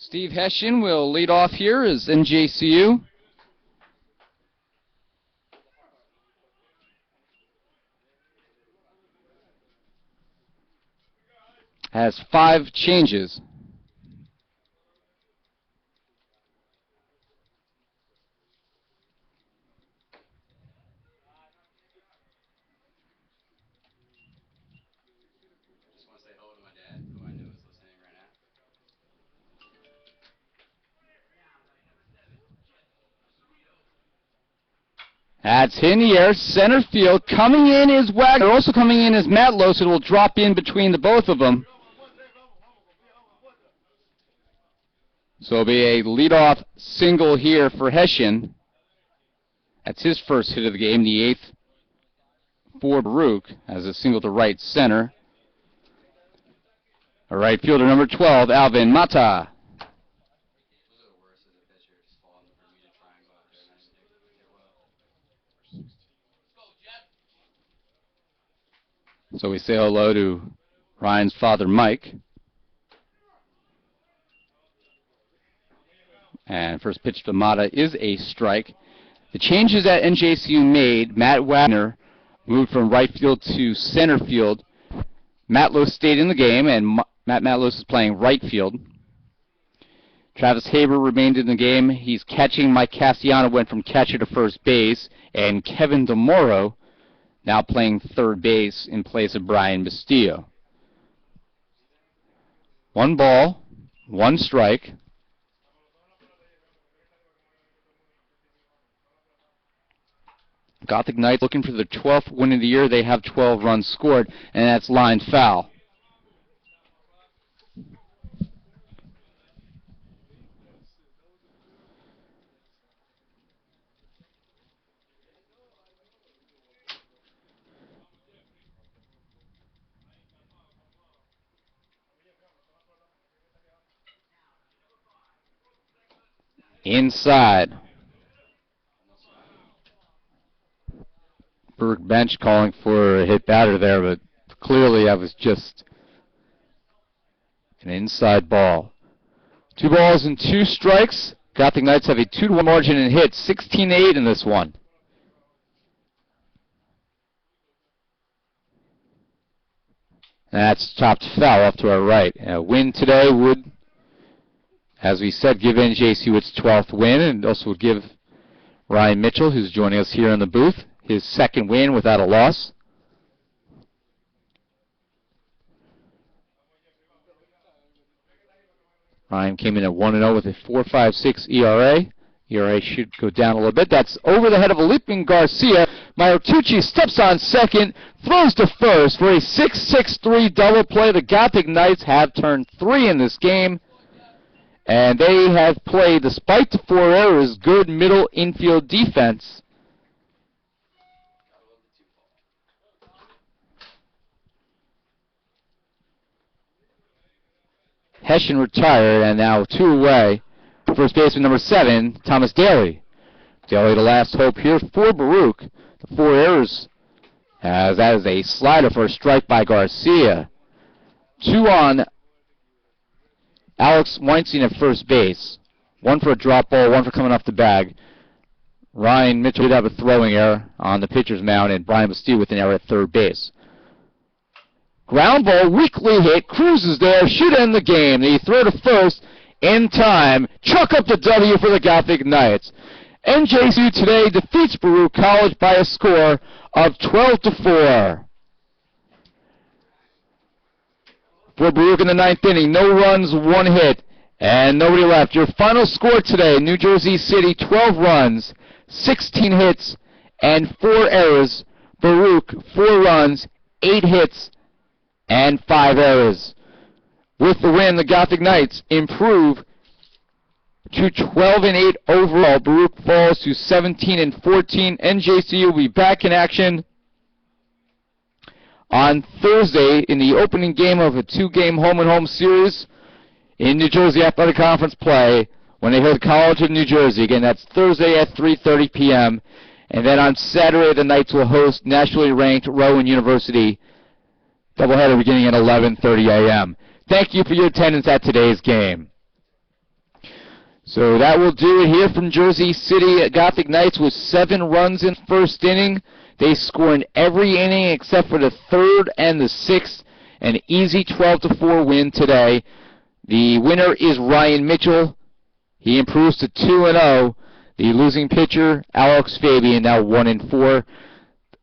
Steve Hessian will lead off here as NJCU. Has 5 changes. Just want to say hello to my dad, who I know is listening right now. That's hit in the air, center field. Coming in is Wagner. Also coming in is Matlow, so it will drop in between the both of them. So it'll be a leadoff single here for Hessian. That's his first hit of the game, the 8th for Baruch, as a single to right center. A right fielder, number 12, Alvin Mata. So we say hello to Ryan's father, Mike. And first pitch to Mata is a strike. The changes that NJCU made, Matt Wagner moved from right field to center field. Matlow stayed in the game, and Matt Matlow is playing right field. Travis Haber remained in the game. He's catching. Mike Castellano went from catcher to first base. And Kevin DeMoro now playing third base in place of Brian Bastillo. 1 ball, 1 strike. Gothic Knights looking for their 12th win of the year. They have 12 runs scored, and that's lined foul. Inside. Baruch bench calling for a hit batter there, but clearly that was just an inside ball. 2 balls and 2 strikes. Gothic Knights have a 2-1 margin in hits, 16-8 in this one. And that's chopped foul off to our right. A win today would, as we said, give NJCU its 12th win, and also would give Ryan Mitchell, who's joining us here in the booth, his 2nd win without a loss. Ryan came in at 1-0 with a 4.56 ERA. ERA should go down a little bit. That's over the head of a leaping Garcia. Marutucci steps on second, throws to first for a 6-6-3 double play. The Gothic Knights have turned 3 in this game, and they have played, despite the 4 errors, good middle infield defense. Hessian retired, and now 2 away. First baseman number 7, Thomas Daly. Daly, the last hope here for Baruch. The 4 errors, as that is a slider for a strike by Garcia. 2 on Alex Weinstein at first base. 1 for a drop ball, 1 for coming off the bag. Ryan Mitchell did have a throwing error on the pitcher's mound, and Brian Bastillo with an error at third base. Ground ball, weakly hit, cruises there, should end the game. They throw to first in time. Chuck up the W for the Gothic Knights. NJCU today defeats Baruch College by a score of 12-4. For Baruch in the 9th inning, no runs, 1 hit, and nobody left. Your final score today, New Jersey City, 12 runs, 16 hits, and 4 errors. Baruch, 4 runs, 8 hits, and 5 errors. With the win, the Gothic Knights improve to 12-8 overall. Baruch falls to 17-14. NJCU will be back in action on Thursday in the opening game of a 2-game home-and-home series in New Jersey Athletic Conference play when they host the College of New Jersey. Again, that's Thursday at 3:30 p.m. And then on Saturday, the Knights will host nationally ranked Rowan University. Doubleheader beginning at 11:30 a.m. Thank you for your attendance at today's game. So that will do it here from Jersey City. Gothic Knights with 7 runs in first inning. They score in every inning except for the 3rd and the 6th. An easy 12-4 win today. The winner is Ryan Mitchell. He improves to 2-0. The losing pitcher, Alex Fabian, now 1-4.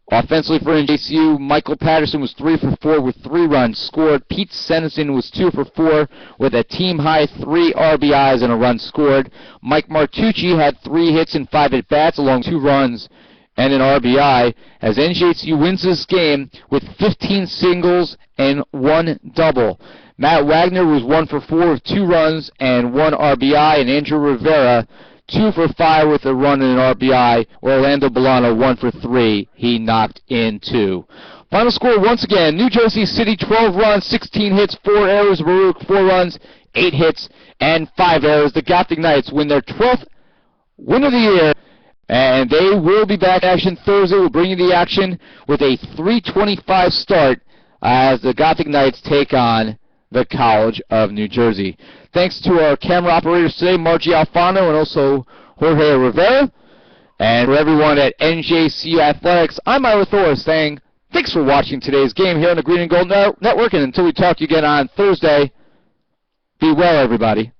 Offensively for NJCU, Michael Patterson was 3 for 4 with 3 runs scored. Pete Senison was 2 for 4 with a team-high 3 RBIs and a run scored. Mike Martucci had 3 hits and 5 at-bats along 2 runs and an RBI as NJCU wins this game with 15 singles and 1 double. Matt Wagner was 1 for 4 with 2 runs and 1 RBI, and Andrew Rivera 2 for 5 with a run and an RBI. Orlando Bolano 1 for 3. He knocked in 2. Final score once again, New Jersey City 12 runs, 16 hits, 4 errors. Baruch 4 runs, 8 hits, and 5 errors. The Gothic Knights win their 12th win of the year, and they will be back in action Thursday. We'll bring you the action with a 3:25 start as the Gothic Knights take on the College of New Jersey. Thanks to our camera operators today, Margie Alfano and also Jorge Rivera. And for everyone at NJCU Athletics, I'm Ira Thor saying thanks for watching today's game here on the Green and Gold Network. And until we talk to you again on Thursday, be well, everybody.